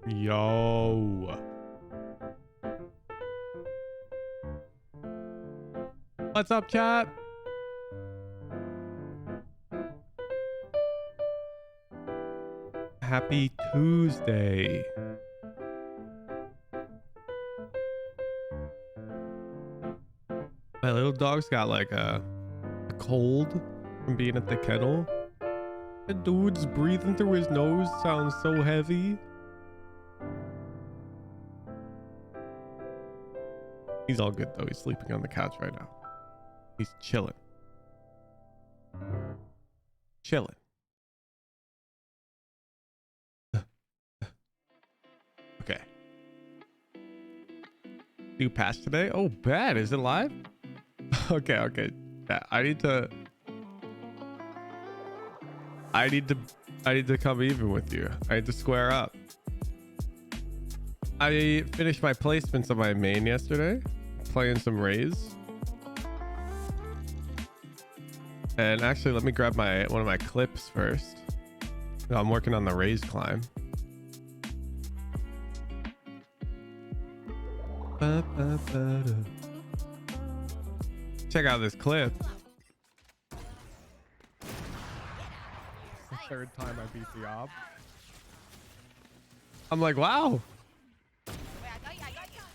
Yo. What's up, chat? Happy Tuesday. My little dog's got like a cold from being at the kennel. The dude's breathing through his nose sounds so heavy. He's all good though. He's sleeping on the couch right now. He's chilling. Chilling. Okay. New patch today? Oh, bad. Is it live? Okay. Yeah, I need to come even with you. I need to square up. I finished my placements on my main yesterday, playing some Rays. And actually, let me grab one of my clips first. I'm working on the Rays climb. Check out this clip. The third time I beat the ob. I'm like, wow.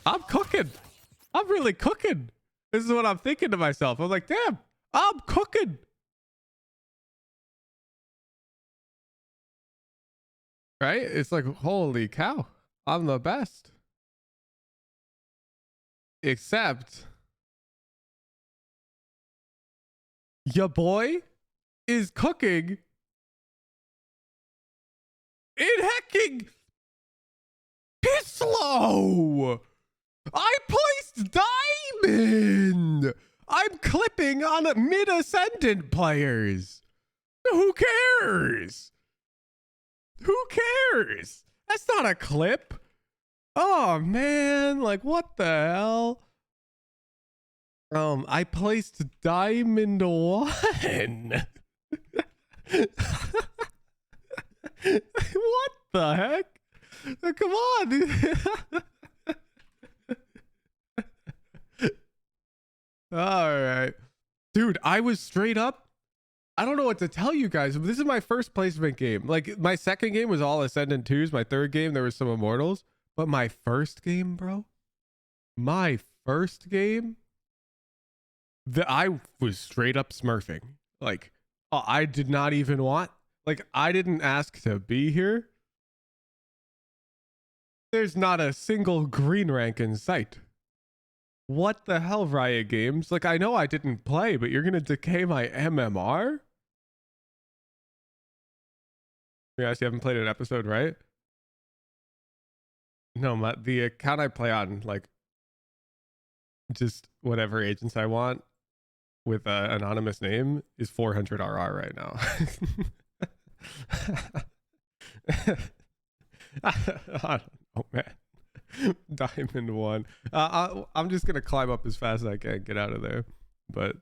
I'm cooking. I'm really cooking. This is what I'm thinking to myself. I'm like, damn, I'm cooking. Right? It's like, holy cow, I'm the best. Except your boy is cooking in hecking piss slow. I placed diamond. I'm clipping on mid Ascendant players. Who cares? Who cares? That's not a clip. Oh man, like what the hell? I placed diamond 1. What the heck? Come on, dude. All right, dude, I was straight up. I don't know what to tell you guys. This is my first placement game. Like my second game was all Ascendant 2s. My third game, there was some Immortals. But my first game, bro, I was straight up smurfing. Like, I did not even want, like, I didn't ask to be here. There's not a single green rank in sight. What the hell, Riot Games? Like, I know I didn't play, but you're going to decay my MMR? You guys haven't played an episode, right? No, the account I play on, like, just whatever agents I want with an anonymous name is 400 RR right now. I don't know, man. Diamond 1. I'm just gonna climb up as fast as I can, get out of there. But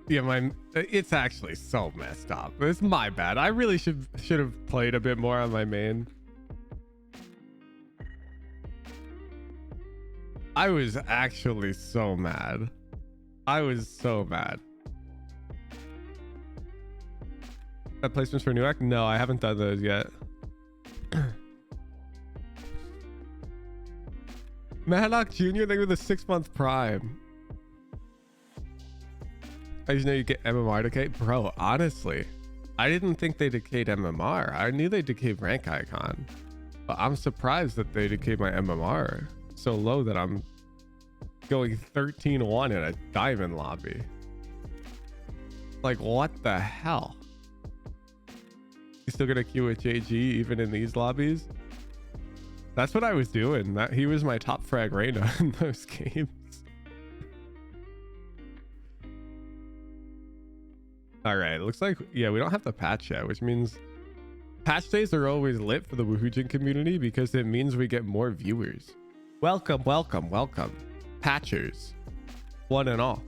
yeah, it's actually so messed up. It's my bad. I really should have played a bit more on my main. I was actually so mad. I was so mad. That placements for new act? No, I haven't done those yet. Maddock Jr. They were the 6-month prime. I just know you get MMR decay. Bro, honestly, I didn't think they decayed MMR. I knew they decayed rank icon. But I'm surprised that they decayed my MMR so low that I'm going 13-1 in a diamond lobby. Like, what the hell? You still gonna queue with JG even in these lobbies? That's what I was doing. He was my top frag Reyna in those games. All right, looks like, yeah, we don't have the patch yet, which means patch days are always lit for the Woohoojin community because it means we get more viewers. Welcome, welcome, welcome. Patchers, one and all.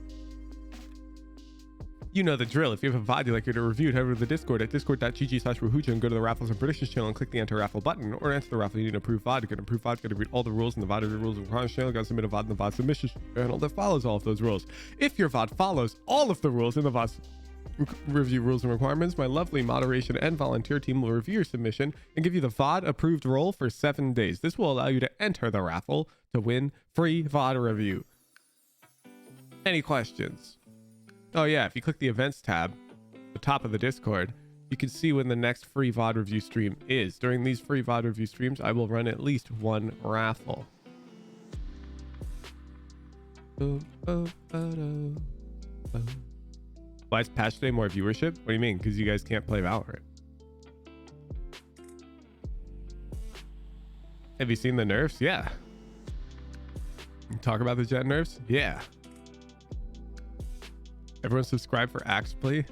You know the drill. If you have a VOD you'd like to review, head over to the Discord at discord.gg/Rahuja and go to the raffles and predictions channel and click the enter raffle button, or enter the raffle. You need an approved VOD. To get an approved VOD, you got to read all the rules in the VOD rules and requirements channel. You got to submit a VOD in the VOD submission channel that follows all of those rules. If your VOD follows all of the rules in the VOD review rules and requirements, my lovely moderation and volunteer team will review your submission and give you the VOD approved role for 7 days. This will allow you to enter the raffle to win free VOD review. Any questions? Oh yeah, if you click the events tab at the top of the Discord, you can see when the next free VOD review stream is. During these free VOD review streams, I will run at least one raffle. Why is patch day more viewership? What do you mean? Because you guys can't play Valorant. Have you seen the nerfs? Yeah. Talk about the Jett nerfs? Yeah. Everyone subscribe for Axe Play.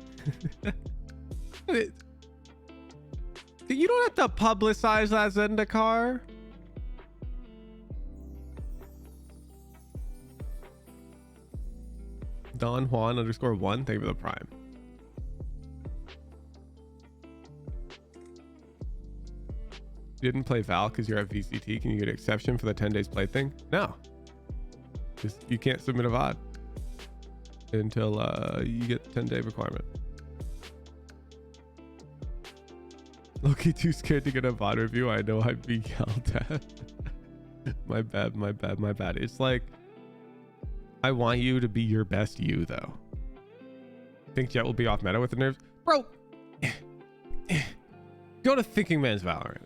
You don't have to publicize that, Zendikar. Don Juan _1, thank you for the prime. You didn't play Val because you're at VCT. Can you get an exception for the 10 days play thing? No. Just, you can't submit a VOD until you get the 10-day requirement. Loki too scared to get a VOD review. I know I'd be yelled at. My bad. It's like, I want you to be your best you, though. Think Jett will be off meta with the nerves? Bro, go to Thinking Man's Valorant.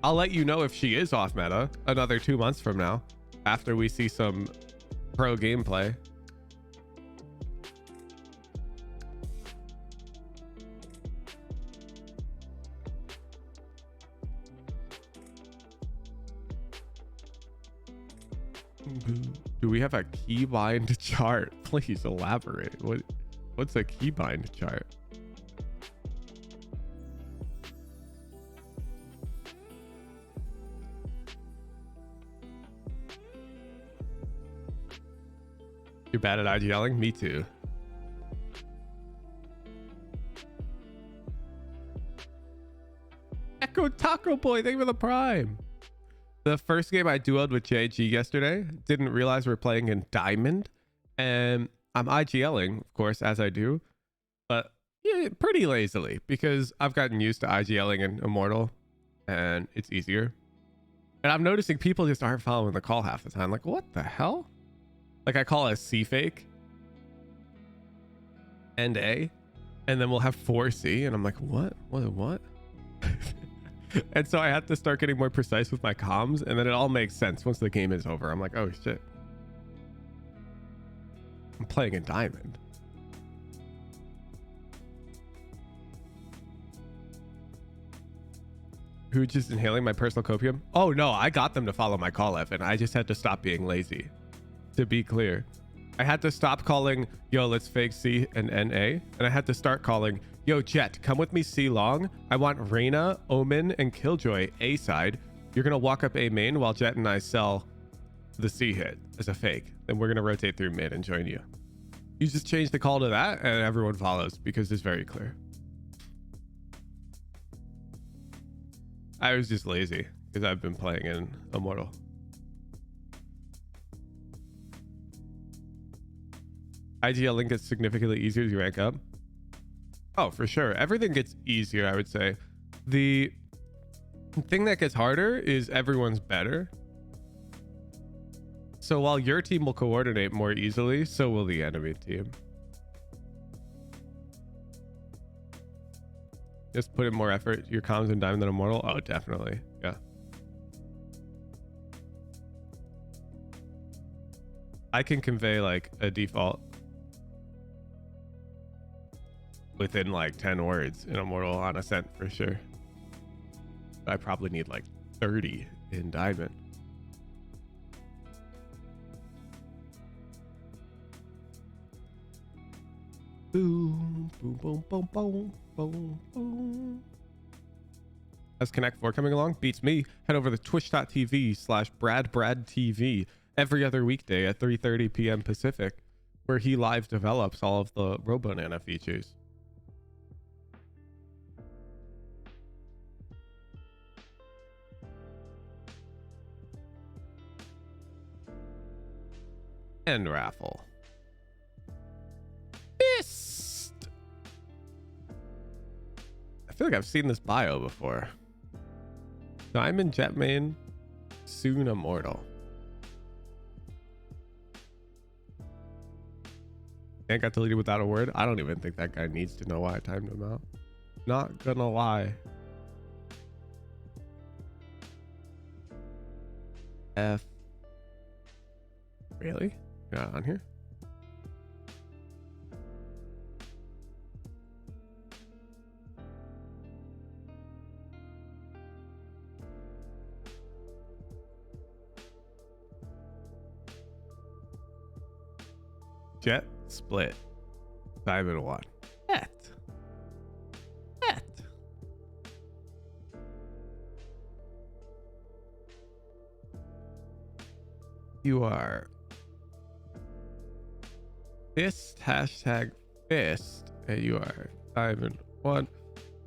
I'll let you know if she is off meta another 2 months from now, after we see some pro gameplay. Do we have a keybind chart? Please elaborate. What's a keybind chart? You're bad at IGLing? Me too. Echo Taco Boy, thank you for the prime. The first game I duoed with JG yesterday, didn't realize we were playing in Diamond, and I'm IGLing, of course, as I do, but yeah, pretty lazily, because I've gotten used to IGLing in Immortal, and it's easier. And I'm noticing people just aren't following the call half the time. Like, what the hell? Like, I call a C fake and A, and then we'll have 4C, and I'm like, what? And so I had to start getting more precise with my comms, and then it all makes sense once the game is over. I'm like, oh shit, I'm playing in Diamond. Who just inhaling my personal copium? Oh no, I got them to follow my call F, and I just had to stop being lazy. To be clear, I had to stop calling, yo, let's fake C and NA, and I had to start calling, yo, Jett, come with me C long. I want Reyna, Omen, and Killjoy A side. You're gonna walk up A main while Jett and I sell the C hit as a fake. Then we're gonna rotate through mid and join you. You just change the call to that and everyone follows because it's very clear. I was just lazy because I've been playing in Immortal. IGL link gets significantly easier as you rank up. Oh, for sure. Everything gets easier, I would say. The thing that gets harder is everyone's better. So while your team will coordinate more easily, so will the enemy team. Just put in more effort. Your comms in Diamond than Immortal? Oh, definitely. Yeah. I can convey like a default within like 10 words in Immortal on Ascent for sure. I probably need like 30 in Diamond. Boom, boom, boom, boom, boom, boom, boom. How's Connect 4 coming along? Beats me. Head over to twitch.tv/BradBradTV every other weekday at 3:30 p.m. Pacific, where he live develops all of the RoboNana features. And raffle. Fist. I feel like I've seen this bio before. Diamond Jett main, soon Immortal. And got deleted without a word. I don't even think that guy needs to know why I timed him out. Not gonna lie. F. Really? You're not on here? Jett split. Diamond one. Jett. Jett. You are fist, hashtag fist, and you are diamond one.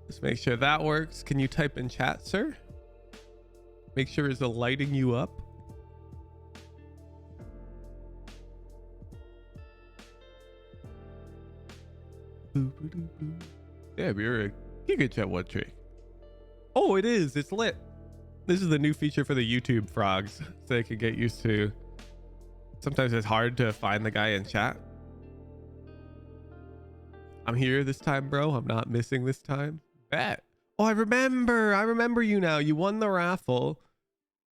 Let's make sure that works. Can you type in chat, sir? Make sure it's lighting you up. Yeah, you're a Giga Jett one trick. Oh, it is. It's lit. This is the new feature for the YouTube frogs, so they can get used to. Sometimes it's hard to find the guy in chat. I'm here this time, bro. I'm not missing this time. Bet. Oh, I remember you now. You won the raffle,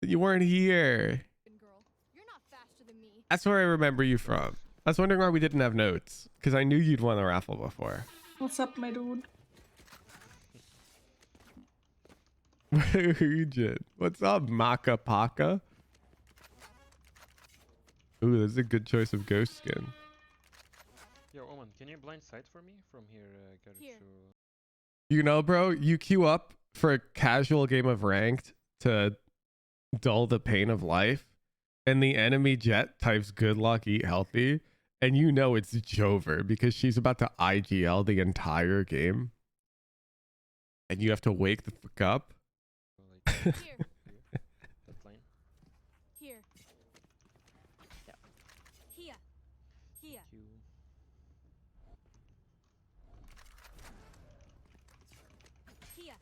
but you weren't here. Girl, you're not faster than me. That's where I remember you from. I was wondering why we didn't have notes, because I knew you'd won the raffle before. What's up, my dude? Jett. What's up, Maka Paka? Ooh, that's a good choice of ghost skin. Yo, Omen, can you blind sight for me from here? Here. You know, bro, you queue up for a casual game of ranked to dull the pain of life, and the enemy Jett types "good luck, eat healthy," and you know it's Jover because she's about to IGL the entire game, and you have to wake the fuck up. Here. That line. Here. Yeah. Here. Here. Q. Here.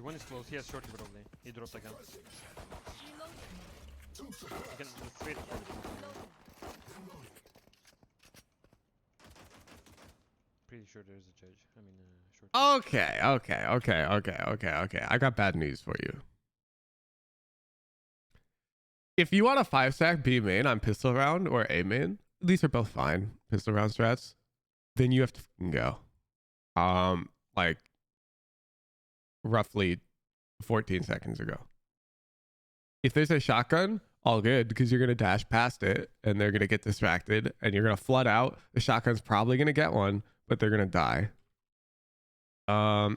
One is close. He has shorty probably. He dropped again. You can just wait for it. Pretty sure there's a judge. I mean, short. Okay. I got bad news for you. If you want a 5-stack B main on pistol round or A main, these are both fine pistol round strats, then you have to fucking go. Like roughly 14 seconds ago. If there's a shotgun, all good, because you're going to dash past it and they're going to get distracted and you're going to flood out. The shotgun's probably going to get one, but they're going to die. Or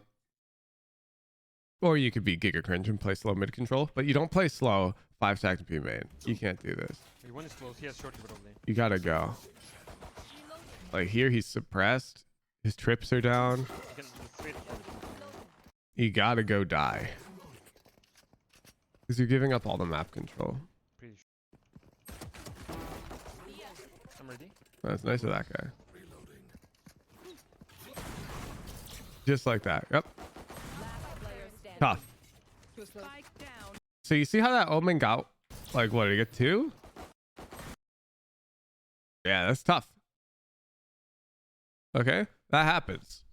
you could be Giga Cringe and play slow mid control, but you don't play slow 5-stack B main. You can't do this. One is close. He has shorty probably. You got to go. Like here, he's suppressed. His trips are down. You can just wait for it. You got to go die. Because you're giving up all the map control. Pretty sure. I'm ready. That's nice of that guy. Just like that. Yep. Tough. So you see how that Omen got, like, what, did he get 2? Yeah, that's tough. Okay, that happens.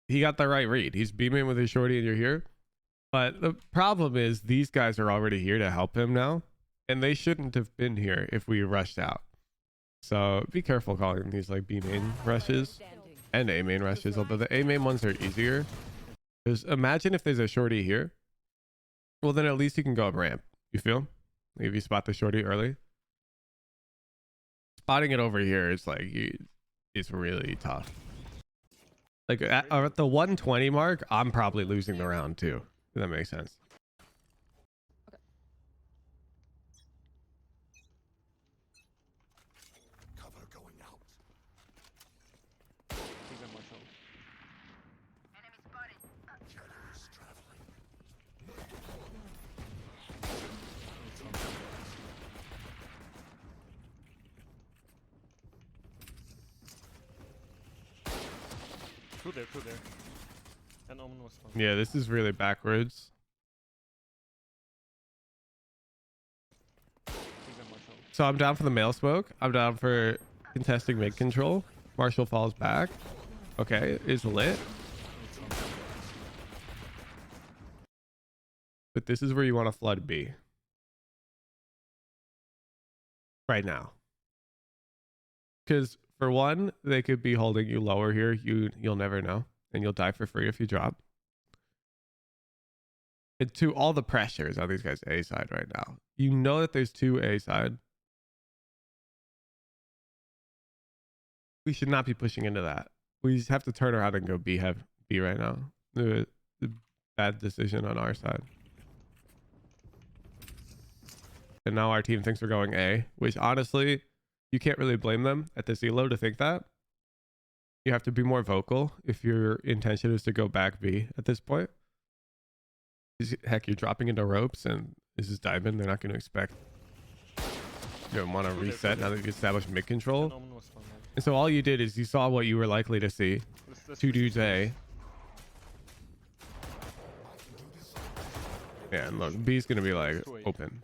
He got the right read. He's beaming with his shorty and you're here. But the problem is these guys are already here to help him now. And they shouldn't have been here if we rushed out. So be careful calling these like B main rushes and A main rushes. Although the A main ones are easier. Because imagine if there's a shorty here. Well, then at least you can go up ramp. You feel? Like if you spot the shorty early. Spotting it over here is like, is really tough. Like at the 120 mark, I'm probably losing the round too. If that makes sense. Cover going out. He's Immortal. Shadows traveling. It's on. Two there, two there. And Omen was fun. Yeah, this is really backwards. He's Immortal. So I'm down for the mail smoke. I'm down for contesting mid control. Marshall falls back. Okay, is lit. It's on. But this is where you want to flood B. Right now. Because for one, they could be holding you lower here. You'll never know. And you'll die for free if you drop. And two, all the pressure is on these guys' A side right now. You know that there's two A side. We should not be pushing into that. We just have to turn around and go B right now. The bad decision on our side. And now our team thinks we're going A, which honestly, you can't really blame them at this elo to think that. You have to be more vocal if your intention is to go back B at this point. Heck, you're dropping into ropes and this is diamond. They're not going to expect you don't want to reset now that you've established mid control. And Omen was fun, man. And so all you did is you saw what you were likely to see. Let's Two push dudes this. A. Yeah, and look, B's going to be like open.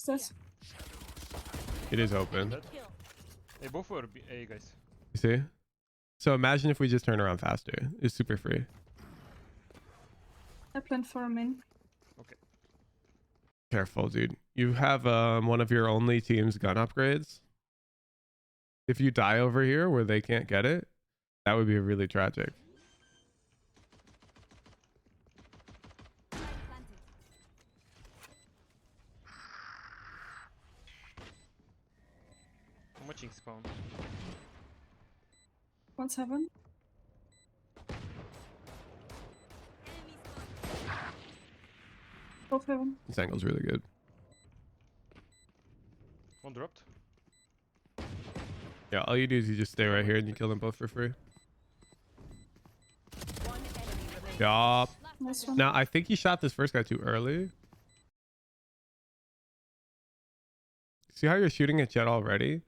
This. It is open. Dead. Kill. Hey, both were A, guys. You see? So imagine if we just turn around faster. It's super free. I plan for a min. Okay. Careful, dude. You have one of your only team's gun upgrades. If you die over here where they can't get it, that would be really tragic. Planted. I'm watching spawn. 1-7. Enemy spawn. Both heaven. This angle's really good. One dropped. Yeah, all you do is you just stay right here and you kill them both for free. One enemy remaining. Yup. Nice one. Now, I think you shot this first guy too early. See how you're shooting at Jett already?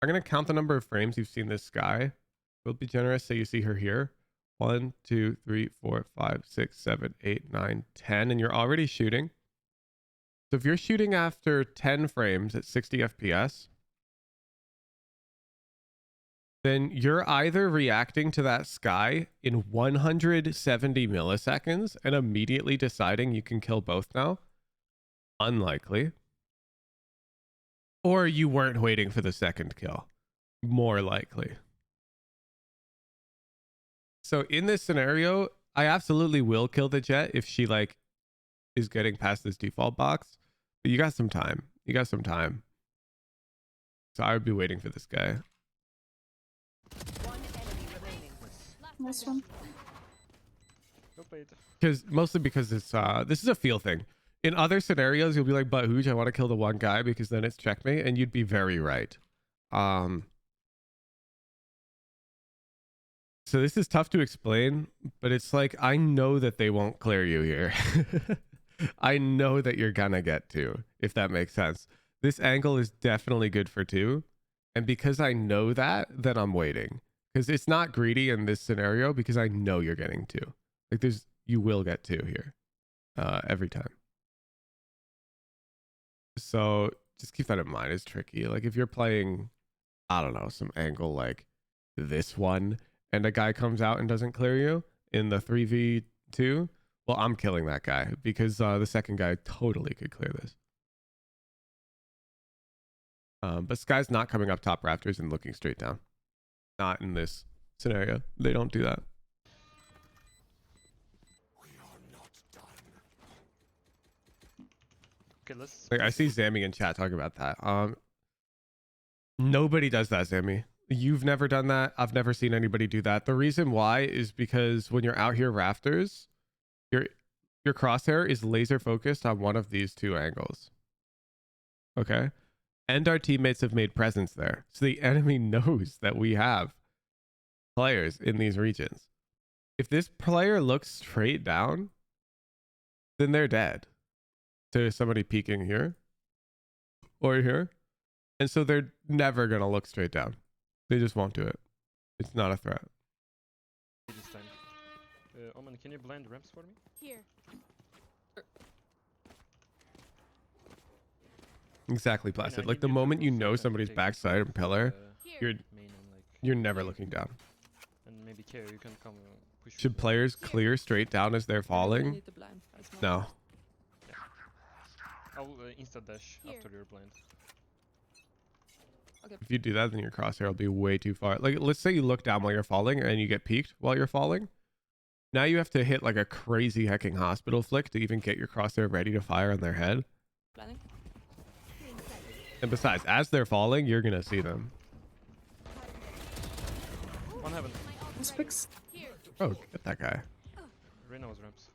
I'm going to count the number of frames you've seen this sky. We'll be generous. Say you see her here. 1, 2, 3, 4, 5, 6, 7, 8, 9, 10. And you're already shooting. So if you're shooting after 10 frames at 60 FPS, then you're either reacting to that sky in 170 milliseconds and immediately deciding you can kill both now. Unlikely. Or you weren't waiting for the second kill. More likely. So in this scenario, I absolutely will kill the Jett if she like is getting past this default box. But you got some time. You got some time. So I would be waiting for this guy. One enemy remaining. Nice one. Go played. Mostly because it's this is a feel thing. In other scenarios, you'll be like, but Hooge, I want to kill the one guy because then it's checkmate, and you'd be very right. So this is tough to explain, but it's like I know that they won't clear you here. I know that you're gonna get 2, if that makes sense. This angle is definitely good for 2. And because I know that, then I'm waiting. Because it's not greedy in this scenario because I know you're getting 2. Like you will get 2 here. Every time. So just keep that in mind. It's tricky. Like if you're playing, I don't know, some angle like this one, and a guy comes out and doesn't clear you in the 3v2, well, I'm killing that guy because the second guy totally could clear this. But Sky's not coming up top rafters and looking straight down. Not in this scenario. They don't do that. We are not done. Okay, let's. Like I see Zammy in chat talking about that. Nobody does that, Sammy. You've never done that. I've never seen anybody do that. The reason why is because when you're out here rafters, your crosshair is laser focused on one of these two angles. Okay? And our teammates have made presence there. So the enemy knows that we have players in these regions. If this player looks straight down, then they're dead to somebody peeking here or here. And so they're never going to look straight down. They just won't do it. It's not a threat. This time. Omen, can you blind ramps for me? Here. Exactly, I Placid. need Like the you to moment you go know first and somebody's take, backside and pillar, Here. you're main and like you're never looking down. and maybe care you can come push. Should players clear straight down as they're I falling? need the blind as well. No. I'll insta dash Here. after you're blind. If you do that, then your crosshair will be way too far. Like, let's say you look down while you're falling and you get peeked while you're falling. Now you have to hit like a crazy hecking hospital flick to even get your crosshair ready to fire on their head. Blinding. And besides, as they're falling, you're going to see them. One heaven. Let's fix. Here. Oh, get that guy. Reyna was ramps.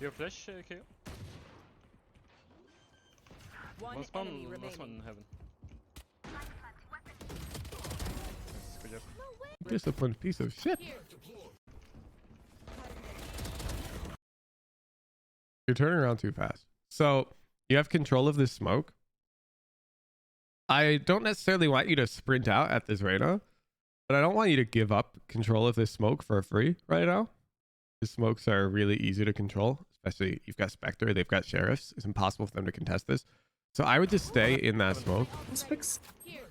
Your flash, KO? One One spawn, enemy last one remaining. in heaven. Nice, good job. Disciplined piece of shit. Here. You're turning around too fast. So you have control of this smoke. I don't necessarily want you to sprint out at this Reyna, but I don't want you to give up control of this smoke for free right now. The smokes are really easy to control, especially you've got Spectre, they've got Sheriffs. It's impossible for them to contest this. So I would just stay in that smoke. Let's fix. Here.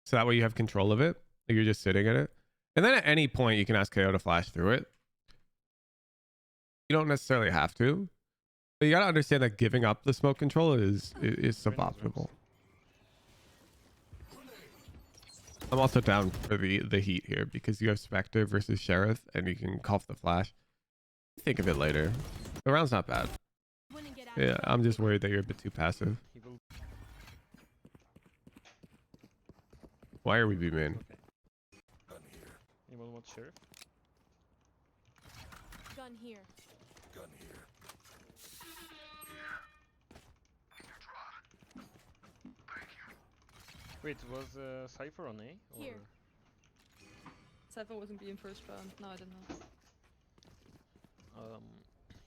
So that way you have control of it. Like you're just sitting in it. And then at any point you can ask KO to flash through it. You don't necessarily have to. But you gotta understand that giving up the smoke control is suboptimal. I'm also down for the heat here because you have Spectre versus Sheriff and you can cough the flash. Think of it later. The round's not bad. Wouldn't get out. Yeah, I'm just worried that you're a bit too passive. He will. Why are we B main? Okay. Gun here. Anyone want sheriff? Gun here. Gun here. Wait, was Cypher on A? Or Here. Cypher wasn't being first round. No, I didn't know.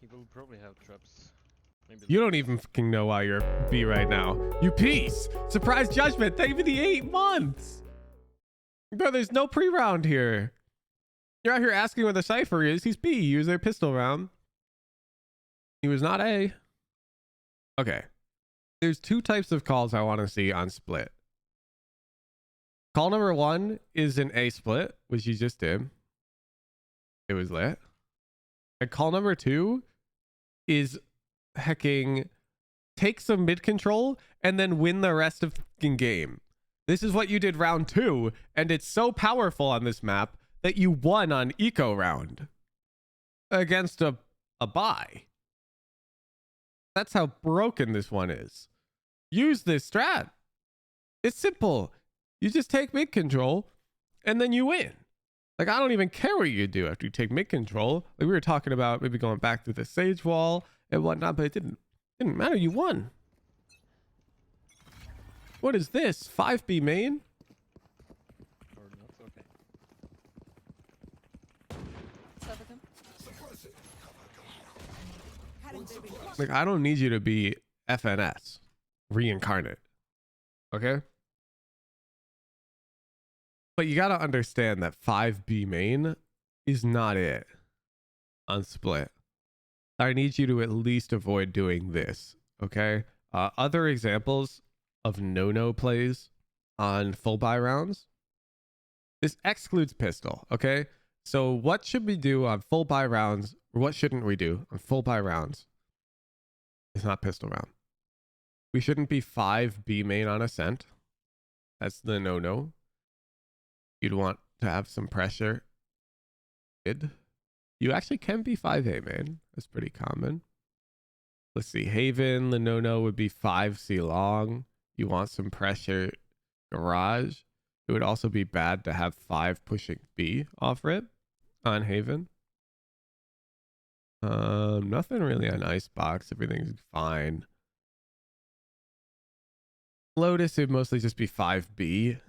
he will probably have traps. Maybe. You don't even fucking know why you're B right now. You piece! Surprise judgment! Thank you for the 8 months! Bro, there's no pre-round here. You're out here asking where the Cypher is. He's B. He was their pistol round. He was not A. Okay. There's 2 types of calls I want to see on split. Call number 1 is an A split, which you just did. It was lit. And call number 2 is hecking take some mid control and then win the rest of the game. This is what you did round 2, and it's so powerful on this map that you won on eco round against a buy. That's how broken this one is. Use this strat. It's simple. You just take mid control and then you win. Like, I don't even care what you do after you take mid control. Like, we were talking about maybe going back through the Sage wall and whatnot, but it didn't matter. You won. What is this? 5B main? Or not? Okay. Cypher cam. Like, I don't need you to be FNS reincarnate. Okay? But you got to understand that 5B main is not it on split. I need you to at least avoid doing this. Okay? Other examples of no plays on full buy rounds. This excludes pistol. Okay? So what should we do on full buy rounds? Or what shouldn't we do on full buy rounds? It's not pistol round. We shouldn't be 5B main on Ascent. That's the no. You'd want to have some pressure. You actually can be 5A main. That's pretty common. Let's see. Haven, the no would be 5C long. You want some pressure. Garage. It would also be bad to have 5 pushing B off rip on Haven. Nothing really on Icebox. Everything's fine. Lotus, it'd mostly just be 5B.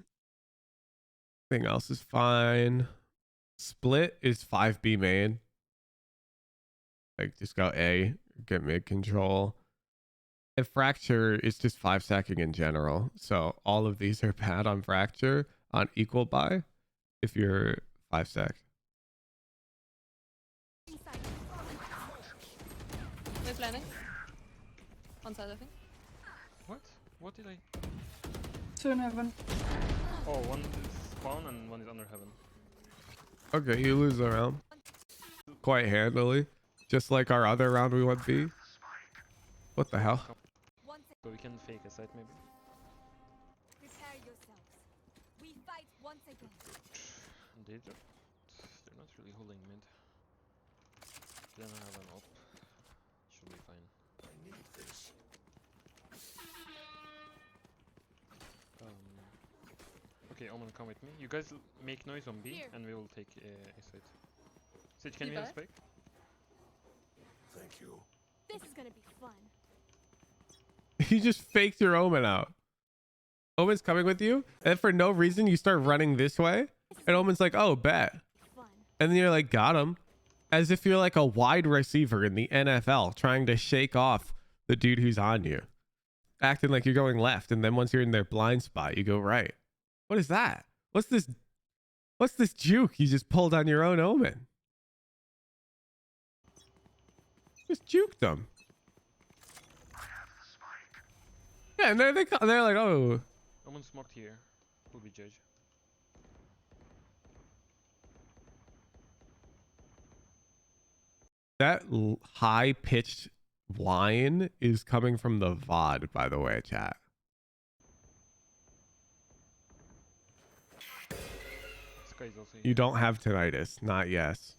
Everything else is fine. Split is 5B main. Like, just go A, get mid control. And Fracture is just 5 sacking in general. So all of these are bad on Fracture on equal buy if you're 5 sack. We're planning. On side, I think. What? What did I? 2 in heaven. Oh, one is spawn and one is under heaven. Okay, you lose the round. Quite handily. Just like our other round we went B. What the hell? So we can fake a site maybe. Prepare yourselves. We fight once again. They're not really holding mid. Then I have an op. Should be fine. I need this. Okay, Omen, come with me. You guys make noise on B, Here. and we will take a site. Sage, can You you have buy? spike? Thank you. This is gonna be fun. You just faked your Omen out. Omen's coming with you, and for no reason you start running this way, and Omen's like, oh, bet. Fun. And then you're like, got him. As if you're like a wide receiver in the NFL trying to shake off the dude who's on you. Acting like you're going left, and then once you're in their blind spot, you go right. What is that? What's this juke you just pulled on your own Omen? Just juked them. Yeah, and they're like, oh. Omen smoked here. Will be judge. That high-pitched whine is coming from the VOD, by the way, chat. This guy is also here. You don't have tinnitus. Not yes.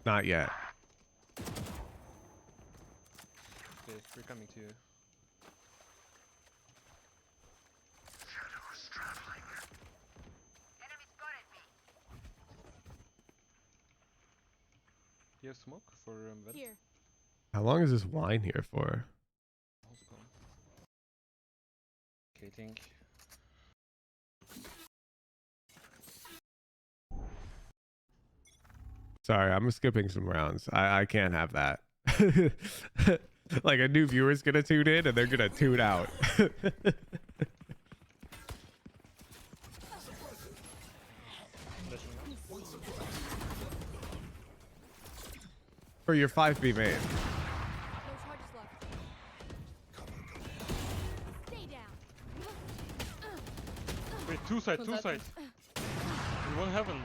Not yet. Okay, we're coming to you. Do you have smoke for vent? Here. How long is this wine here for? Hold on. Okay, think. Sorry, I'm skipping some rounds. I can't have that. Like a new viewer's gonna tune in and they're gonna tune out. For your 5B main. No charges left. Stay down. Wait, two side, two Contact. side. We won't heaven.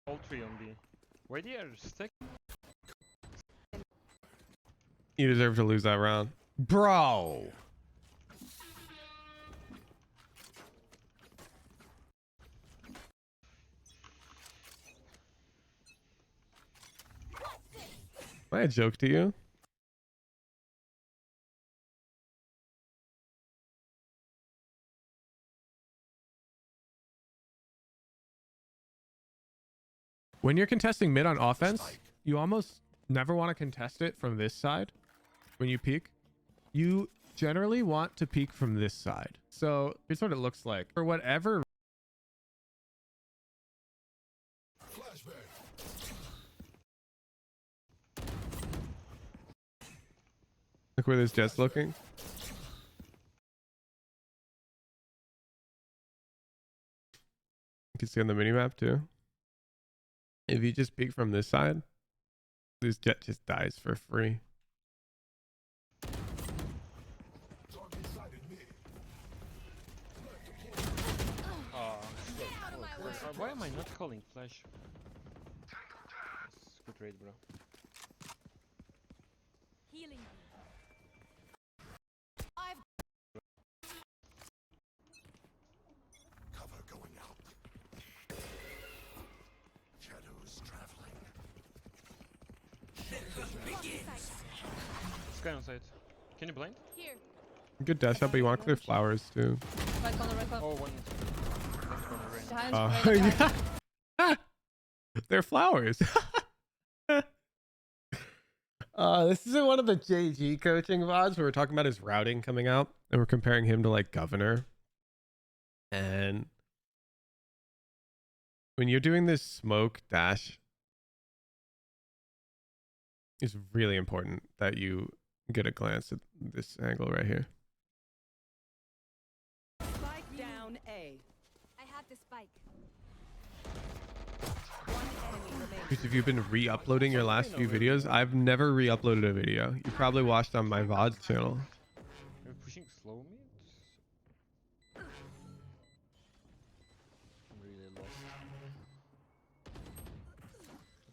All 3 on B. Why they are stack? You deserve to lose that round. Bro! Am I a joke to you? When you're contesting mid on offense, you almost never want to contest it from this side. When you peek, you generally want to peek from this side. So here's what it looks like. For whatever look where this Jett's looking. You can see on the minimap too. If you just peek from this side, this Jett just dies for free. Why am I not calling flash? It's good raid, bro. Healing. I've Cover going out. Shadows traveling. Sky on site. Can you blind? Here. Good dash up, but you want to clear flowers too. Right corner, right corner. Oh, one. Left corner, rain. Behind, right behind. Yeah. They're flowers. This isn't one of the JG coaching VODs where we're talking about his routing coming out and we're comparing him to like Governor. And when you're doing this smoke dash, it's really important that you get a glance at this angle right here. Spike down A. I have the spike. One enemy remaining. Because if you've been re-uploading your last few videos, I've never re-uploaded a video. You probably watched on my VOD channel. You're pushing slow mid? I'm really lost.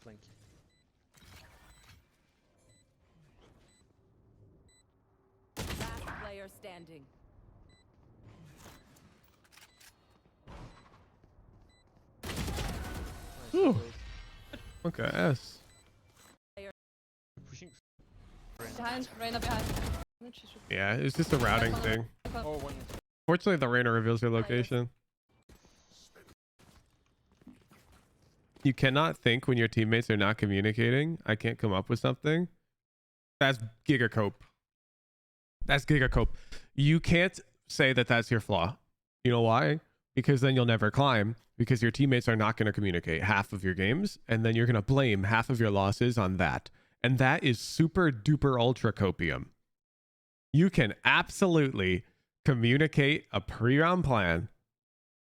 Flank. Last player standing. Nice. Ooh. Wait. Okay, S. You're pushing. Rain. Behind, Reina behind. She should- Yeah, it's just a routing thing. Oh, one. Fortunately, the Rainer reveals your location. You cannot think when your teammates are not communicating. I can't come up with something. That's gigacope. That's gigacope. You can't say that that's your flaw. You know why? Because then you'll never climb because your teammates are not going to communicate half of your games. And then you're going to blame half of your losses on that. And that is super duper ultra copium. You can absolutely communicate a pre-round plan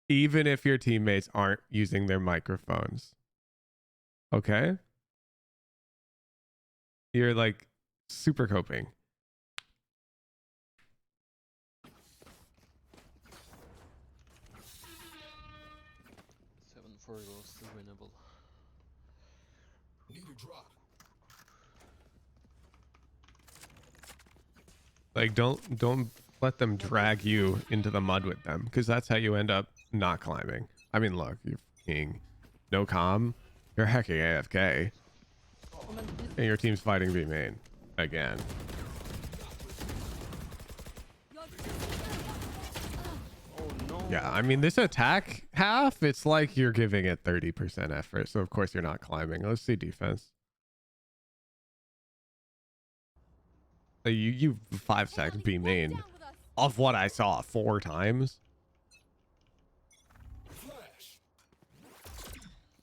even if your teammates aren't using their microphones. Okay? You're like super coping. For was still winnable. Need a drop. Like don't let them drag you into the mud with them because that's how you end up not climbing. I mean, look, you're king, no comm, you're hacking AFK, Omen, and your team's fighting B main again. Oh no. Yeah, I mean, this attack half, it's like you're giving it 30% effort, so of course you're not climbing. Let's see defense. You 5-sec B main Down with us. of what I saw 4 times. Flash.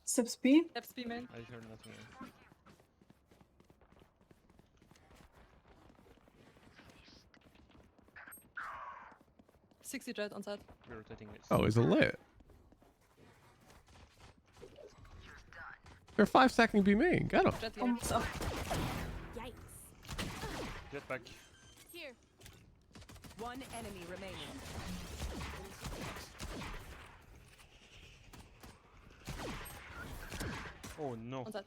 Steps B. Steps B main. I heard nothing. 60 Jett on side. We're rotating this. Oh, is it lit? They're 5-secking B main. Get him. Jett here. Almost up. Yikes. Jet back. Here. One enemy remaining. Oh no. On side.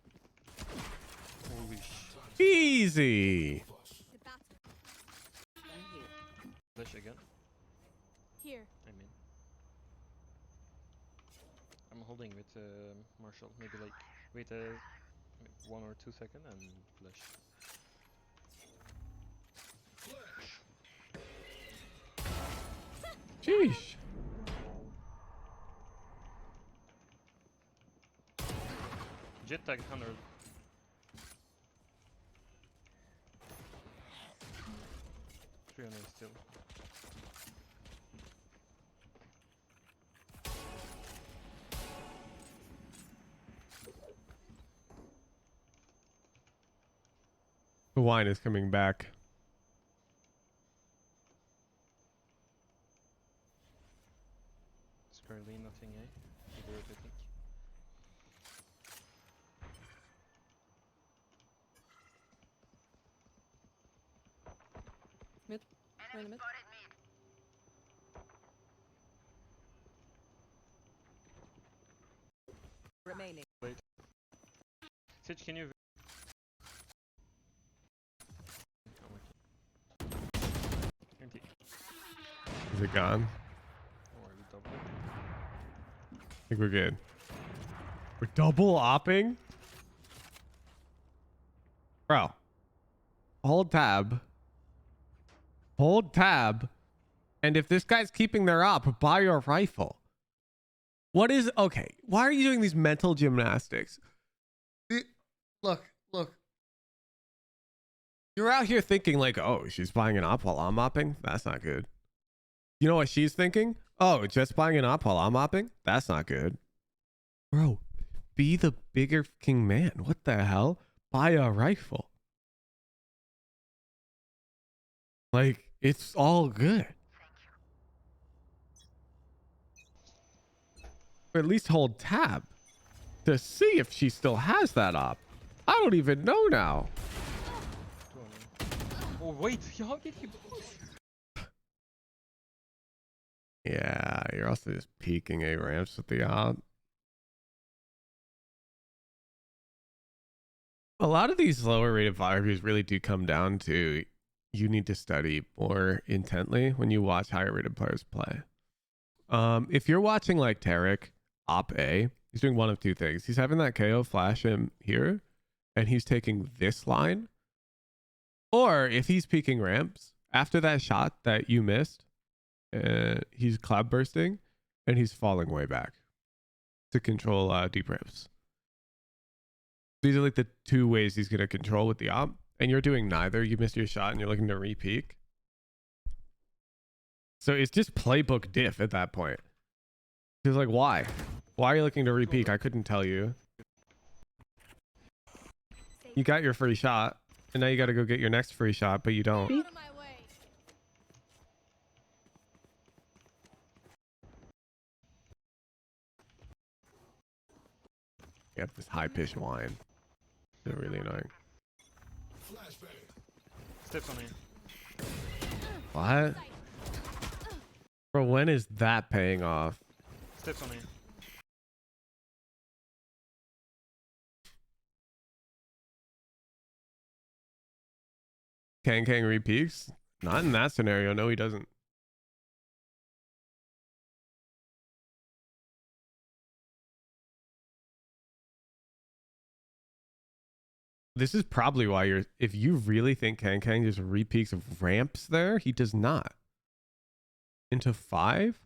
Holy sh. Easy. The bathroom. And here. Flash again. Here. I mean. I'm holding with Marshall. Maybe like wait 1 or 2 seconds and flash. Flash. Sheesh. Jet tag 100. Still. The wine is coming back. It's currently nothing, eh? Either, I think. Mid. Reina mid. Remaining. Sage, can you? Empty. Is it gone? Or are we double? I think we're good. We're double opping? Bro, hold tab. Hold tab. And if this guy's keeping their op, buy your rifle. What is... Okay, why are you doing these mental gymnastics? Look. You're out here thinking like, oh, she's buying an op while I'm mopping? That's not good. You know what she's thinking? Oh, just buying an op while I'm mopping? That's not good. Bro, be the bigger king man. What the hell? Buy a rifle. Like, it's all good. Or at least hold tab to see if she still has that op. I don't even know now. Oh wait, how did he? Yeah, you're also just peeking A ramps with the op. A lot of these lower rated VOD reviews really do come down to you need to study more intently when you watch higher rated players play. If you're watching like Tarek, Op A, he's doing one of two things. He's having that KO flash him here, and he's taking this line. Or if he's peeking ramps, after that shot that you missed, he's cloud bursting, and he's falling way back to control deep ramps. These are like the two ways he's going to control with the op, and you're doing neither. You missed your shot, and you're looking to re-peek. So it's just playbook diff at that point. He's like, why? Why are you looking to re-peek? I couldn't tell you. You got your free shot, and now you got to go get your next free shot, but you don't. Out of my way. You have this high-pitched whine. It's really annoying. Steps on me. What? Bro, when is that paying off? Steps on me. Kang re-peaks? Not in that scenario. No, he doesn't. This is probably why you're... If you really think Kang just re-peaks of ramps there, he does not. Into 5?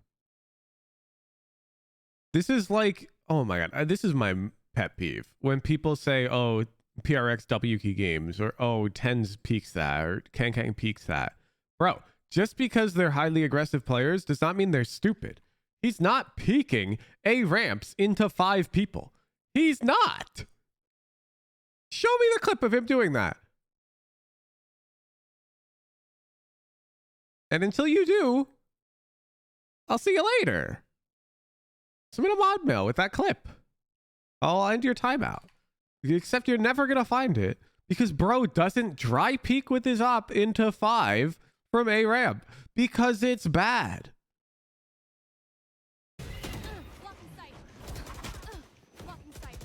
This is like... Oh my god. This is my pet peeve. When people say, oh, PRX W key games, or oh, Tens peaks that, or Kang peaks that. Bro, just because they're highly aggressive players does not mean they're stupid. He's not peaking A ramps into 5 people. He's not. Show me the clip of him doing that. And until you do, I'll see you later. Submit a mod mail with that clip. I'll end your timeout. Except you're never going to find it because bro doesn't dry peek with his op into 5 from A ramp because it's bad. Blocking sight. Blocking sight.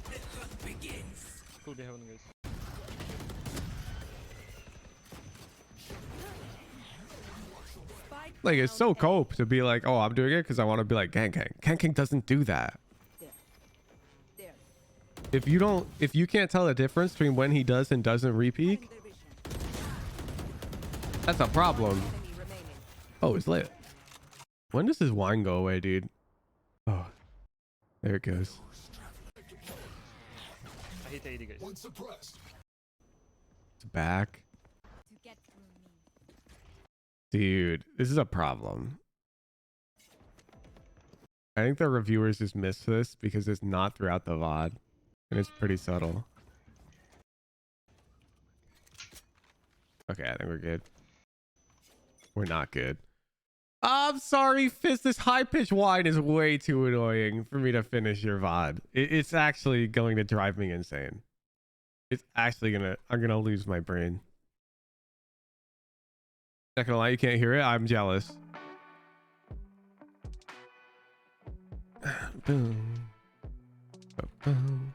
Cool, they haven't guys. Spike Like it's so down A. cope to be like, oh, I'm doing it because I want to be like Kang. Kang doesn't do that. There. If you can't tell the difference between when he does and doesn't re-peak, Their vision. that's a problem. Enemy remaining. Oh, it's lit. When does his wine go away, dude? Oh, there it goes. I hit 80 guys. One suppressed. It's back. To get through me. Dude, this is a problem. I think the reviewers just miss this because it's not throughout the VOD. And it's pretty subtle. Okay, I think we're good. We're not good. I'm sorry, Fizz. This high-pitched whine is way too annoying for me to finish your VOD. It's actually going to drive me insane. It's actually gonna... I'm gonna lose my brain. Not gonna lie, you can't hear it. I'm jealous. Boom. Boom.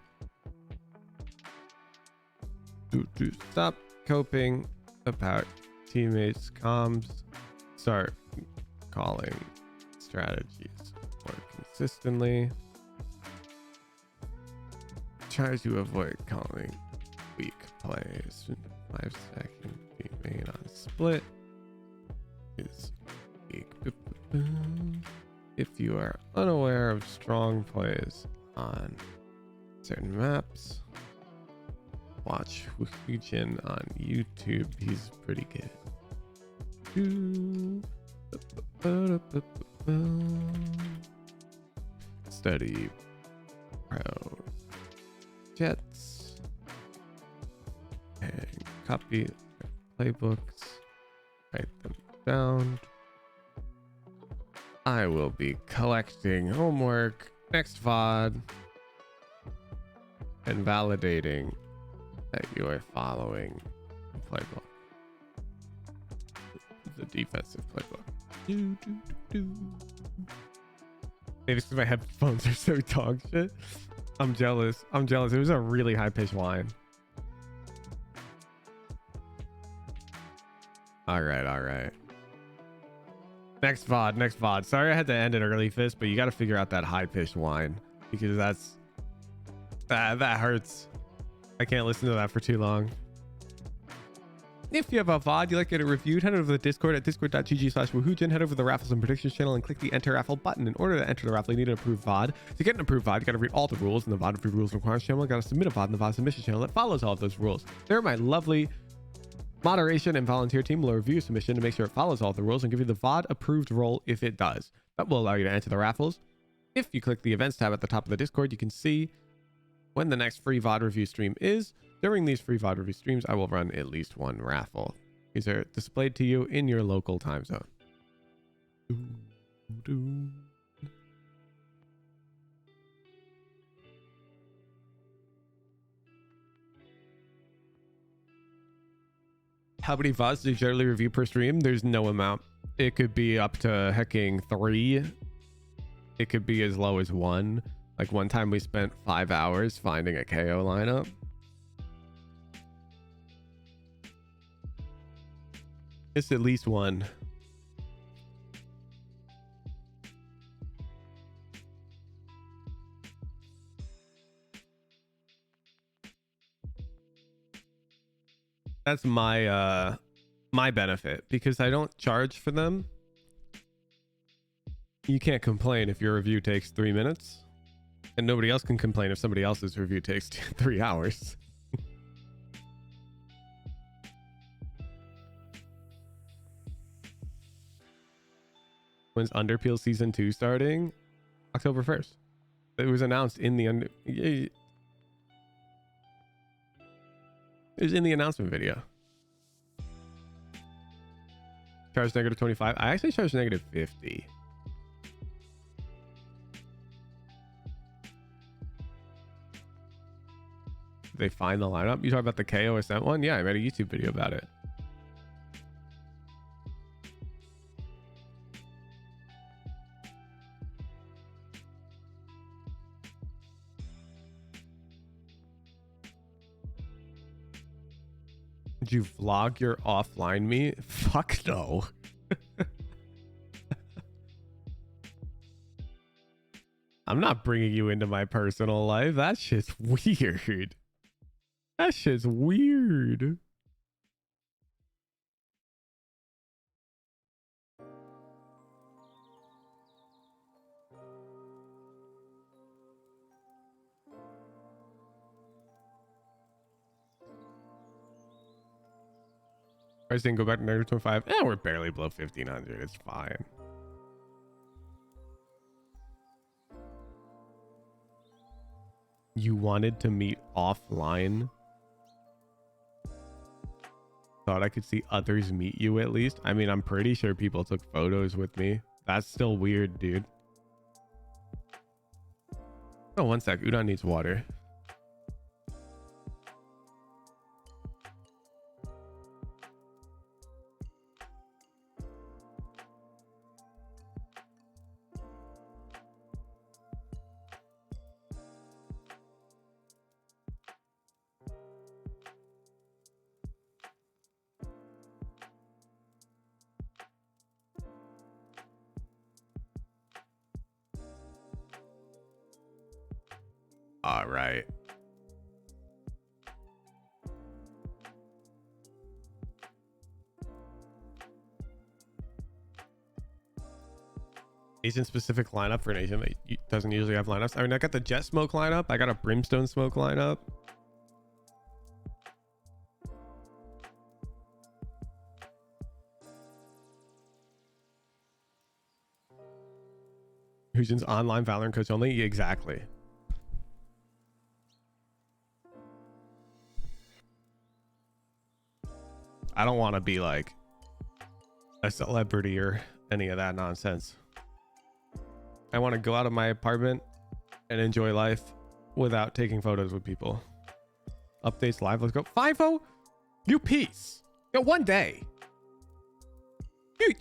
Stop coping about teammates' comms. Start calling strategies more consistently. Try to avoid calling weak plays 5-second remain on split is if you are unaware of strong plays on certain maps, watch Jin on YouTube. He's pretty good. Study pro Jetts and copy their playbooks, write them down. I will be collecting homework next VOD and validating that you are following the playbook, the defensive playbook. Maybe it's because my headphones are so dog shit. I'm jealous. It was a really high pitched whine. All right. Next VOD. Sorry I had to end it early, Fist, but you got to figure out that high pitched whine because that hurts. I can't listen to that for too long. If you have a VOD you'd like to get it reviewed, head over to the Discord at discord.gg/woohoojin. Head over to the raffles and predictions channel and click the enter raffle button. In order to enter the raffle, you need an approved VOD. To get an approved VOD, you got to read all the rules in the VOD approved rules and requirements channel. You got to submit a VOD in the VOD submission channel that follows all of those rules. There, my lovely moderation and volunteer team will review your submission to make sure it follows all of the rules and give you the VOD approved role if it does. That will allow you to enter the raffles. If you click the events tab at the top of the Discord, you can see when the next free VOD review stream is. During these free VOD review streams, I will run at least one raffle. These are displayed to you in your local time zone. How many VODs do you generally review per stream? There's no amount. It could be up to hecking 3. It could be as low as 1. Like one time we spent 5 hours finding a KO lineup. It's at least 1. That's my benefit because I don't charge for them. You can't complain if your review takes 3 minutes, and nobody else can complain if somebody else's review takes 3 hours. When's Underpeel season 2 starting? October 1st. It was announced in the it was in the announcement video. Charge negative 25. I actually charged negative 50. Did they find the lineup? You talk about the KO Ascent one? Yeah, I made a YouTube video about it. Did you vlog your offline me? Fuck no. I'm not bringing you into my personal life. That shit's weird. That shit's weird. I was saying go back to negative 25. Yeah, we're barely below 1500. It's fine. You wanted to meet offline? Thought I could see others meet you at least? I mean, I'm pretty sure people took photos with me. That's still weird, dude. Oh, one sec. Udon needs water. All right. Asian specific lineup for an Asian that doesn't usually have lineups. I mean, I got the Jett smoke lineup. I got a Brimstone smoke lineup. Hujin's online Valorant coach only. Yeah, exactly. I don't want to be like a celebrity or any of that nonsense. I want to go out of my apartment and enjoy life without taking photos with people. Updates live. Let's go. 5-0. You peace. Yo, one day. Dude,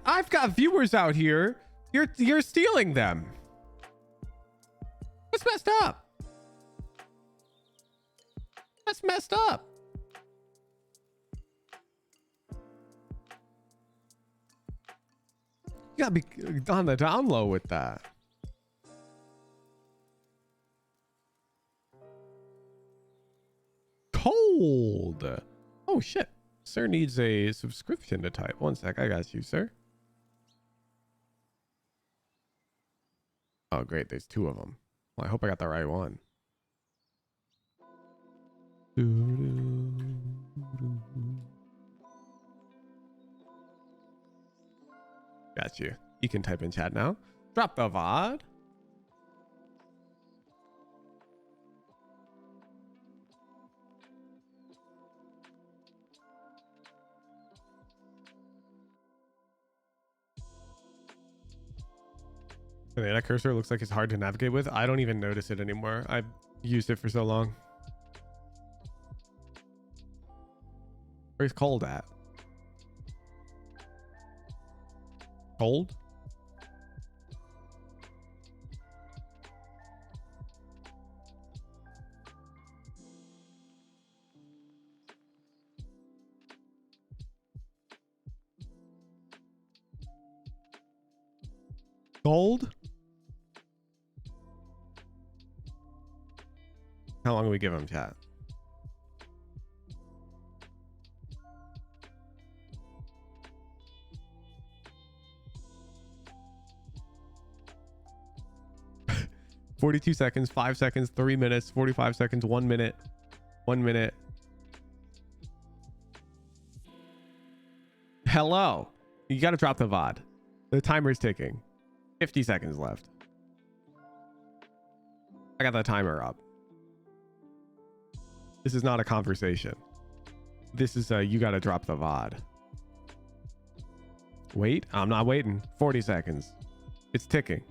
I've got viewers out here. You're stealing them. That's messed up. That's messed up. You gotta be on the down low with that. Cold. Oh shit. Sir needs a subscription to type. One sec. I got you, sir. Oh, great. There's two of them. Well, I hope I got the right one. Got you. You can type in chat now. Drop the VOD. The banana cursor looks like it's hard to navigate with. I don't even notice it anymore. I've used it for so long. Where's cold at? Cold? Gold? How long do we give him, chat? "42 seconds, 5 seconds, 3 minutes, 45 seconds, 1 minute, 1 minute." Hello. You got to drop the VOD. The timer's ticking. 50 seconds left. I got the timer up. This is not a conversation. This is you got to drop the VOD. Wait, I'm not waiting. 40 seconds. It's ticking.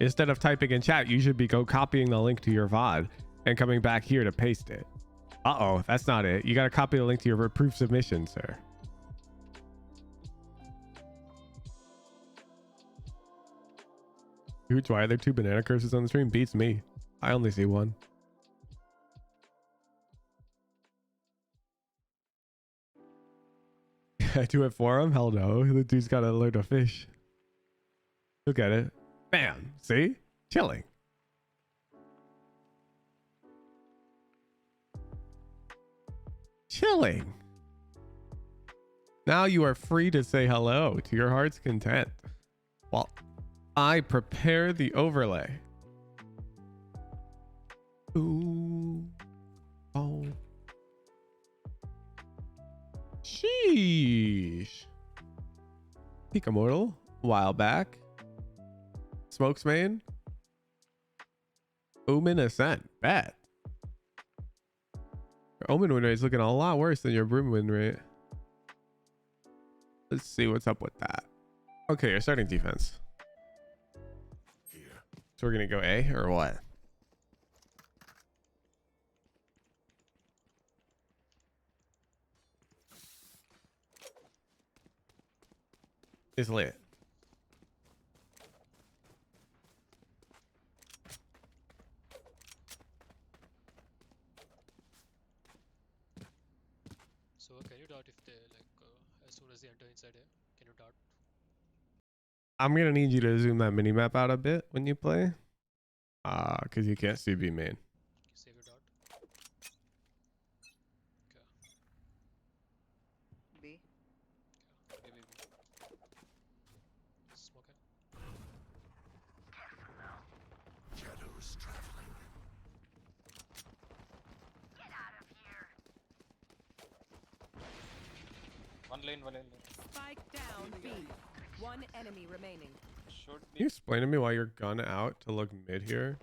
Instead of typing in chat, you should be copying the link to your VOD and coming back here to paste it. Uh-oh, that's not it. You got to copy the link to your approved submission, sir. Dude, why are there 2 banana curses on the stream? Beats me. I only see one. I do it for him? Hell no. The dude's got to learn to fish. Look at it. Bam. See? Chilling. Chilling. Now you are free to say hello to your heart's content while I prepare the overlay. Ooh. Oh. Sheesh. Peak Immortal. While back. Smokes main. Omen Ascent. Bet. Your Omen win rate is looking a lot worse than your Broom win rate. Let's see what's up with that. Okay, you're starting defense. So we're gonna go A or what? It's lit. So can you dart if they like as soon as they enter inside here? Can you dart? I'm gonna need you to zoom that mini map out a bit when you play. Because you can't see B main. Save your dart. Okay. B. Okay. B. Smoke it. Spike down B. One enemy remaining. Can you explain to me why you're gun out to look mid here?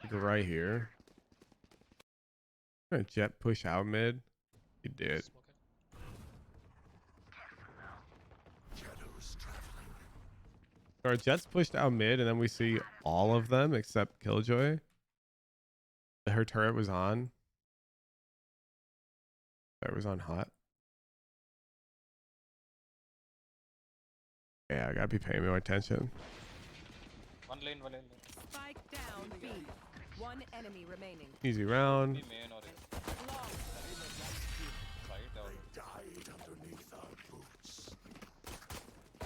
Like right here. Gonna Jett push out mid? You did. Smoke it. So our Jett's pushed out mid, and then we see all of them except Killjoy. Her turret was on. It was on hot. Yeah, I gotta be paying more attention. Spike down B. One enemy remaining. Easy round.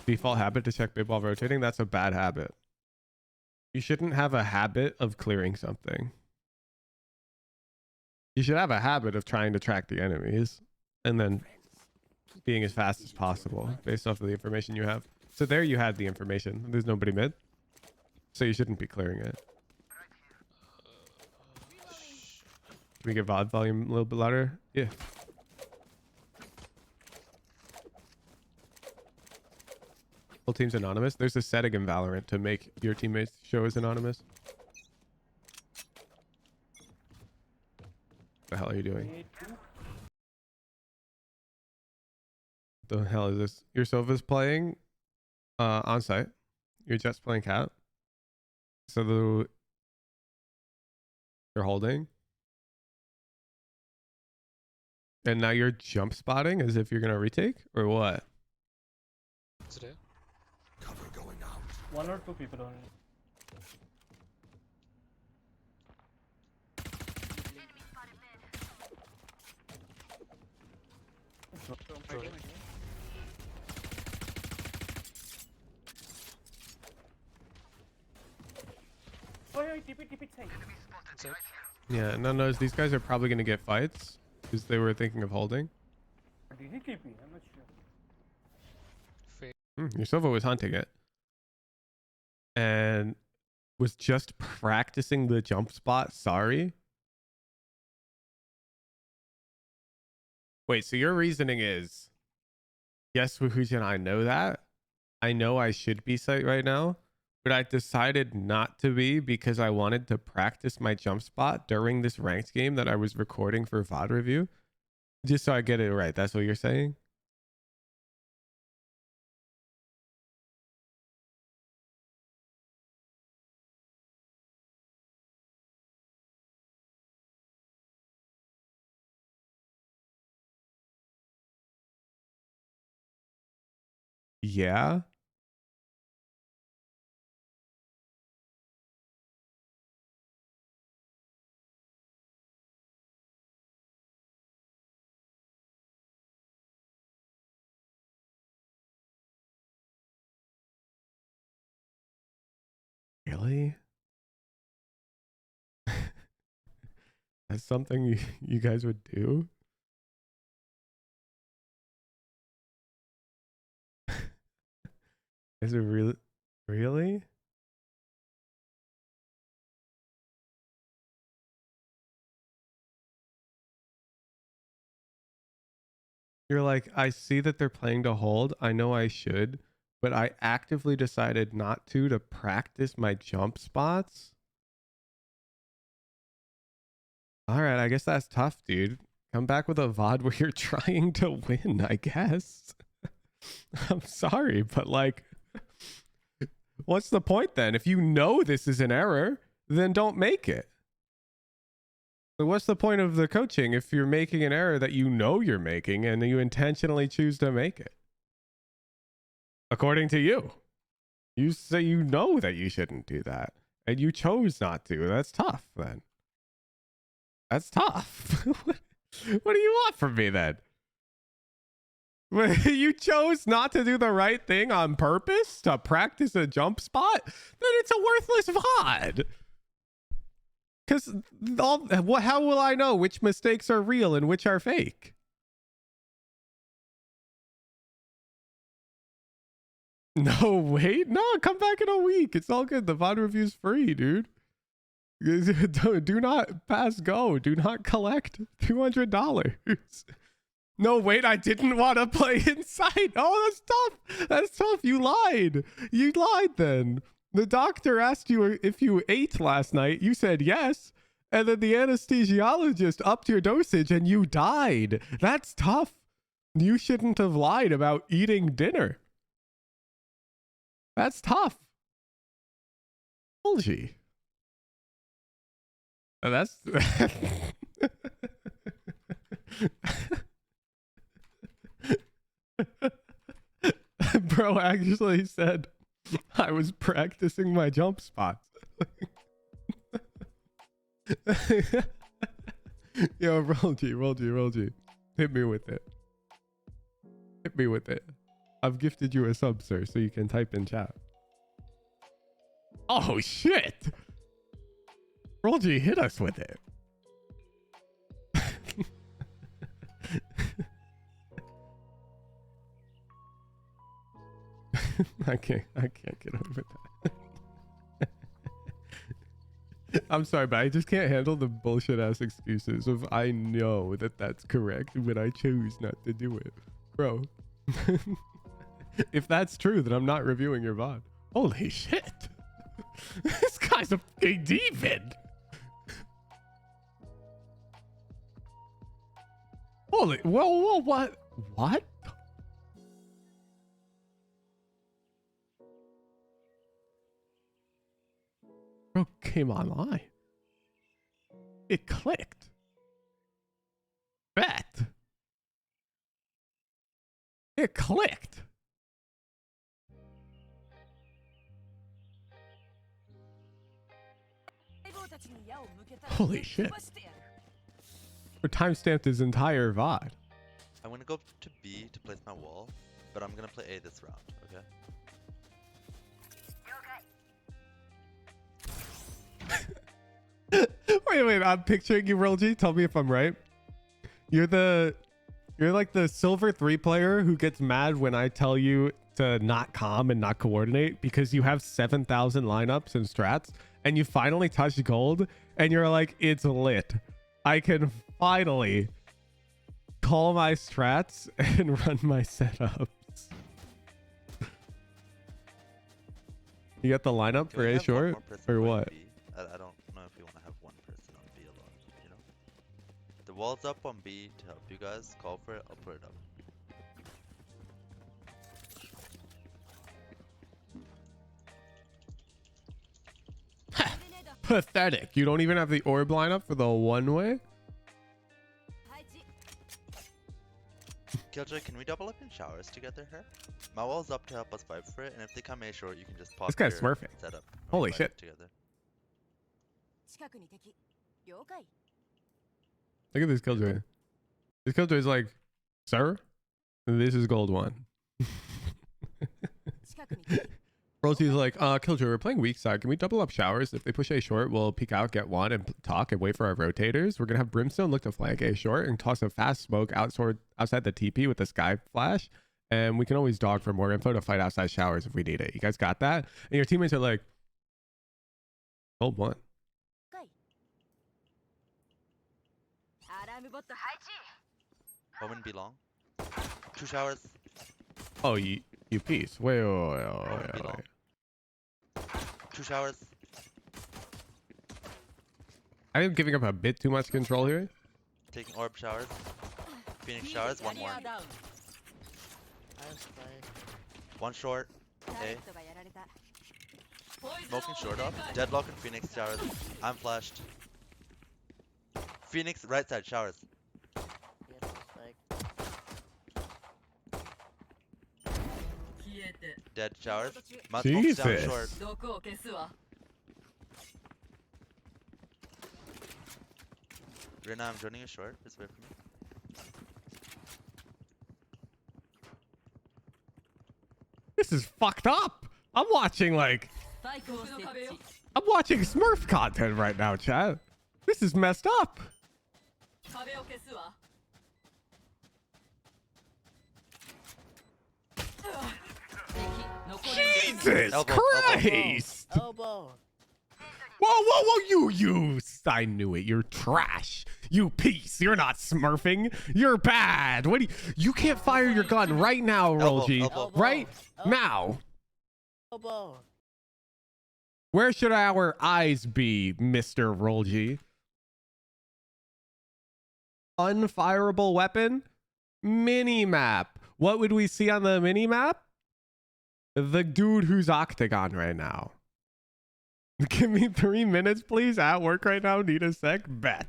Default habit to check mid while rotating. That's a bad habit. You shouldn't have a habit of clearing something. You should have a habit of trying to track the enemies and then being as fast as possible based off of the information you have. So there you had the information. There's nobody mid. So you shouldn't be clearing it. Can we get VOD volume a little bit louder? Yeah. Whole team's anonymous. There's a setting in Valorant to make your teammates show as anonymous. What the hell are you doing? The hell is this? Your Sova's playing on site. Your Jett's playing cat. So they're holding. And now you're jump spotting as if you're gonna retake or what? Is it here? Cover going out. One or two people only. Oh, yeah, TP side. Inside. Yeah, no, these guys are probably gonna get fights because they were thinking of holding. Did he TP? I'm not sure. Your Sova was hunting it and was just practicing the jump spot. Sorry. Wait, so your reasoning is, yes, Wuhujan, I know that. I know I should be site right now, but I decided not to be because I wanted to practice my jump spot during this ranked game that I was recording for VOD review. Just so I get it right. That's what you're saying? Yeah. Really? That's something you guys would do? Is it really? Really? You're like, I see that they're playing to hold. I know I should, but I actively decided not to practice my jump spots. All right, I guess that's tough, dude. Come back with a VOD where you're trying to win, I guess. I'm sorry, but like, what's the point then? If you know this is an error, then don't make it. But what's the point of the coaching if you're making an error that you know you're making and you intentionally choose to make it? According to you. You say you know that you shouldn't do that, and you chose not to. That's tough, then. That's tough. What do you want from me, then? You chose not to do the right thing on purpose to practice a jump spot? Then it's a worthless VOD. Because how will I know which mistakes are real and which are fake? No, wait. No, come back in a week. It's all good. The VOD review's free, dude. Do not pass go. Do not collect $200. No, wait, I didn't want to play inside. Oh, that's tough. That's tough. You lied. You lied then. The doctor asked you if you ate last night. You said yes. And then the anesthesiologist upped your dosage and you died. That's tough. You shouldn't have lied about eating dinner. That's tough. Bulgy. That's... Bro actually said I was practicing my jump spots. Yo, roll G. Hit me with it. Hit me with it. I've gifted you a sub, sir, so you can type in chat. Oh, shit. Roll G, hit us with it. I can't get over that. I'm sorry, but I just can't handle the bullshit ass excuses of I know that that's correct, but I chose not to do it. Bro, if that's true, then I'm not reviewing your VOD. Holy shit. This guy's a fucking demon. Holy, whoa, what? What? Bro came online. It clicked. Bet. It clicked. Holy shit. We timestamped his entire VOD. I'm gonna go to B to place my wall, but I'm gonna play A this round, okay? Wait, I'm picturing you, Rolgy. Tell me if I'm right. You're like the silver 3 player who gets mad when I tell you to not comm and not coordinate because you have 7,000 lineups and strats and you finally touch gold and you're like, it's lit. I can finally call my strats and run my setups. You got the lineup for A short or what? I don't know if you want to have one person on B alone, you know? The wall's up on B to help you guys. Call for it, I'll put it up. Pathetic. You don't even have the orb lineup for the one way? Killjoy, can we double up in showers together here? My wall's up to help us fight for it, and if they come A short, you can just pop This guy's your smurfing. setup. Holy shit. Together. Look at this Killjoy. This Killjoy's like, sir, this is gold 1. Rosy's like, Killjoy, we're playing weak side. Can we double up showers? If they push A short, we'll peek out, get one, and talk and wait for our rotators. We're going to have Brimstone look to flank A short and toss a fast smoke outside the TP with the sky flash. And we can always dog for more info to fight outside showers if we need it. You guys got that? And your teammates are like, gold 1. Omen be long. 2 showers. Oh, you piece. Wait. Omen be long. 2 showers. I am giving up a bit too much control here. Taking orb showers. Phoenix showers, 1 more. 1 short. A. Smoking short up. Deadlock and Phoenix showers. I'm flashed. Phoenix right side showers. Dead showers. My smoke's down Jesus. short. Rina, I'm joining you short. Just wait for me. This is fucked up. I'm watching Smurf content right now, chat. This is messed up. Jesus Elbow, Christ. Elbow. You. I knew it. You're trash. You piece. You're not smurfing. You're bad. What do you can't fire your gun right now, Rolji. elbow. Right now. Elbow. Where should our eyes be, Mr. Rolji? Unfireable weapon? Mini map. What would we see on the mini map? The dude who's Octagon right now. Give me 3 minutes, please. At work right now. Need a sec. Bet.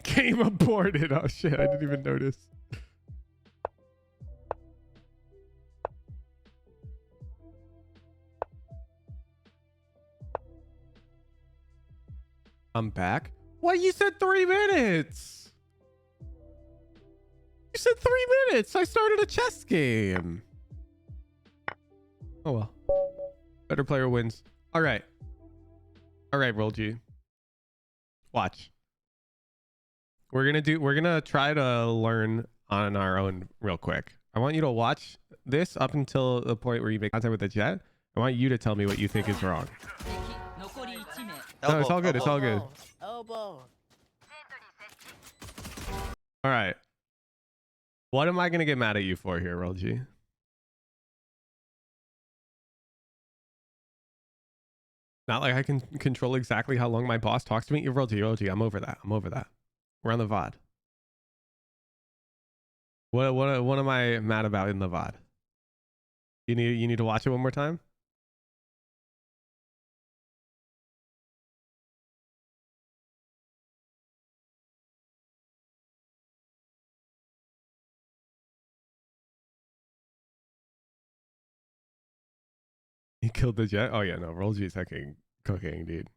Game aborted. Oh shit, I didn't even notice. I'm back. What? You said 3 minutes. You said 3 minutes. I started a chess game. Oh well. Better player wins. All right. All right, Roll G. Watch. We're gonna try to learn on our own real quick. I want you to watch this up until the point where you make contact with the Jett. I want you to tell me what you think is wrong. No, it's all good. It's all good. Elbow. All right. What am I gonna get mad at you for here, Roll G? Not like I can control exactly how long my boss talks to me. Roll G, I'm over that. We're on the VOD. What am I mad about in the VOD? You need to watch it one more time? He killed the Jett? Oh yeah, no, Roll G is hecking cooking, dude.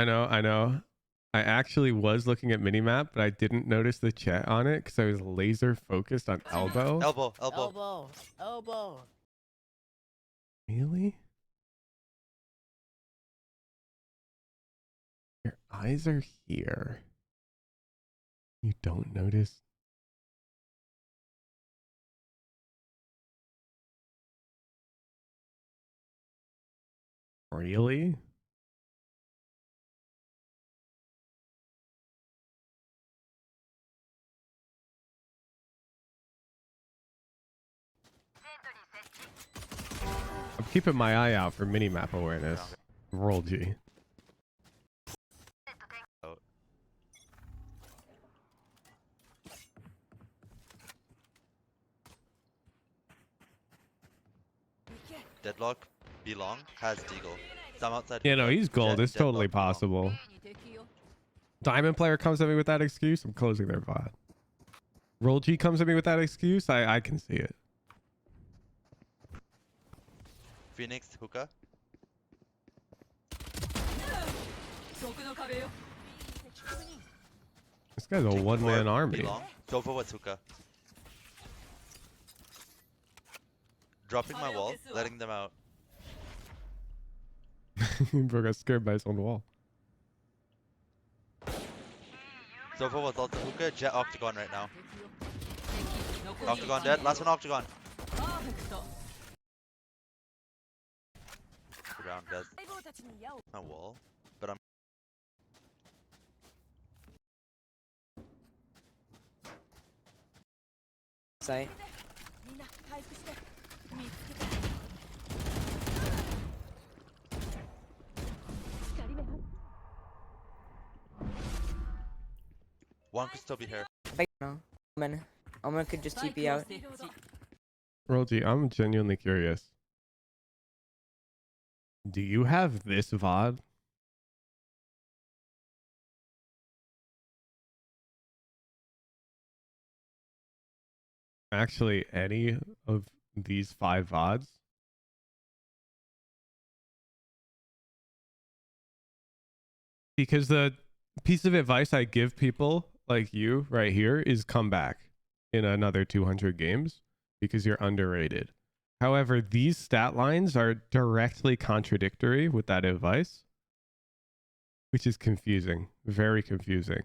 I know. I actually was looking at minimap, but I didn't notice the chat on it because I was laser focused on elbow. Elbow. Really? Your eyes are here. You don't notice? Really? I'm keeping my eye out for minimap awareness. Roll G. Deadlock, belong, has Deagle. So I'm outside. Yeah, no, he's gold. Jett, It's totally Deadlock, belong. possible. Diamond player comes at me with that excuse, I'm closing their VOD. Roll G comes at me with that excuse, I can see it. Phoenix, hookah. This guy's a one-man army. Belong. Sofa was hookah. Dropping my wall, letting them out. Bro got scared by his own wall. Sofa was also hookah. Jett octagon right now. Octagon dead. Last one octagon. Good round, guys. My wall, but I'm. Sight. One could still be here. No. Omen could just TP out. Roll G, I'm genuinely curious. Do you have this VOD? Actually, any of these 5 VODs? Because the piece of advice I give people like you right here is come back. in another 200 games because you're underrated. However, these stat lines are directly contradictory with that advice, which is confusing, very confusing.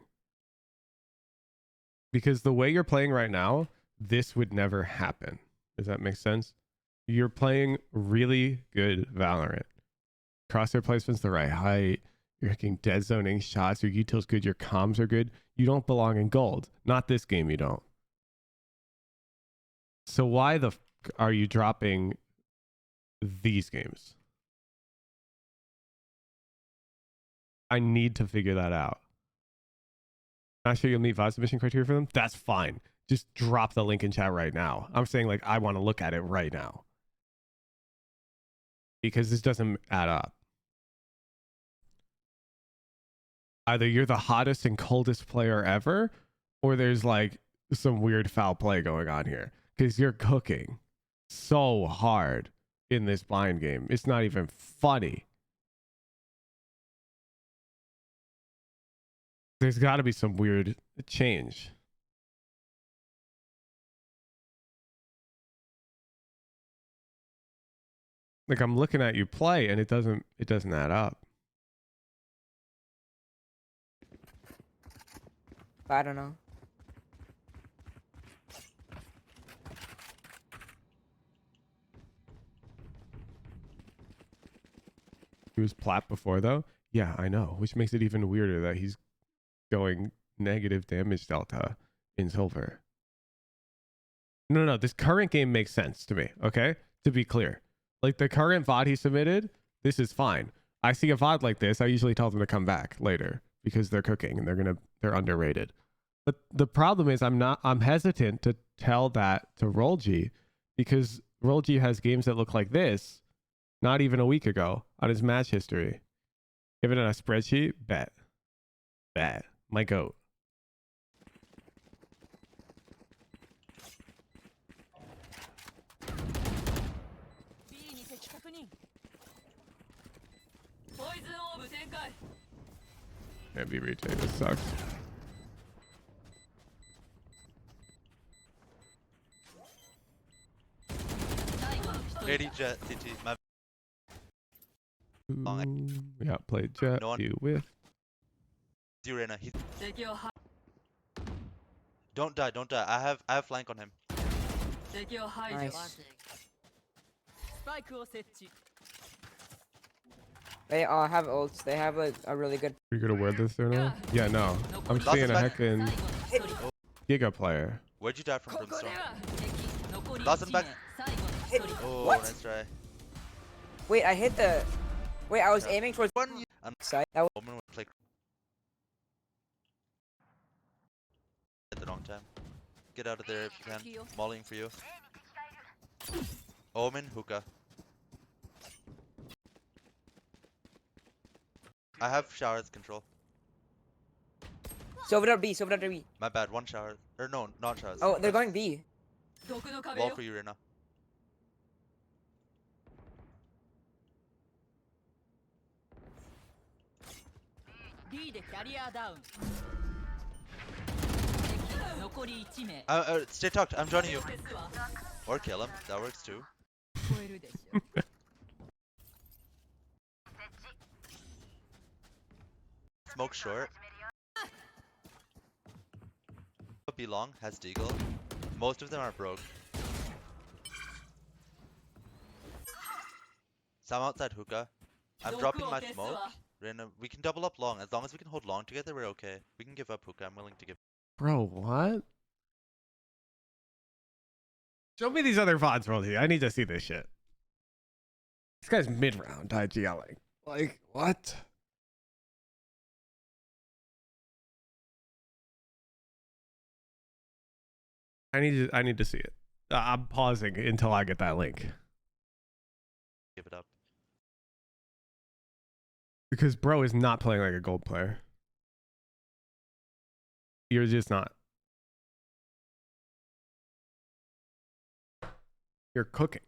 Because the way you're playing right now, this would never happen. Does that make sense? You're playing really good Valorant. Crosshair placement's the right height. You're hitting dead zoning shots. Your util's good. Your comms are good. You don't belong in gold. Not this game, you don't. So why the are you dropping these games? I need to figure that out. Not sure you'll meet VOD submission criteria for them? That's fine. Just drop the link in chat right now. I'm saying like I want to look at it right now. Because this doesn't add up. Either you're the hottest and coldest player ever, or there's like some weird foul play going on here. Because you're cooking so hard in this blind game. It's not even funny. There's got to be some weird change. Like I'm looking at you play and it doesn't add up. I don't know. He was plat before though. Yeah, I know, which makes it even weirder that he's going negative damage delta in silver. No, this current game makes sense to me, okay? To be clear. Like the current VOD he submitted, this is fine. I see a VOD like this, I usually tell them to come back later because they're cooking and they're underrated. But the problem is I'm hesitant to tell that to Rolgi because Rolgi has games that look like this not even a week ago on his match history. Give it in a spreadsheet, bet. My goat. Can't be retained. This sucks. Lady Jett, CT. My Yeah, play Jett. No one- You with. Zurena. Don't die. I have flank on him. Nice. They all have ults. They have like a really good. Are you gonna wear this or no? Yeah, no. I'm Lost seeing his a back. heckin' Giga player. Where'd you die from, Brimstone? Lost him back. Oh, What? nice try. Wait, I hit the. Wait, I was Yeah. aiming towards One. And side. That was... Omen would play at the wrong time. Get out of there if you can. Mauling for you. Omen, hookah. I have showers control. Silver B. Silver B. My bad, one shower. Or no, not showers. Oh, they're going B. Wall for you, Rena. Stay tucked, I'm joining you. Or kill him, that works too. Smoke short. Be long, has deagle. Most of them are broke. So I'm outside hookah. I'm dropping my smoke. Rena, we can double up long. As long as we can hold long together, we're okay. We can give up hookah. I'm willing to give. Bro, what? Show me these other VODs, Rolgi. I need to see this shit. This guy's mid-round IGLing. Like, what? I need to see it. I'm pausing until I get that link. Give it up. Because bro is not playing like a gold player. You're just not. You're cooking.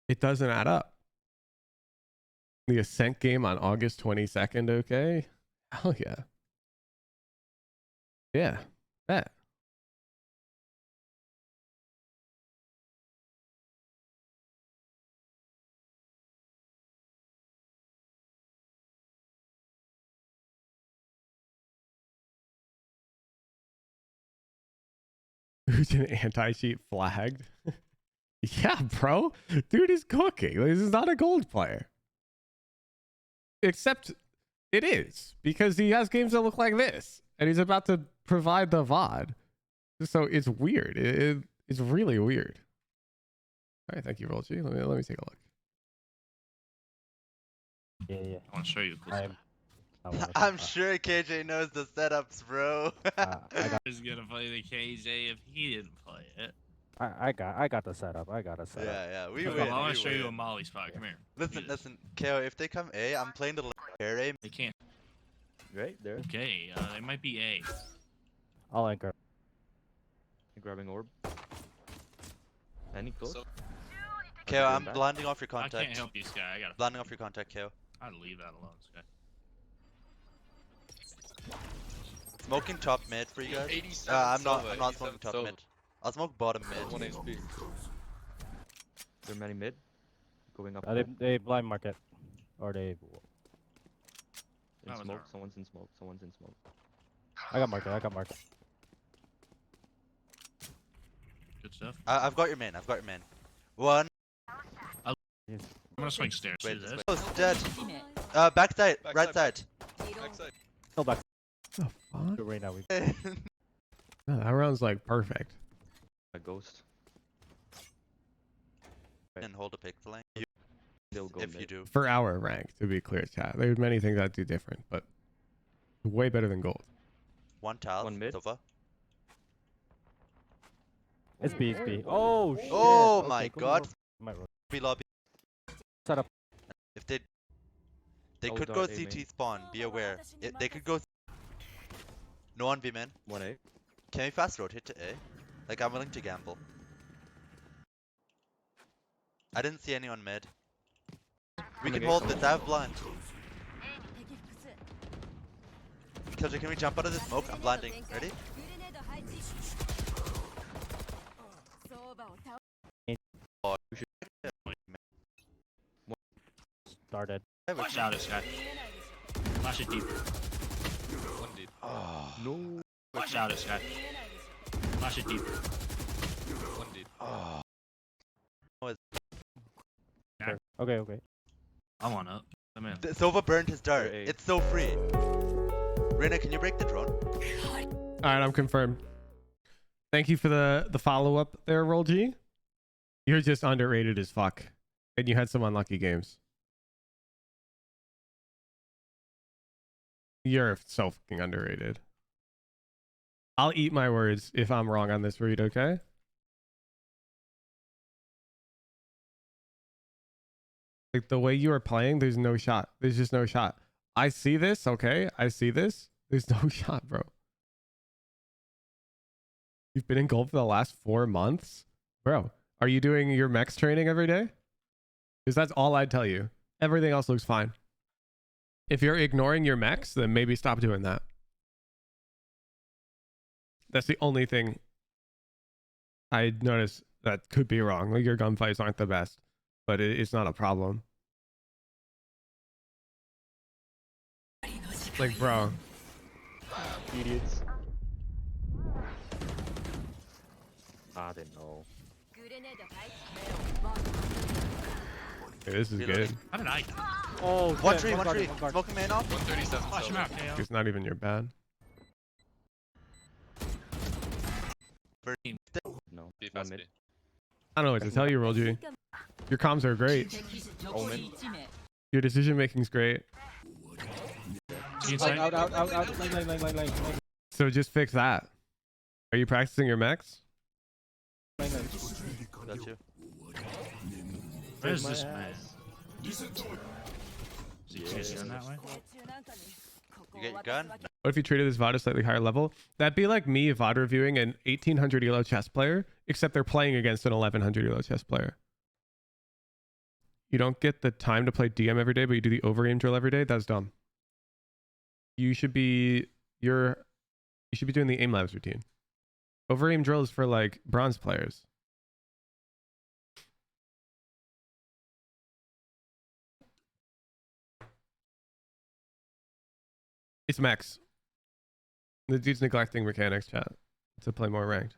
It doesn't add up. The Ascent game on August 22nd, okay? Hell yeah. Yeah, bet. Fusion anti-cheat flagged. Yeah, bro. Dude is cooking. This is not a gold player. Except it is, because he has games that look like this. And he's about to provide the VOD. So it's weird. It's really weird. All right, thank you, Rolchi. Let me take a look. Yeah. I want to show you. I'm sure KJ knows the setups, bro. He's gonna play the KJ if he didn't play it. I got the setup. Yeah, we Well, win. I want we to show you a win. Molly spot. Come here. Listen, KO, if they come A, I'm playing the air A. They can't. Right there. Okay, they might be A. I'll anchor. Grabbing orb. Any close? KO, I'm blinding off your I contact. can't help you, Sky. I gotta. Blinding off your contact, KO. I'd leave that alone, Sky. Smoking top mid for you guys. I'm not smoking top mid. I'll smoke bottom mid. 1 HP. There many mid. Going up. They blind market. Or they in smoke. Someone's in smoke. I got market. Good stuff. I've got your man. One. I'm gonna swing stairs. Wait, See this? oh, dead. Backside, right side. Backside. Go back. The fuck? Right now we No, that round's like perfect. a ghost. And hold a pick flank. They'll go If mid. you do. For our rank, to be clear, chat. There's many things I'd do different, but way better than gold. One tile. One mid. Sofa. It's B. Oh shit. Oh Okay, my go, god. go. Might roll. B lobby. Set up. If they Oh, could dart go aiming. CT spawn. Be aware. They could go. No one B man. 1A. Can we fast rotate to A? Like I'm willing to gamble. I didn't see anyone mid. We can hold this. I have blind. Killjoy, can we jump out of the smoke? I'm blinding. Ready? Oh, we should. Started. Watch out, Sky. Flash it deep. 1 deep. Oh. No. Watch out, Sky. Flash it deep. 1 deep. Oh. Okay. I'm on up. I'm in. Sova burned his dart. A. It's so free. Reyna, can you break the drone? All right, I'm confirmed. Thank you for the follow-up there, Roll G. You're just underrated as fuck. And you had some unlucky games. You're so fucking underrated. I'll eat my words if I'm wrong on this read, okay? Like the way you are playing, there's no shot. There's just no shot. I see this, okay? I see this. There's no shot, bro. You've been in gold for the last 4 months? Bro, are you doing your mechs training every day? Because that's all I'd tell you. Everything else looks fine. If you're ignoring your mechs, then maybe stop doing that. That's the only thing I notice that could be wrong. Like your gunfights aren't the best, but it's not a problem. Like, bro. Idiots. I didn't know. Hey, this is Reloading. good. How did I? Oh, One shit, tree. guard. Smoking man off. 137. Flash him out, KO. It's not even your bad. No. B One fast mid. B. I don't know what to tell you, Roll G. Your comms are great. Omen. Your decision making's great. Inside. Out. Line. So just fix that. Are you practicing your mechs? Got you. Where's this man? Is he chasing that way? You get your gun? What if you treated this VOD a slightly higher level? That'd be like me VOD reviewing an 1800 elo chess player, except they're playing against an 1100 elo chess player. You don't get the time to play DM every day, but you do the over-aim drill every day? That's dumb. You should be doing the aim labs routine. Over-aim drill is for like bronze players. It's Max. The dude's neglecting mechanics, chat, to play more ranked.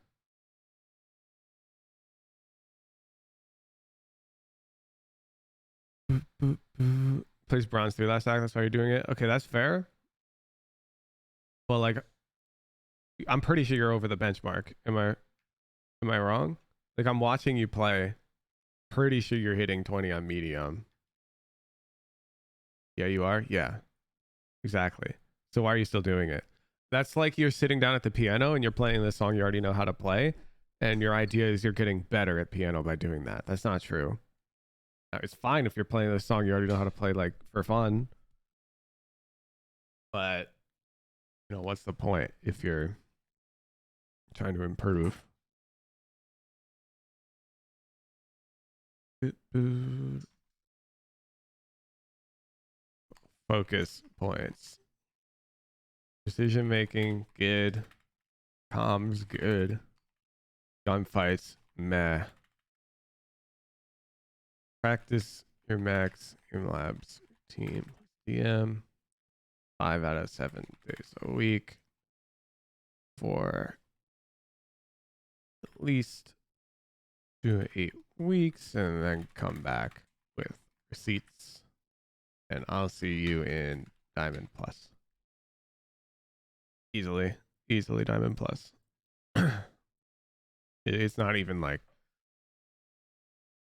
Plays bronze 3 last act. That's why you're doing it. Okay, that's fair. Well, like, I'm pretty sure you're over the benchmark. Am I wrong? Like, I'm watching you play. Pretty sure you're hitting 20 on medium. Yeah, you are? Yeah. Exactly. So why are you still doing it? That's like you're sitting down at the piano and you're playing this song you already know how to play, and your idea is you're getting better at piano by doing that. That's not true. Now, it's fine if you're playing this song you already know how to play, like, for fun. But, you know, what's the point if you're trying to improve? Focus points. Decision making, good. Comms, good. Gunfights, meh. Practice your max in labs team. DM 5 out of 7 days a week for at least 2 to 8 weeks, and then come back with receipts, and I'll see you in Diamond Plus. Easily Diamond Plus. It's not even like,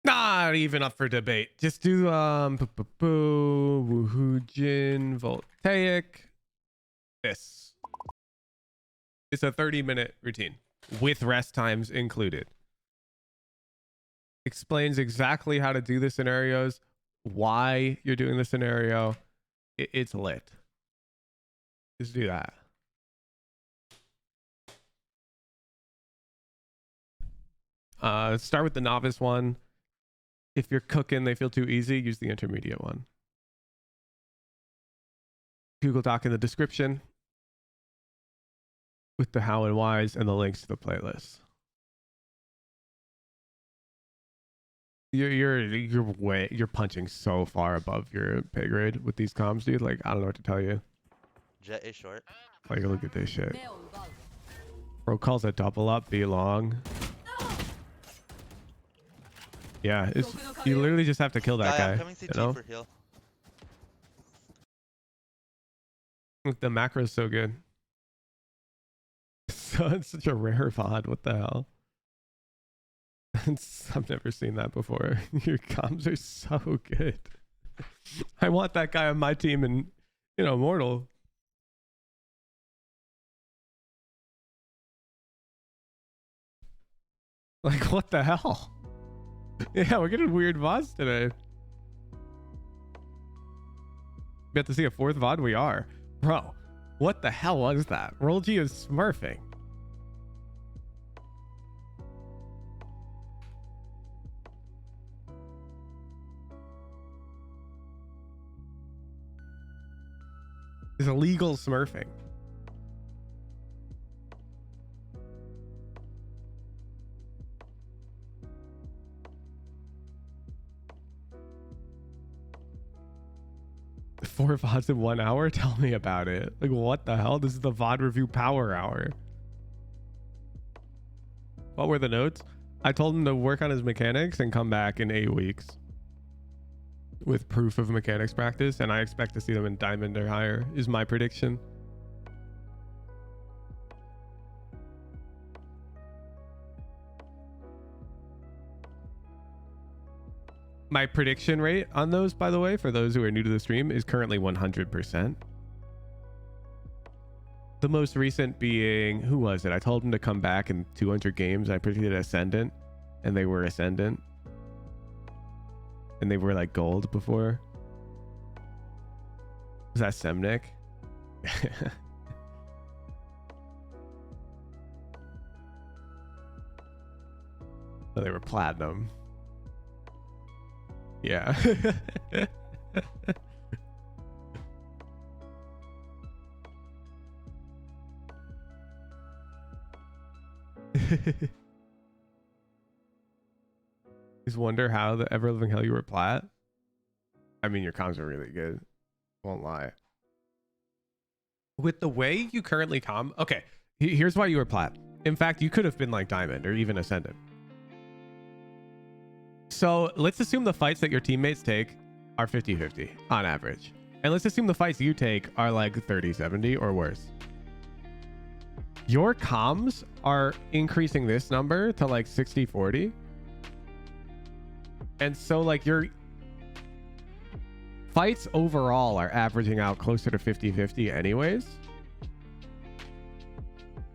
not even up for debate. Just do Woohoojin Voltaic. This. It's a 30-minute routine with rest times included. Explains exactly how to do the scenarios, why you're doing the scenario. It's lit. Just do that. Start with the novice one. If you're cooking, they feel too easy, use the intermediate one. Google Doc in the description with the how and whys and the links to the playlist. You're punching so far above your pay grade with these comms, dude. Like, I don't know what to tell you. Jett A short. Like, look at this shit. Bro calls a double up, be long. Yeah, it's, you literally just have to kill that guy. Coming CT you know? for heal. The macro's so good. So it's such a rare VOD. What the hell? I've never seen that before. Your comms are so good. I want that guy on my team in, you know, Immortal. Like, what the hell? Yeah, we're getting weird VODs today. We have to see a 4th VOD? We are. Bro, what the hell was that? Roll G is smurfing. It's illegal smurfing. Four VODs in 1 hour? Tell me about it. Like, what the hell? This is the VOD review power hour. What were the notes? I told him to work on his mechanics and come back in 8 weeks with proof of mechanics practice, and I expect to see them in diamond or higher, is my prediction. My prediction rate on those, by the way, for those who are new to the stream, is currently 100%. The most recent being, who was it? I told him to come back in 200 games. I predicted Ascendant, and they were Ascendant. And they were like gold before. Was that Semnick? No, they were platinum. Yeah. Just wonder how the ever living hell you were plat. I mean, your comms are really good. Won't lie. With the way you currently comm, okay, here's why you were plat. In fact, you could have been like diamond or even ascendant. So let's assume the fights that your teammates take are 50-50 on average. And let's assume the fights you take are like 30-70 or worse. Your comms are increasing this number to like 60-40. And so like your fights overall are averaging out closer to 50-50 anyways.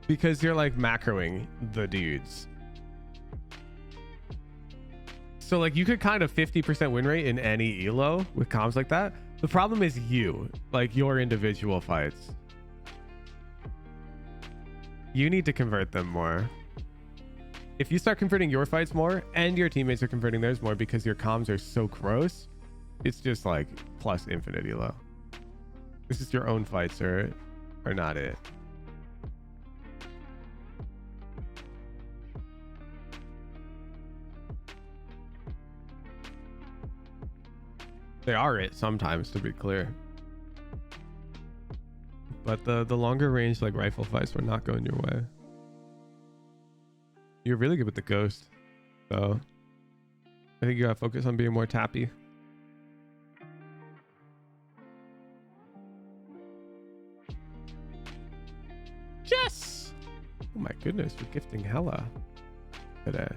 Because you're like macroing the dudes. So like you could kind of 50% win rate in any elo with comms like that. The problem is you, like your individual fights. You need to convert them more. If you start converting your fights more and your teammates are converting theirs more because your comms are so gross, it's just like plus infinite elo. This is your own fights are not it. They are it sometimes, to be clear. But the longer range like rifle fights were not going your way. You're really good with the ghost, so I think you gotta focus on being more tappy. Yes! Oh my goodness, you're gifting hella today.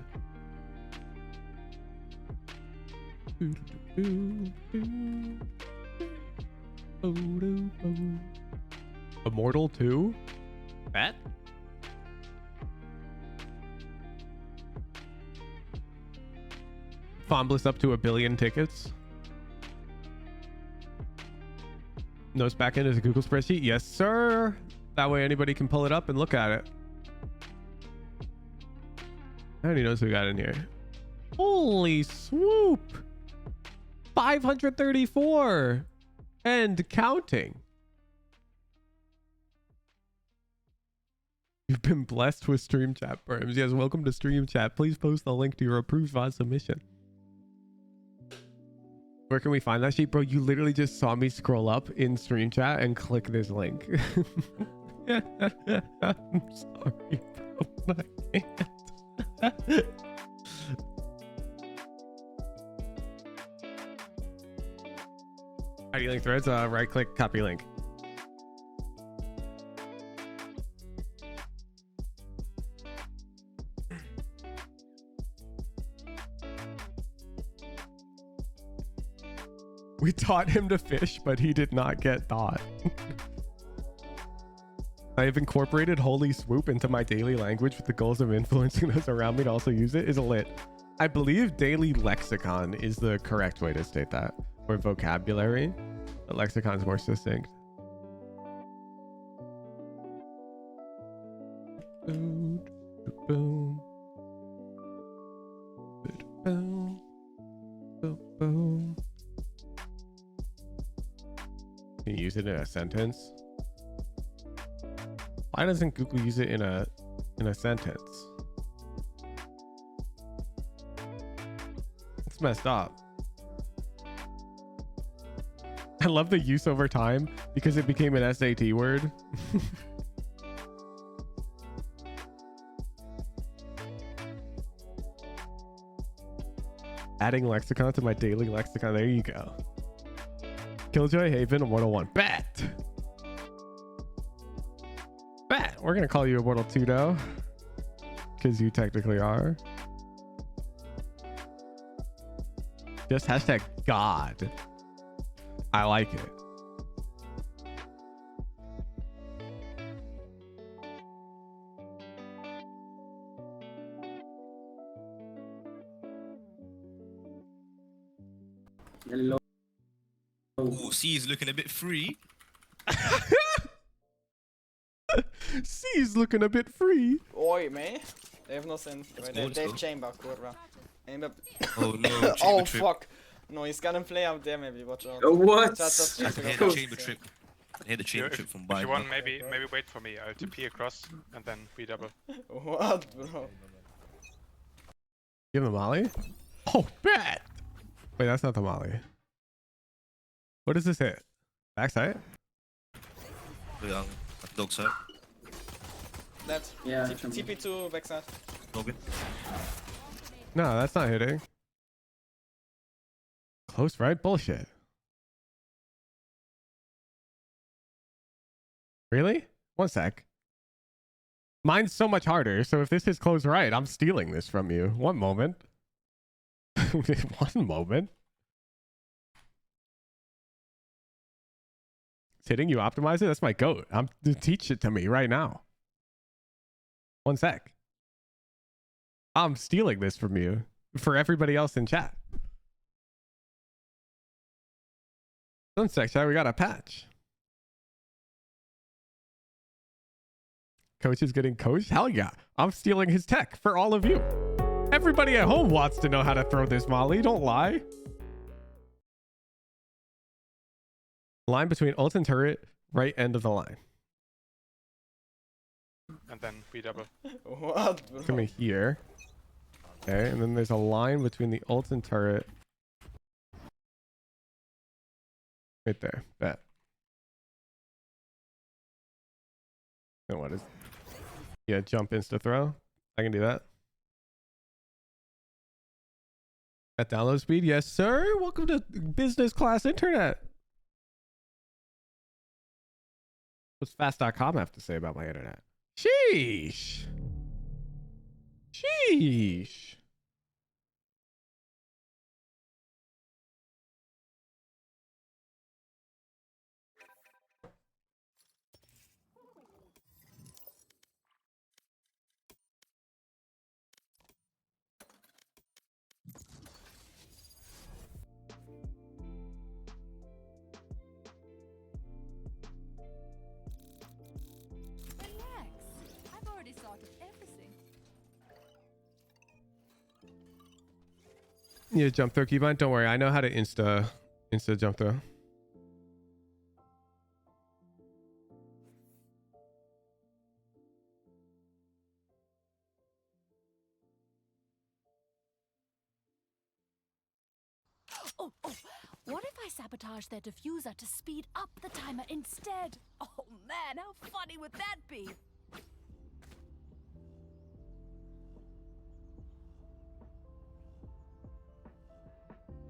Immortal 2? Bet? Fombless up to 1 billion tickets. Notes backend is a Google spreadsheet. Yes, sir. That way anybody can pull it up and look at it. How many knows we got in here? Holy swoop! 534 and counting. You've been blessed with stream chat perms. Yes, welcome to stream chat. Please post the link to your approved VOD submission. Where can we find that sheet, bro? You literally just saw me scroll up in stream chat and click this link. I'm sorry, bro. I can't. ID link threads, right click, copy link. We taught him to fish, but he did not get taught. I have incorporated Holy Swoop into my daily language with the goals of influencing those around me to also use it. Is a lit. I believe daily lexicon is the correct way to state that. Or vocabulary. But lexicon is more succinct. Boom. Boom. Boom. Boom. Can you use it in a sentence? Why doesn't Google use it in a sentence? It's messed up. I love the use over time because it became an SAT word. Adding lexicon to my daily lexicon. There you go. Killjoy Haven 101. Bet. Bet. We're gonna call you Immortal 2 though, because you technically are. Just hashtag God. I like it. Hello. Oh, C is looking a bit free. C is looking a bit free. Oj, mig. Det är någonsin. Det är chamber, kurva. Oh no, oh fuck. No, he's gonna play out there maybe, watch out. What? I can hear the chamber trip. I hear the chamber trip from behind. If you want, maybe wait for me. I'll TP across and then redouble. What, bro? You have a molly? Oh, bet. Wait, that's not the molly. What does this hit? Backside? Yeah, dog side. That. Yeah. TP2 backside. Dog. No, that's not hitting. Close right? Bullshit. Really? One sec. Mine's so much harder. So if this is closed right, I'm stealing this from you. One moment. One moment. It's hitting you optimize it? That's my goat. Teach it to me right now. One sec. I'm stealing this from you for everybody else in chat. One sec, chat. We got a patch. Coach is getting coached? Hell yeah. I'm stealing his tech for all of you. Everybody at home wants to know how to throw this molly. Don't lie. Line between ult and turret, right end of the line. And then we double. What? Coming here. Okay, and then there's a line between the ult and turret. Right there. Bet. And what is... Yeah, jump insta throw. I can do that. At download speed? Yes, sir. Welcome to business class internet. What's fast.com have to say about my internet? Sheesh. Sheesh. Relax. I've already thought of everything. Yeah, jump throw keybind. Don't worry, I know how to insta jump throw. Oh, what if I sabotage their diffuser to speed up the timer instead? Oh man, how funny would that be?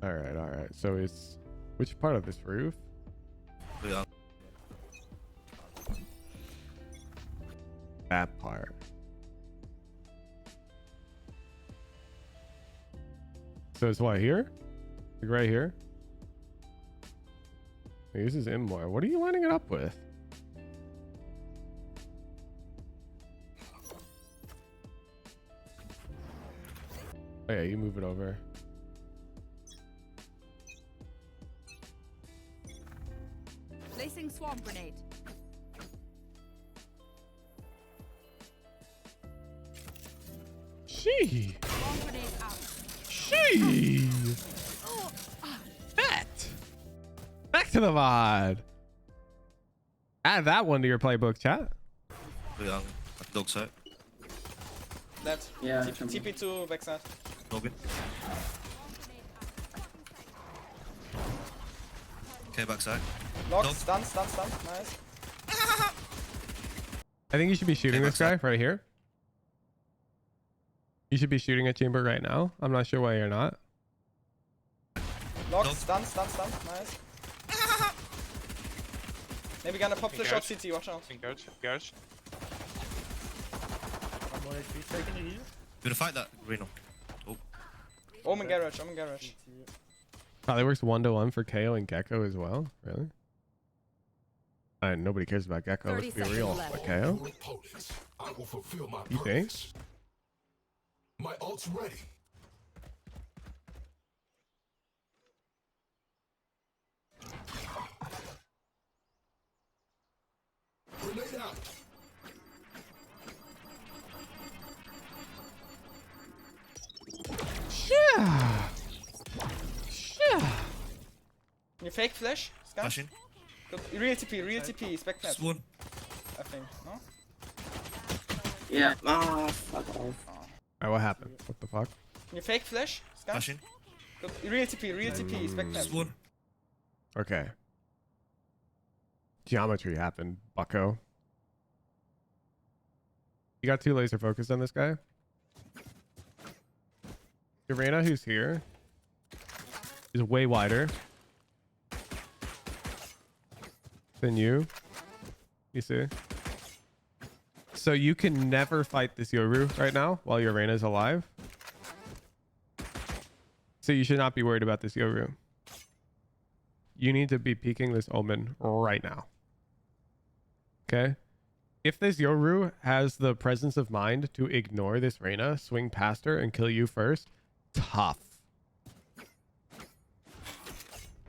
All right. So it's which part of this roof? Yeah. That part. So it's what here? Like right here? Hey, this is Immortal. What are you lining it up with? Oh yeah, you move it over. Placing swamp grenade. She. Swamp grenade out. She. Back to the VOD. Add that one to your playbook, chat. Yeah, dog side. Left. Yeah. TP2 backside. Logan. Okay, backside. Lock, Dog. stun. Nice. I think you should be shooting this guy right here. You should be shooting at chamber right now. I'm not sure why you're not. Lock, Dog. stun. Nice. Maybe gonna pop the shot CT, watch out. Garage. Gonna fight that, Reno. Oh. Omen garage. Probably works 1-to-1 for KO and Gecko as well. Really? Nobody cares about Gecko. Let's be real. But KO? Opponents, I will fulfill my You think? purpose. My ult's ready. Grenade out. Yeah. You fake flash? Scan? Flashing. Good. Real TP, spec plant. Spawn. I think, no? Yeah. Ah, fuck off. Alright, what happened? What the fuck? You fake flash? Scan? Flashing. Good. Real TP, spec plant. Spawn. Okay. Geometry happened, bucko. You got too laser focused on this guy? Irena, who's here, is way wider than you. You see? So you can never fight this Yoru right now while your Reyna's alive. So you should not be worried about this Yoru. You need to be peeking this Omen right now. Okay? If this Yoru has the presence of mind to ignore this Reyna, swing past her, and kill you first, tough.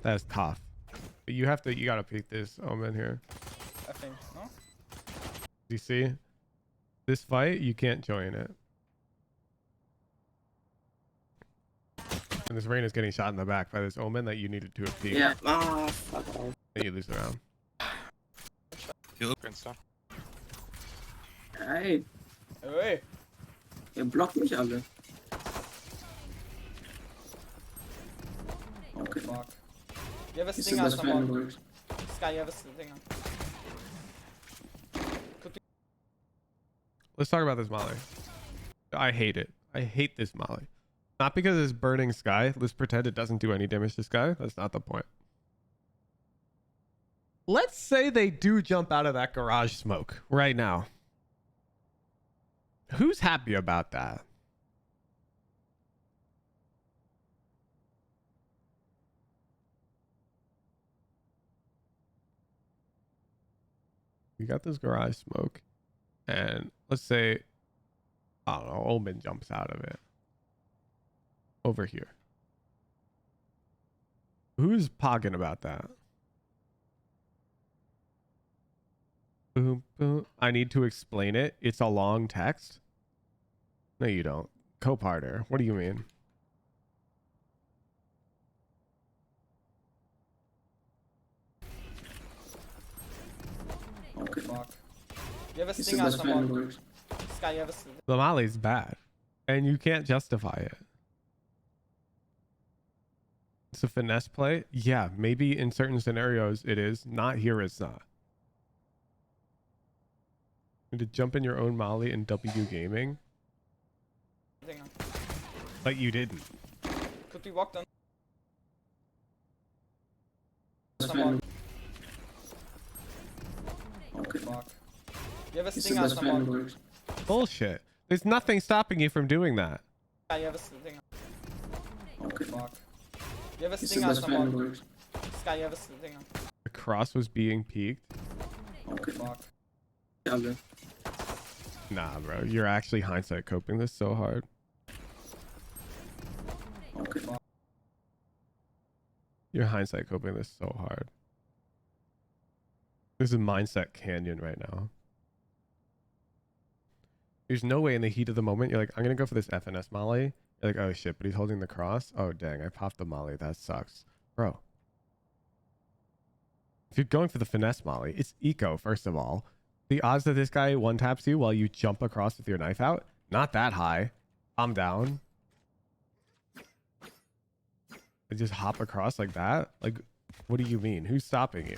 That's tough. But you gotta peek this Omen here. I think, no? You see? This fight, you can't join it. And this Reyna's getting shot in the back by this Omen that you needed to have peeked. Yeah. Ah, fuck off. And you lose the round. Grünstone. Hey, Hey. ihr blockt mich alle. Okay. Fuck. You have a Ist stinger, das someone. Fan Sky, you have a stinger. Could be. Let's talk about this Molly. I hate it. I hate this Molly. Not because it's burning Sky. Let's pretend it doesn't do any damage to Sky. That's not the point. Let's say they do jump out of that garage smoke right now. Who's happy about that? We got this garage smoke, and let's say, I don't know, Omen jumps out of it. Over here. Who's pogging about that? Boom, boom. I need to explain it. It's a long text. No, you don't. Co-partner. What do you mean? Okay. Fuck. You have a Ist stinger, das someone. Fan Sky, you have a stinger. The Molly's bad, and you can't justify it. It's a finesse play. Yeah, maybe in certain scenarios it is. Not here, it's not. To jump in your own Molly in W gaming, Stinger. but you didn't. Could be walked on. Das Someone. Okay. Fuck. You have a Ist stinger, das someone. Fan Bullshit. There's nothing stopping you from doing that. Sky, you have a stinger. Okay. Fuck. You have a Ist stinger, das someone. Fan Sky, you have a stinger. The cross was being peaked. Okay. Fuck. Alle. Nah, bro. You're actually hindsight coping this so hard. Okay. You're hindsight coping this so hard. This is mindset canyon right now. There's no way in the heat of the moment you're like, I'm gonna go for this FNS Molly. You're like, oh shit, but he's holding the cross. Oh dang, I popped the Molly. That sucks. Bro. If you're going for the finesse Molly, it's eco, first of all. The odds that this guy one taps you while you jump across with your knife out, not that high. I'm down. I just hop across like that? Like, what do you mean? Who's stopping you?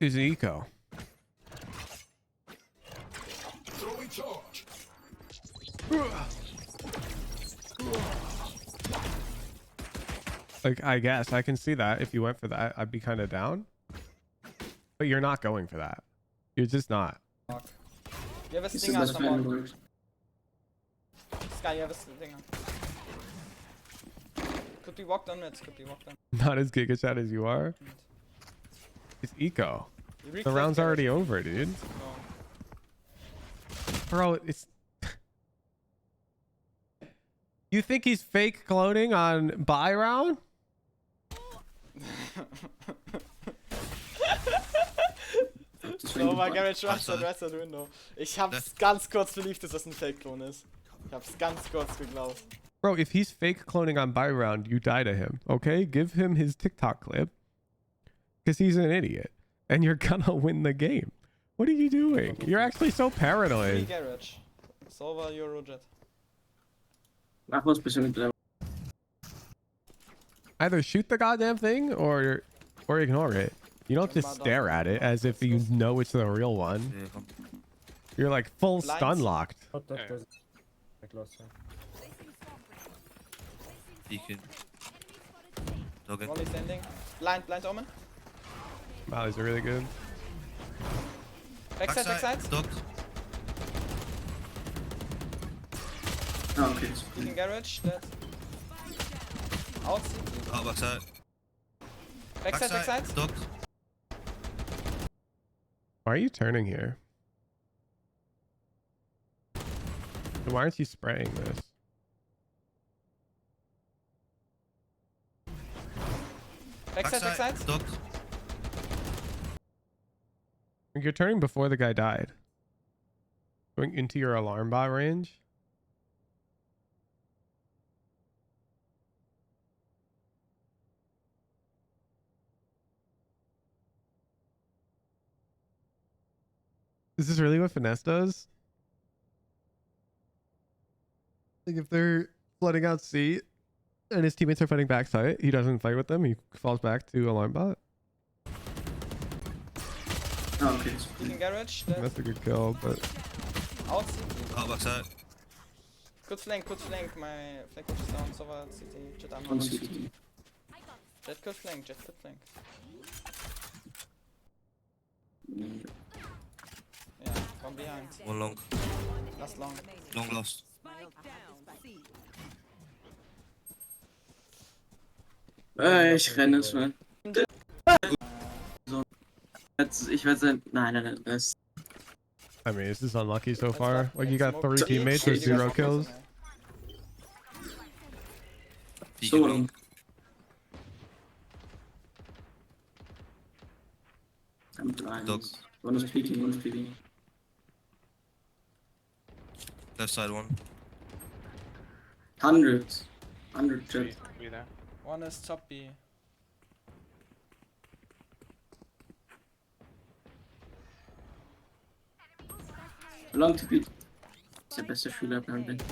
Who's an eco? Throwing charge. Like, I guess I can see that. If you went for that, I'd be kind of down. But you're not going for that. You're just not. Fuck. You have a Ist stinger, das someone. Fan Sky, you have a stinger. Could be walked on mid, could be walked on. Not as Giga Chat as you are. It's eco. The round's already over, dude. No. Bro, it's... You think he's fake cloning on buy round? Oh my god, that's a window. Ich hab's ganz kurz beliebt, dass das ein Fake-Klon ist. Ich hab's ganz kurz geglaubt. Bro, if he's fake cloning on buy round, you die to him, okay? Give him his TikTok clip. Because he's an idiot. And you're gonna win the game. What are you doing? You're actually so Free paranoid. garage. Solver Euro Jett. Mach was bisschen mit Either shoot the goddamn thing or ignore it. You don't just stare at it as if you know it's the real one. You're like full stun locked. Beacon. Dog Volley standing. Blind Omen. Molly's really good. Backside, backside. Dog. Oh, okay. In garage, dead. Out. Oh, backside. Backside, backside. Dog. Why are you turning here? Why aren't you spraying this? Backside, backside. Dog. You're turning before the guy died. Going into your alarm bot range. Is this really what finesse does? Like if they're flooding out C and his teammates are fighting backside, he doesn't fight with them, he falls back to alarm bot. Oh, okay. In garage, dead. That's a good kill, but Out. Oh, backside. Good flank, my flank push is down, so far CT, Jett One armor. CT. Jett good flank, Jett good flank. Yeah, one behind. One long. Last long. Long lost. Ich renne es, man. Ich werde sein. Nein, das. I mean, this is unlucky so far. Like you got 3 teammates with 0 kills. So long. I'm blind. Dog. One is peeking, one is peeking. Left side one. 100 Jett. Be there. One is top B. Long to beat. That's the best Schüler apparently. 3,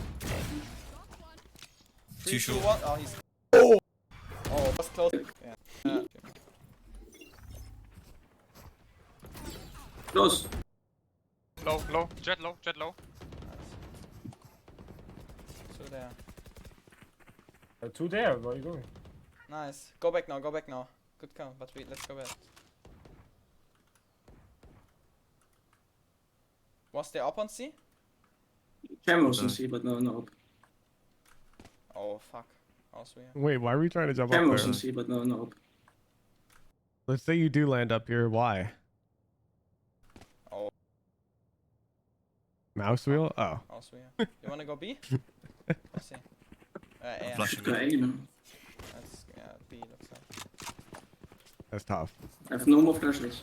2, Too short. 1. Oh, he's. Oh, was close. Yeah. Okay. Close. Low. Jett low. So there. 2 there, where are you going? Nice. Go back now. Good count, but let's go back. Was there up on C? Cam was on C, but no up. Oh fuck. Also yeah. Wait, why were you trying to jump Cam up was there? on C, but no up. Let's say you do land up here, why? Oh. Mouse wheel? Oh. Also yeah. You wanna go B? Let's see. Yeah. Flashing Got A, man. That's B looks like. That's tough. I have no more flashlights.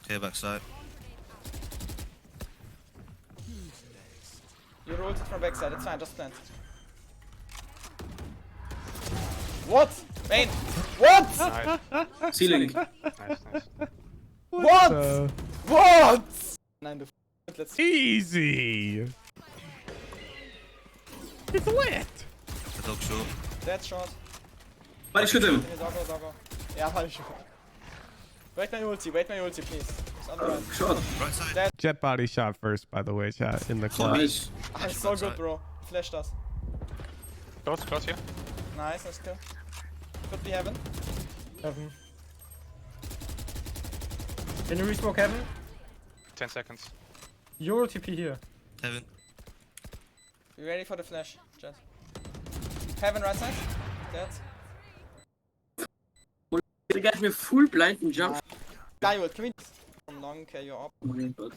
Clear backside. You rolled it from backside, it's fine, just plant. What? Main! What? Nice. Ceiling. Nice. What? What? 9 to 5. Let's Easy! It's lit! The dog short. dead shot. Why shoot him? Doggo. Yeah, body shot. Wait my ulti, please. It's on the right. Shot. Right side. Dead. Jet body shot first, by the way, chat, in the clutch. Nice. Ah, it's so good, bro. Flashed us. Close here. Nice, that's cool. Could be heaven. Heaven. Can you resmoke heaven? 10 seconds. Your TP here. Heaven. Be ready for the flash, Jett. Heaven right side. Dead. The guy me full blind and jump. Guy ult, can we from long carry you up? But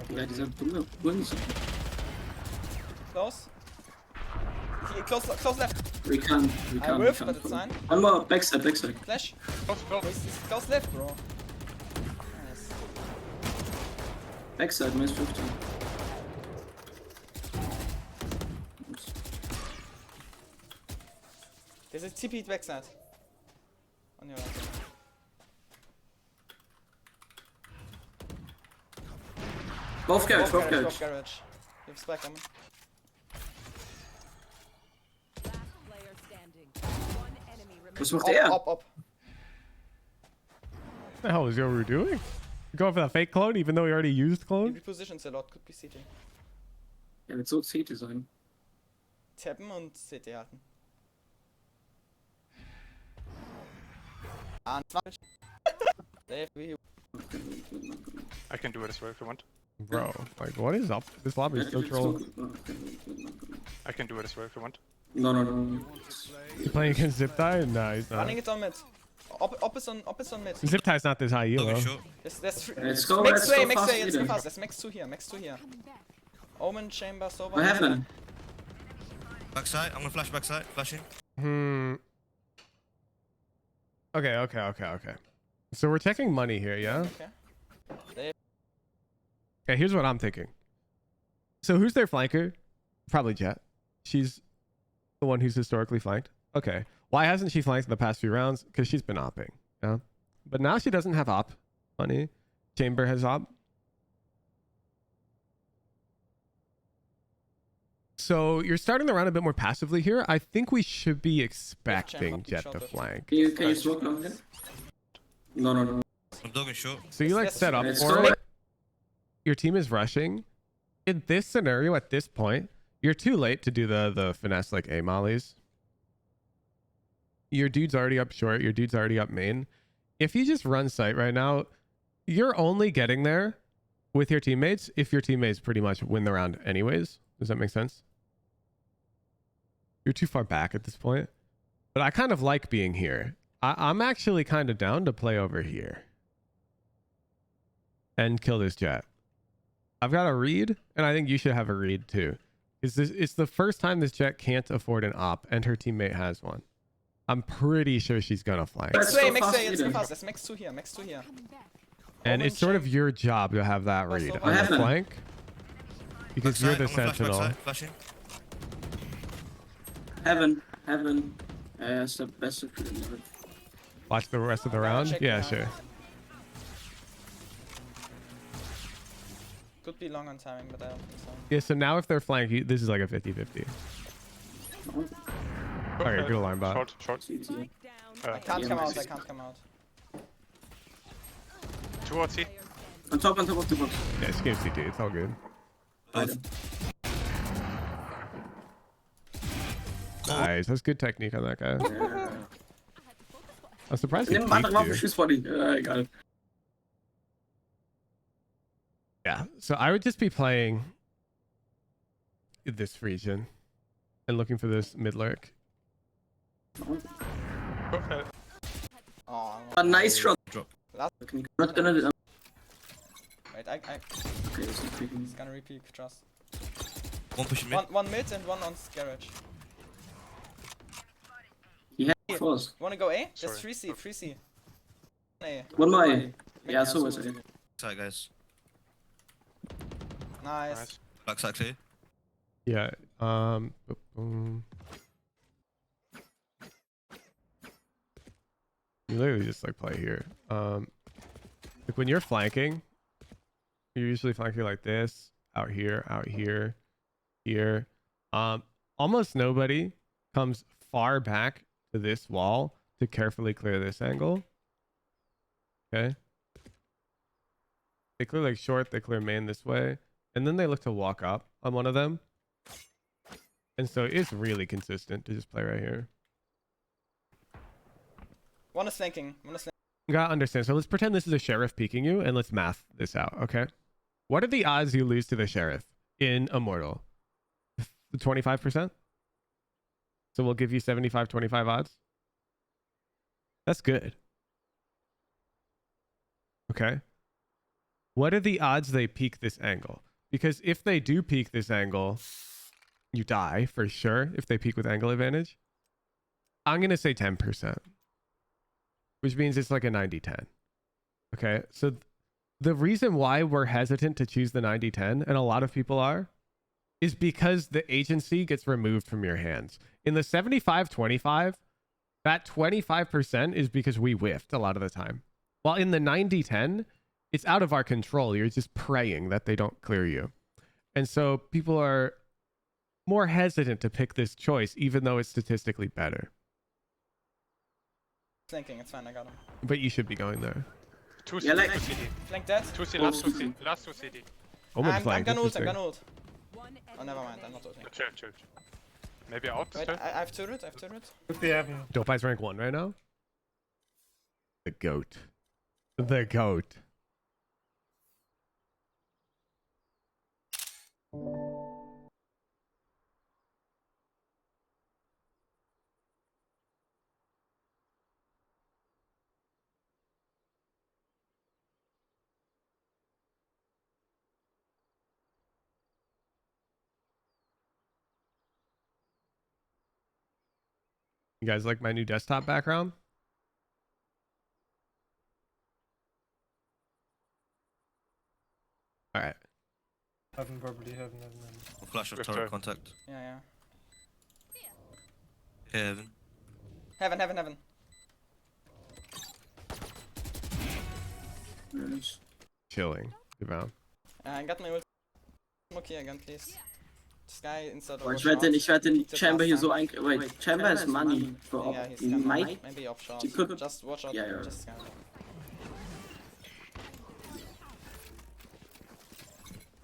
ja, dieser dumme Hund. Close. Close left. We can't. I whiffed, but it's fine. One more backside. Flash. Close. Close left, bro. Nice. Backside, minus 15. There's a TP backside. On your right. Both garage. You have spec, Omen. Was macht er? Up. What the hell is Yoru doing? You going for that fake clone even though he already used He clone? repositions a lot, could be CT. Er wird so CT sein. Tappen und CT halten. I can do it as well if you want. Bro, like, what is up? This lobby is so troll. I can do it as well if you want. No. You playing against Zip Tie? No, he's not. Running it on mid. Op is on mid. Zip Tie's not this high elo. Let's go. Max Let's way, go max fast. way, let's go fast. There's max 2 here, max 2 here. Omen, chamber, sober. What happened? Backside. I'm gonna flash backside. Flashing. Okay. So we're checking money here, yeah? Okay. Okay, here's what I'm thinking. So who's their flanker? Probably Jett. She's the one who's historically flanked. Okay. Why hasn't she flanked in the past few rounds? Because she's been opping. Yeah. But now she doesn't have op money. Chamber has op. So you're starting the round a bit more passively here. I think we should be expecting Jett to flank. Can you smoke long again? No. I'm dogging short. So you like set up for it. Your team is rushing. In this scenario, at this point, you're too late to do the finesse like A mollies. Your dude's already up short. Your dude's already up main. If you just run site right now, you're only getting there with your teammates if your teammates pretty much win the round anyways. Does that make sense? You're too far back at this point. But I kind of like being here. I'm actually kind of down to play over here. And kill this Jett. I've got a read, and I think you should have a read too. It's the first time this Jett can't afford an op, and her teammate has one. I'm pretty sure she's gonna flank. Max way, let's go fast. There's max 2 here, max 2 here. And it's sort of your job to have that read on the flank. Because you're the sentinel. Flashing. Heaven. That's the best of Watch the rest of the round? Yeah, sure. Could be long on timing, but I don't think so. Yeah, so now if they're flanking, this is like a 50-50. Okay, good alarm bot. Short. I can't come out. Towards C. On top of the box. Yeah, it's game CT. It's all good. Nice. That's good technique on that guy. I'm surprised he peeked you. I got it. Yeah, so I would just be playing this region and looking for this mid lurk. Oh, a nice shot. Drop. Not gonna do. Wait, Okay, he's gonna repeat, trust. One pushing mid. One mid and one on garage. He had force. Wanna go A? There's 3C. A. One more A. Yeah, so was it. Side guys. Nice. Backside clear. Yeah. You literally just like play here. Like when you're flanking, you're usually flanking like this, out here, here. Almost nobody comes far back to this wall to carefully clear this angle. Okay. They clear like short, they clear main this way, and then they look to walk up on one of them. And so it's really consistent to just play right here. One is flanking. You gotta understand. So let's pretend this is a sheriff peeking you, and let's math this out, okay? What are the odds you lose to the sheriff in Immortal? 25%? So we'll give you 75-25 odds. That's good. Okay. What are the odds they peek this angle? Because if they do peek this angle, you die for sure if they peek with angle advantage. I'm going to say 10%, which means it's like a 90-10. Okay. So the reason why we're hesitant to choose the 90-10, and a lot of people are, is because the agency gets removed from your hands. In the 75-25, that 25% is because we whiffed a lot of the time. While in the 90-10, it's out of our control. You're just praying that they don't clear you. And so people are more hesitant to pick this choice, even though it's statistically better. Flanking, it's fine, I got him. But you should be going there. 2 Yeah, like, CD. Flank dead. 2 CD, last 2 CD. Last 2 CD. Omen's I'm flank, gonna ult, interesting. Oh, never mind, I'm not ulting. Chill. Maybe out. Wait, I have turret. Could be heaven. Dopey's rank 1 right now. The goat. The goat. You guys like my new desktop background? All right. Heaven, probably heaven. I'll flash of turret contact. Yeah. Heaven. Heaven. Chilling. Good round. I got my ult. Smoke here again, please. This guy instead of. Ich werde den Chamber hier so ein. Wait, Chamber is money for Yeah, he's he coming. might. Maybe off shot. He could. Just watch out. Yeah. Just scan.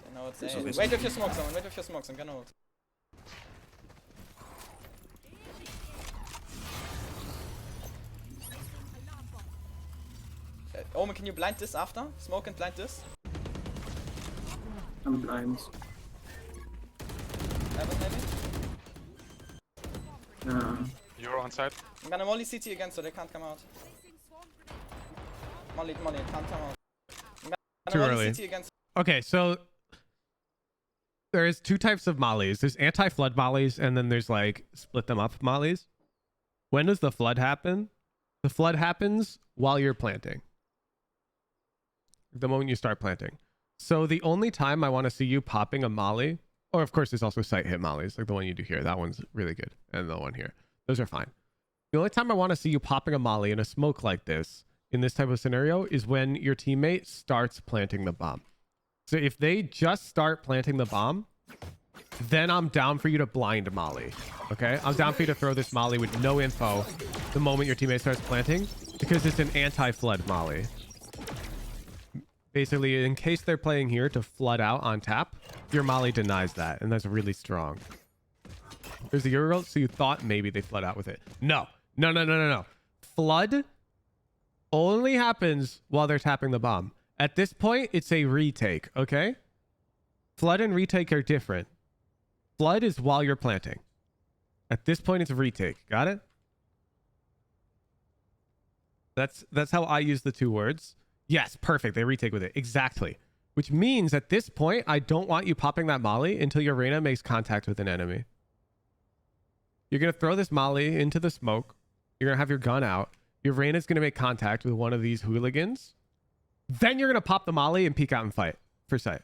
I know it's A. Wait with your smokes, someone. Wait with your smokes. I'm gonna ult. Omen, can you blind this after? Smoke and blind this? I'm blind. Heaven, maybe? You're on side. I'm gonna molly CT again so they can't come out. Molly, can't come out. I'm Too gonna molly early. CT again. Okay, so there's two types of mollies. There's anti-flood mollies, and then there's like split them up mollies. When does the flood happen? The flood happens while you're planting. The moment you start planting. So the only time I want to see you popping a molly, or of course there's also sight hit mollies, like the one you do here. That one's really good. And the one here. Those are fine. The only time I want to see you popping a molly in a smoke like this, in this type of scenario, is when your teammate starts planting the bomb. So if they just start planting the bomb, then I'm down for you to blind molly. Okay? I'm down for you to throw this molly with no info the moment your teammate starts planting, because it's an anti-flood molly. Basically, in case they're playing here to flood out on tap, your molly denies that, and that's really strong. There's a Euro, so you thought maybe they flood out with it. No. Flood only happens while they're tapping the bomb. At this point, it's a retake, okay? Flood and retake are different. Flood is while you're planting. At this point, it's a retake. Got it? That's how I use the two words. Yes, perfect. They retake with it. Exactly. Which means at this point, I don't want you popping that molly until your Reyna makes contact with an enemy. You're going to throw this molly into the smoke. You're going to have your gun out. Your Reyna's going to make contact with one of these hooligans. Then you're going to pop the molly and peek out and fight for sight.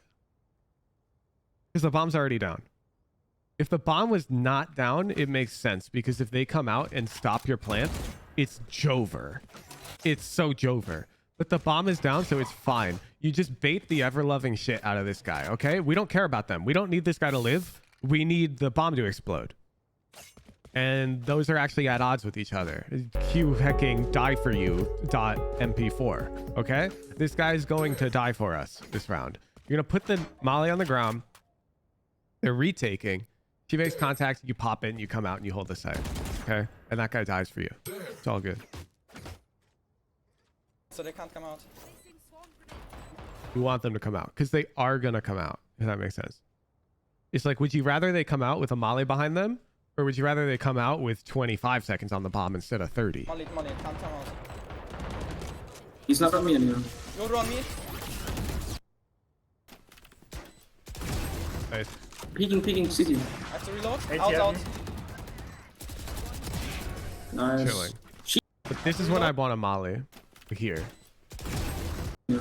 Because the bomb's already down. If the bomb was not down, it makes sense. Because if they come out and stop your plant, it's Jover. It's so Jover. But the bomb is down, so it's fine. You just bait the ever-loving shit out of this guy, okay? We don't care about them. We don't need this guy to live. We need the bomb to explode. And those are actually at odds with each other. Q hecking die for you .mp4, okay? This guy's going to die for us this round. You're going to put the molly on the ground. They're retaking. She makes contact, you pop it, and you come out and you hold the site, okay? And that guy dies for you. It's all good. So they can't come out. You want them to come out because they are going to come out, if that makes sense. It's like, would you rather they come out with a molly behind them, or would you rather they come out with 25 seconds on the bomb instead of 30? Molly, can't come out. He's not on me anymore. You're on me. Nice. Peeking city. I have to reload. ATM. Out. Nice. Chilling. But this is when I want a molly. Here. Yeah.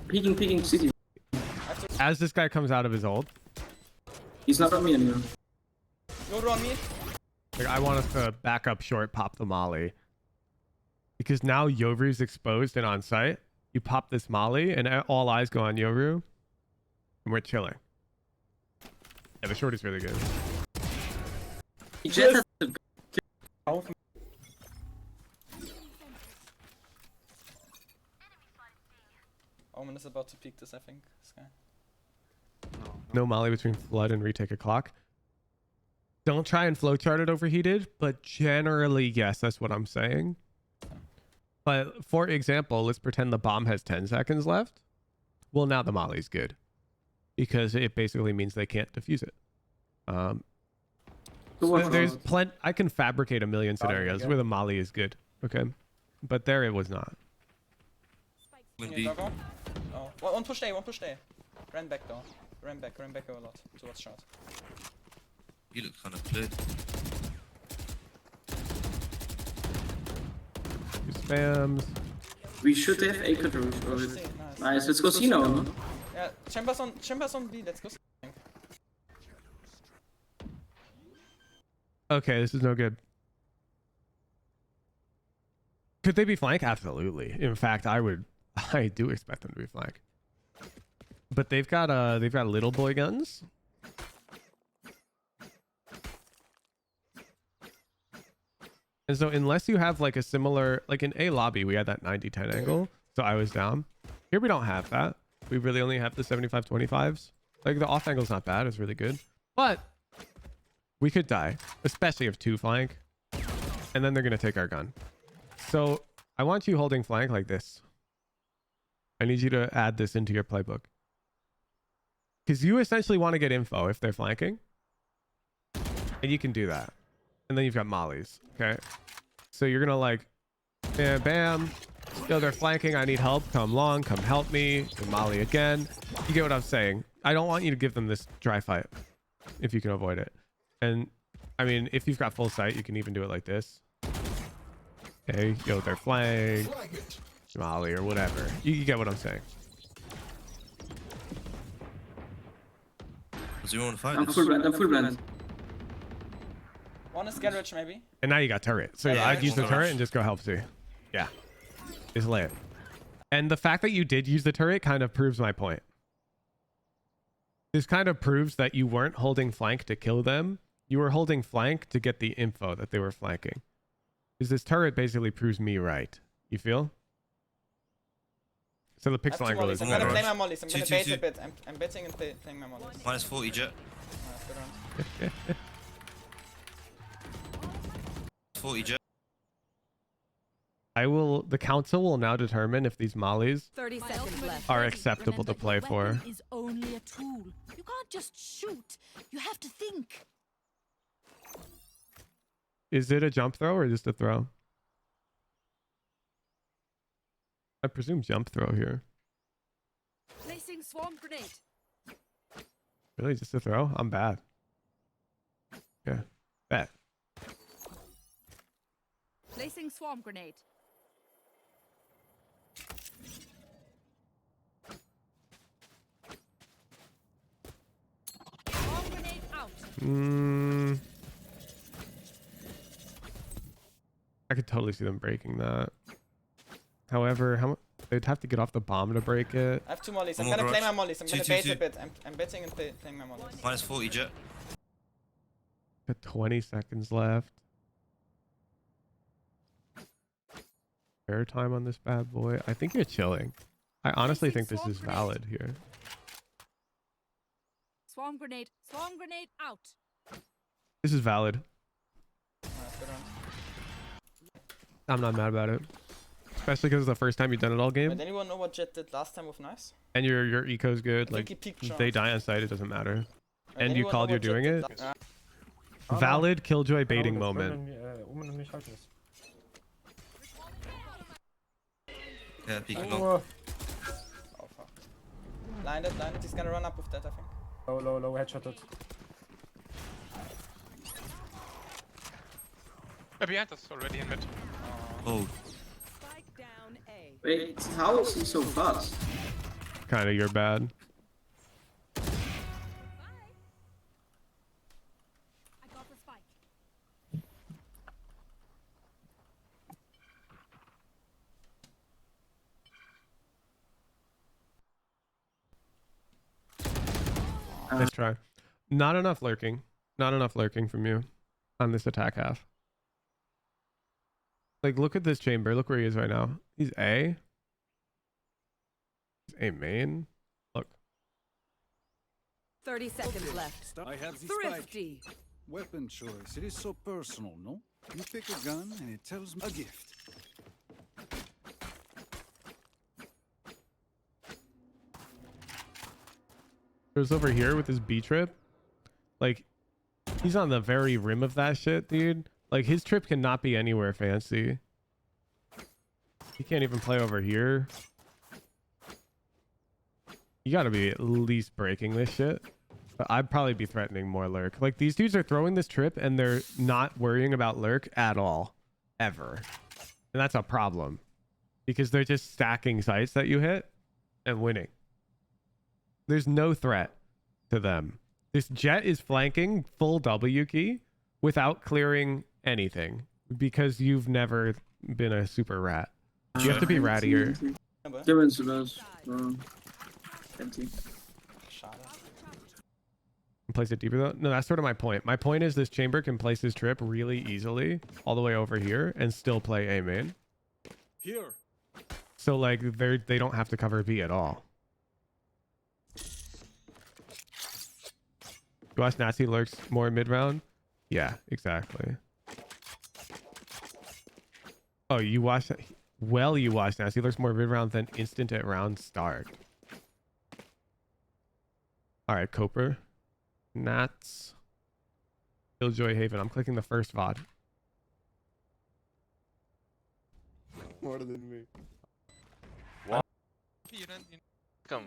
Peeking city. As this guy comes out of his ult, He's not on me anymore. You're on me. like, I want us to back up short, pop the molly. Because now Yoru's exposed and on site. You pop this molly and all eyes go on Yoru. And we're chilling. Yeah, the short is really good. Jett has Omen is about to peek this, I think. This guy. No molly between flood and retake a clock. Don't try and flowchart it overheated, but generally, yes, that's what I'm saying. But for example, let's pretend the bomb has 10 seconds left. Well, now the molly's good because it basically means they can't defuse it. There's plenty. I can fabricate a million scenarios where the molly is good. Okay, but there it was not. Oh, one push A, one push A. Ran back though. Ran back a lot towards shot. You look kind of clear. Spams. We should have A control. Nice, let's go C now. No? Yeah, chambers on B, let's go C. Okay, this is no good. Could they be flank? Absolutely. In fact, I do expect them to be flank. But they've got little boy guns. And so unless you have like a similar, like in A lobby, we had that 90-10 angle. So I was down. Here we don't have that. We really only have the 75-25s. Like the off angle's not bad. It's really good. But we could die, especially if 2 flank. And then they're going to take our gun. So I want you holding flank like this. I need you to add this into your playbook. Because you essentially want to get info if they're flanking. And you can do that. And then you've got mollies. Okay. So you're going to like, bam, bam. Yo, they're flanking. I need help. Come long. Come help me. And molly again. You get what I'm saying. I don't want you to give them this dry fight. If you can avoid it. And I mean, if you've got full sight, you can even do it like this. Okay. Yo, they're flank. Molly or whatever. You get what I'm saying. Does you want to fight? I'm full blind. One is garage maybe. And now you got turret. So yeah, I'd use the turret and just go help C. Yeah. It's lit. And the fact that you did use the turret kind of proves my point. This kind of proves that you weren't holding flank to kill them. You were holding flank to get the info that they were flanking. Because this turret basically proves me right. You feel? So the pixel angle is... I'm gonna play my mollies. I'm gonna bait a bit. I'm betting and playing my mollies. Minus 40, Jett. 40, Jett. The council will now determine if these mollies 30 seconds left. are acceptable to play for. Is only a tool. You can't just shoot. You have to think. Is it a jump throw or just a throw? I presume jump throw here. Placing swarm grenade. Really, just a throw? I'm bad. Yeah, bet. Placing swarm grenade. Swarm grenade out. I could totally see them breaking that. However, they'd have to get off the bomb to break it. I have 2 mollies. I'm gonna play my mollies. I'm gonna bait a bit. I'm betting and playing my mollies. Minus 40, Jett. Got 20 seconds left. Fair time on this bad boy. I think you're chilling. I honestly think this is valid here. Swarm grenade out. This is valid. I'm not mad about it. Especially because it's the first time you've done it all game. Did anyone know what Jett did last time with nice? And your eco's good. I think Like, he peaked if they die on site, it doesn't matter. And you anyone called know you're what Jett doing did it. last- Valid Killjoy baiting moment. Omen nicht halten ist. Yeah, peeking Oh. long. Oh fuck. Blinded. He's gonna run up with that, I think. Low, headshotted. Behind us already in mid. Oh. Spike down A. Wait, how is he so fast? Kind of, you're bad. I got the spike. Let's try. Not enough lurking. Not enough lurking from you on this attack half. Like, look at this chamber. Look where he is right now. He's A. He's A main. Look. 30 seconds left. I have the Thrifty. Weapon choice. It is so personal, no? You pick a gun and it tells me a gift. There's over here with his B trip. Like, he's on the very rim of that shit, dude. Like, his trip cannot be anywhere fancy. He can't even play over here. You gotta be at least breaking this shit. But I'd probably be threatening more lurk. Like, these dudes are throwing this trip and they're not worrying about lurk at all. Ever. And that's a problem. Because they're just stacking sites that you hit and winning. There's no threat to them. This Jett is flanking full W key without clearing anything. Because you've never been a super rat. You have to be rattier. Empty. Place it deeper though. No, that's sort of my point. My point is this chamber can place his trip really easily all the way over here and still play A main. Here. So like they don't have to cover B at all. You watch Nazi lurks more mid round? Yeah, exactly. Oh, you watch well, you watch Nazi lurks more mid round than instant at round start. All right, Coper. Nats. Killjoy Haven. I'm clicking the first VOD. More than me. What? Come.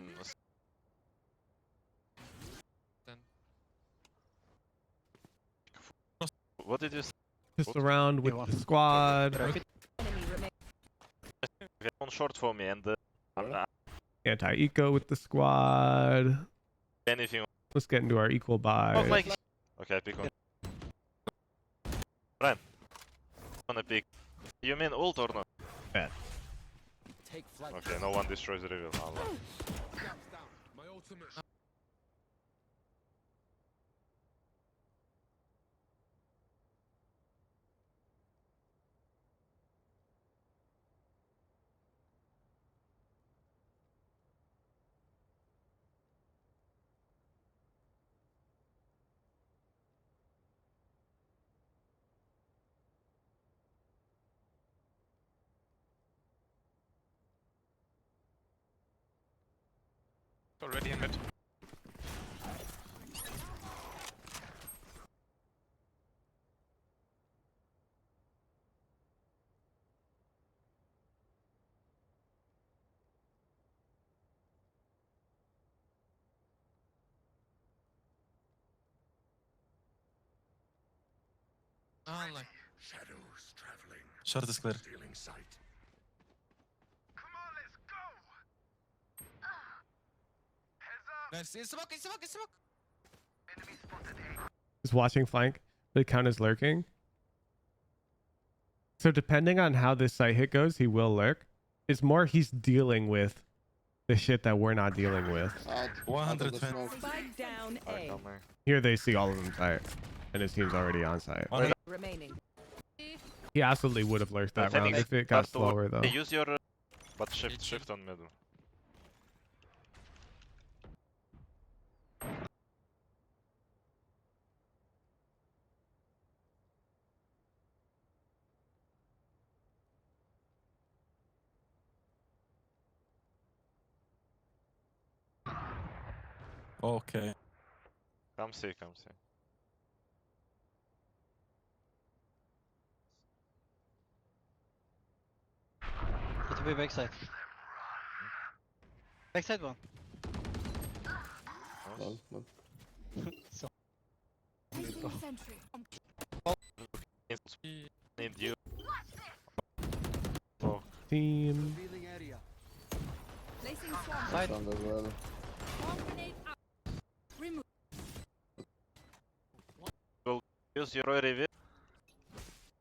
What did you say? Just around with the squad. One short for me and Anti-eco with the squad. anything. Let's get into our equal buy. Okay, pick one. Ryan. Wanna pick. You mean ult or not? Bet. Okay, no one destroys the reveal. My ultimate. Already in mid. Shadows traveling. Short is clear. Stealing sight. Nice. It's smoke, it's smoke, it's smoke. Is watching flank would count as lurking? So depending on how this site hit goes, he will lurk. It's more he's dealing with the shit that we're not dealing with. 120. Spike down A. Here they see all of them site, and his team's already on site. Remaining. He absolutely would have lurked that round if it got slower though. Use your but shift on middle. Okay. Come see, come see. It will be backside. Backside one. So. Need you. Team. Side. Go use your reveal.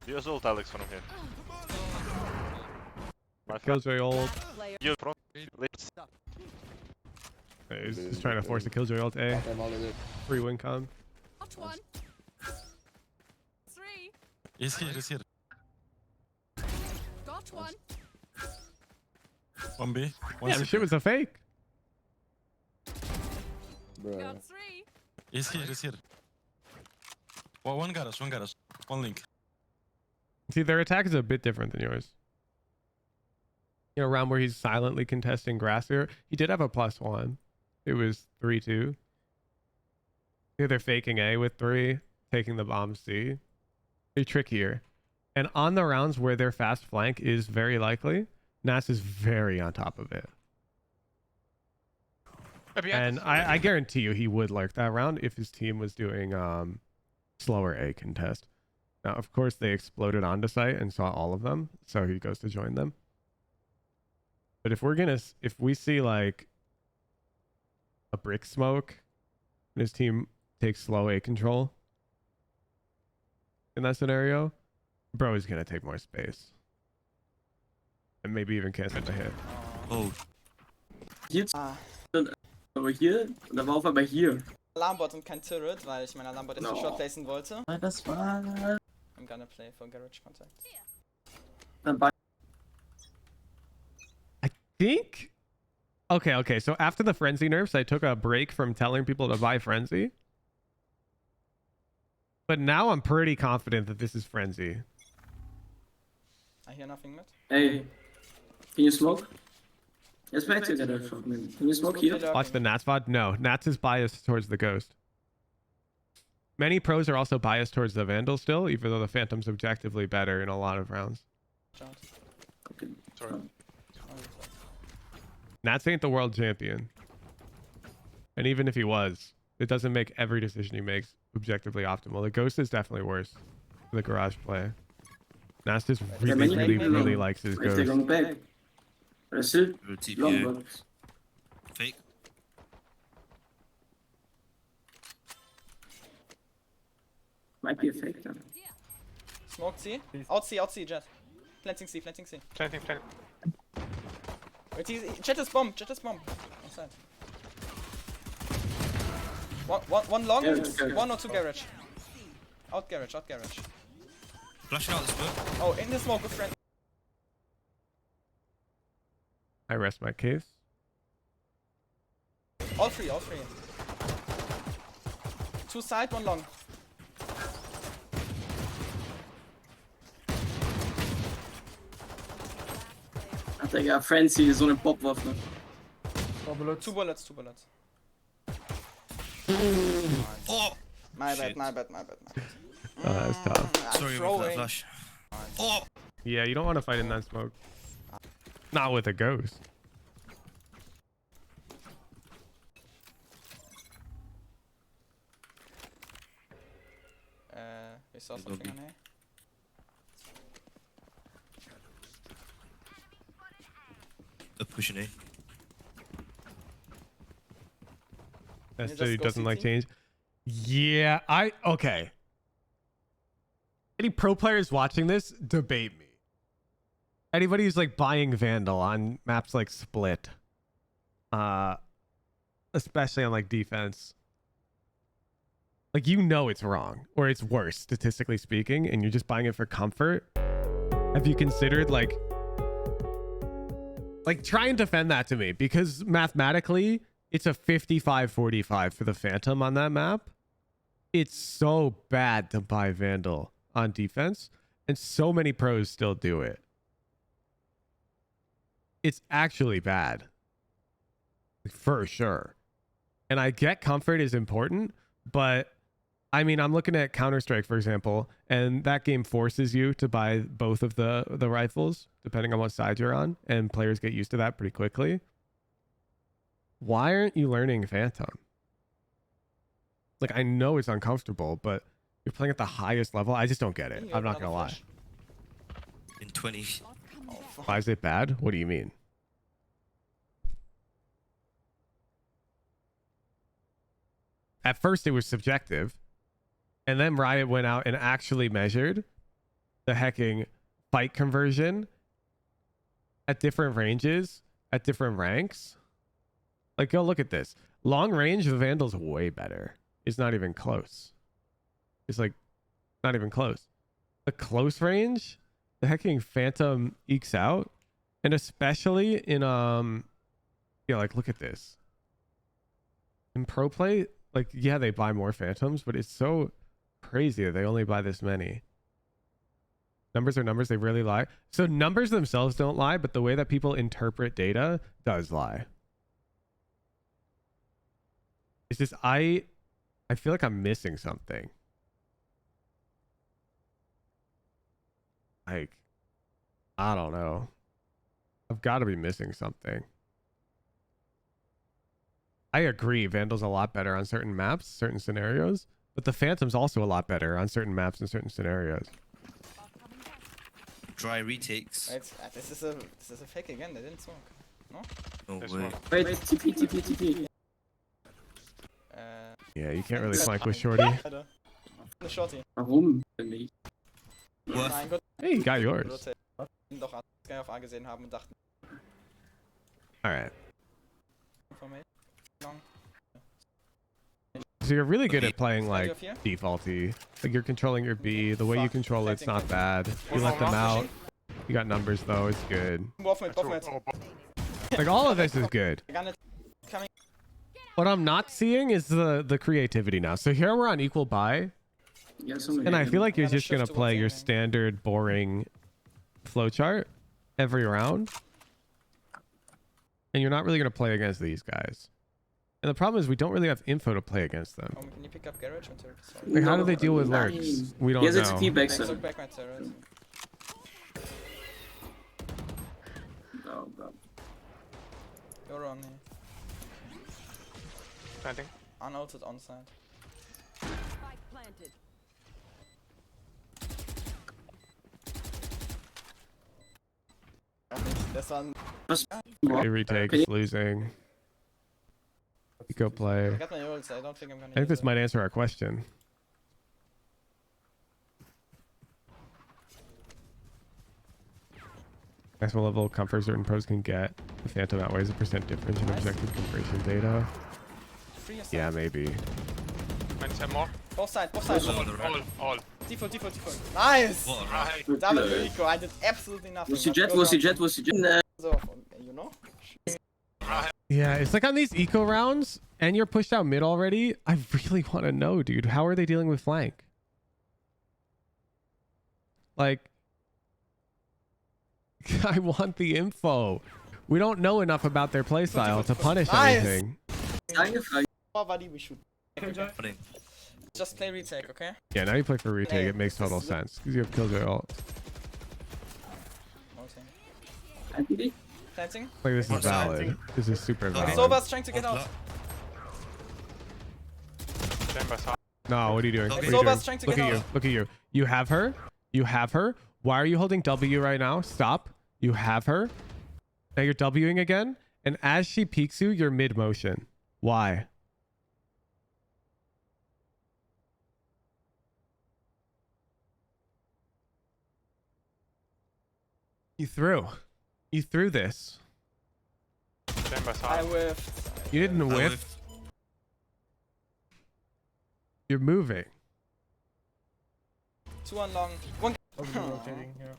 Use ult Alex from here. My friend. Killjoy ult. You from let's He's just trying to force a Killjoy ult A. Free win con. One. 3. He's here, he's here. Got one. 1B. Yeah, the shit was a fake. Got 3. He's here, he's here. Well, one garage, one link. See, their attack is a bit different than yours. You know, around where he's silently contesting grass here, he did have a +1. It was 3-2. They're faking A with 3, taking the bomb C. Very trickier. And on the rounds where their fast flank is very likely, Nas is very on top of it. And I guarantee you he would lurk that round if his team was doing slower A contest. Now, of course, they exploded onto site and saw all of them, so he goes to join them. But if we see like a brick smoke and his team takes slow A control in that scenario, bro is gonna take more space. And maybe even cancel the hit. Oh. Jetzt. Aber hier, und da war auf einmal hier. Alarmbot und kein Turret, weil ich mein Alarmbot jetzt short placen wollte. Das war... I'm gonna play for garage contact. Dann bei... I think... Okay, so after the Frenzy nerfs, I took a break from telling people to buy Frenzy. But now I'm pretty confident that this is Frenzy. I hear nothing mid. Hey, can you smoke? Yes, back together. Can you smoke here? Watch the Nats VOD? No, Nats is biased towards the Ghost. Many pros are also biased towards the Vandal still, even though the Phantom's objectively better in a lot of rounds. Okay. Sorry. Nats ain't the world champion. And even if he was, it doesn't make every decision he makes objectively optimal. The Ghost is definitely worse for the garage play. Nats just really likes his Ghost. Fake. Might be a fake then. Smoke C. Out C, Jett. Planting C. Planting. Wait, Jett is bomb. Outside. One long, one or two garage. Out garage. Flashing out the smoke. Oh, in the smoke with friend. I rest my case. All three. Two side, one long. I think a Frenzy ist so eine Popwaffe. Two bullets. Oh! My bad. Oh, that's tough. Sorry about that flash. Oh! Yeah, you don't want to fight in that smoke. Not with a Ghost. We saw something on A. They're pushing A. SJ doesn't like change. Yeah, okay. Any pro players watching this, debate me. Anybody who's like buying Vandal on maps like Split, especially on like defense, like it's wrong or it's worse statistically speaking, and you're just buying it for comfort. Have you considered like try and defend that to me? Because mathematically, it's a 55-45 for the Phantom on that map. It's so bad to buy Vandal on defense, and so many pros still do it. It's actually bad. For sure. And I get comfort is important, but I mean, I'm looking at Counter-Strike, for example, and that game forces you to buy both of the rifles, depending on what side you're on, and players get used to that pretty quickly. Why aren't you learning Phantom? Like, I know it's uncomfortable, but you're playing at the highest level. I just don't get it. I'm not gonna lie. In 20. Why is it bad? What do you mean? At first, it was subjective. And then Riot went out and actually measured the hecking fight conversion at different ranges, at different ranks. Like, go look at this. Long range, the Vandal's way better. It's not even close. It's like, not even close. The close range, the hecking Phantom ekes out. And especially in, like, look at this. In pro play, like, yeah, they buy more Phantoms, but it's so crazy that they only buy this many. Numbers are numbers, they really lie. So numbers themselves don't lie, but the way that people interpret data does lie. It's just, I I feel like I'm missing something. Like, I don't know. I've got to be missing something. I agree, Vandal's a lot better on certain maps, certain scenarios, but the Phantom's also a lot better on certain maps and certain scenarios. Dry retakes. Wait, this is a fake again. They didn't smoke. No? No There's way. one. Wait, TP. Yeah, you can't really flank with Shorty. Eine Shorty. Warum denn nicht? Mein Gott. Hey, you got yours. Doch an auf A gesehen haben und dachten. Alright. Von mir. Long. So you're really good at playing like defaulty. Like you're controlling your B. The way you control it's not bad. You let them out. You got numbers though. It's good. Like all of this is good. What I'm not seeing is the creativity now. So here we're on equal buy. And I feel like you're just gonna play your standard boring flowchart every round. And you're not really gonna play against these guys. And the problem is we don't really have info to play against them. Can you pick up garage and turret? Like how do they deal with lurks? We don't know. Yes, it's feedback, sir. Back my turret. No, bro. You're wrong here. Planting. Unaltered on side. Spike planted. This one. They retakes, losing. Eco play. I got my ults. I don't think I'm gonna. I think this might answer our question. Maximum level of comfort certain pros can get. The Phantom outweighs the % difference in objective conversion data. Yeah, maybe. And 10 more. Both sides. All. Default. Nice! Right. Double Eco. I did absolutely nothing. Was die Jet? So, you know? Yeah, it's like on these eco rounds, and you're pushed out mid already. I really want to know, dude. How are they dealing with flank? Like, I want the info. We don't know enough about their playstyle to punish anything. Buddy, we should. Just play retake, okay? Yeah, now you play for retake. It makes total sense because you have Killjoy ult. Planting. Like this is valid. This is super valid. Sova's trying to get out. No, what are you doing? What are you Sova's doing? trying to Look get at you. out. Look at you. You have her. You have her. Why are you holding W right now? Stop. You have her. Now you're Wing again. And as she peeks you, you're mid motion. Why? You threw this. I whiffed. You didn't whiff. You're moving. 2 on long. 1. Rotating here.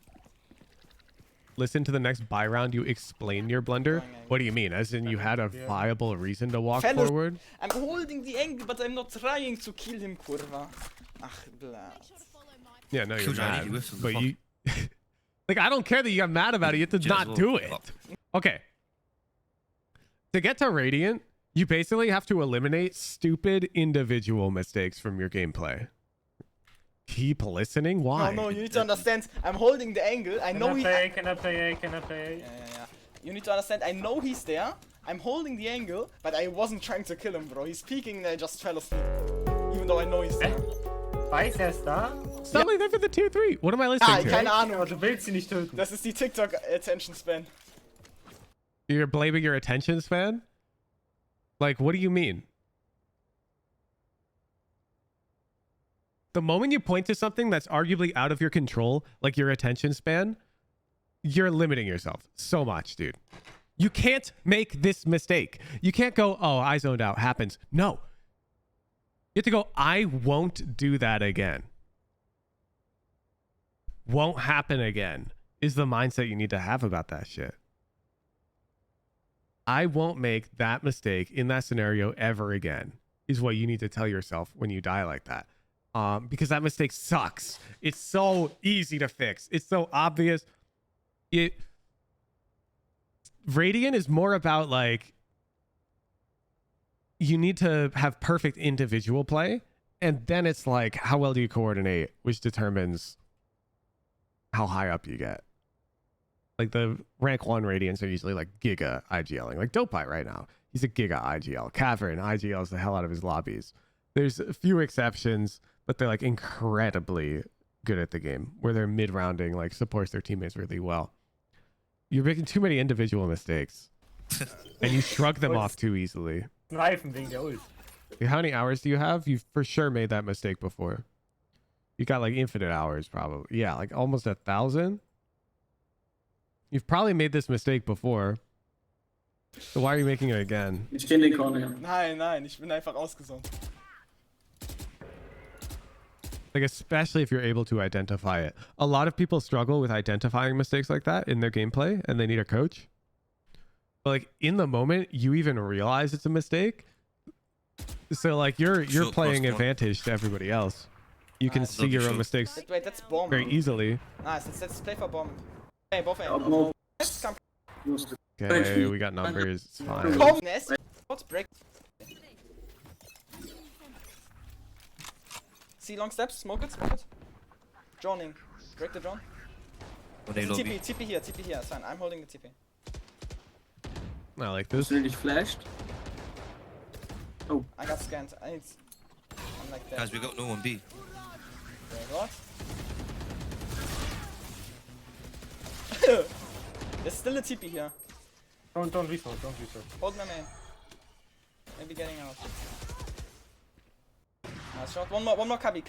Listen to the next buy round. You explain your blunder. What do you mean? As in you had a viable reason to walk Fellas, forward? I'm holding the angle, but I'm not trying to kill him, kurwa. Ach, blah. Yeah, no, you're Killjoy, mad. you whiffed on the But fuck. you... like, I don't care that you got mad about it. You have to Just not do it. Okay. To get to Radiant, you basically have to eliminate stupid individual mistakes from your gameplay. Keep listening? Why? No, you need to understand. I'm holding the angle. I know he. Can I play? Yeah. You need to understand. I know he's there. I'm holding the angle, but I wasn't trying to kill him, bro. He's peeking and I just fell asleep. Even though I know he's there. Weiß er es da? Stop like that for the tier 3. What am I listening to? Keine Ahnung. Du willst sie nicht töten. Das ist die TikTok Attention Span. You're blaming your attention span? Like, what do you mean? The moment you point to something that's arguably out of your control, like your attention span, you're limiting yourself so much, dude. You can't make this mistake. You can't go, oh, I zoned out. Happens. No. You have to go, I won't do that again. Won't happen again is the mindset you need to have about that shit. I won't make that mistake in that scenario ever again is what you need to tell yourself when you die like that. Because that mistake sucks. It's so easy to fix. It's so obvious. Radiant is more about like you need to have perfect individual play, and then it's like, how well do you coordinate, which determines how high up you get. Like the rank 1 Radiants are usually like giga IGLing. Like Dopeye right now, he's a giga IGL. Cavern IGLs the hell out of his lobbies. There's a few exceptions, but they're like incredibly good at the game, where they're mid-rounding, like supports their teammates really well. You're making too many individual mistakes, and you shrug them off too easily. Kneifen wegen der Ult. How many hours do you have? You've for sure made that mistake before. You got like infinite hours, probably. Yeah, like almost 1,000. You've probably made this mistake before. So why are you making it again? Ich stehe in den Corner. Nein, ich bin einfach ausgesund. Like, especially if you're able to identify it. A lot of people struggle with identifying mistakes like that in their gameplay, and they need a coach. But like in the moment, you even realize it's a mistake. So like you're playing advantage to everybody else. You can see your own mistakes Wait, that's bomb. very easily. Nice, let's play for bomb. Hey, both A. Okay, we got numbers. It's fine. Come, Nest. What's break? See long steps, smoke it. Droning. Break the drone. TP here, it's fine. I'm holding the TP. I like this. Really flashed. Oh. I got scanned. I'm like that. Guys, we got no one B. Wait, what? There's still a TP here. Don't refill. Hold my main. Maybe getting out. Nice shot. One more cubby.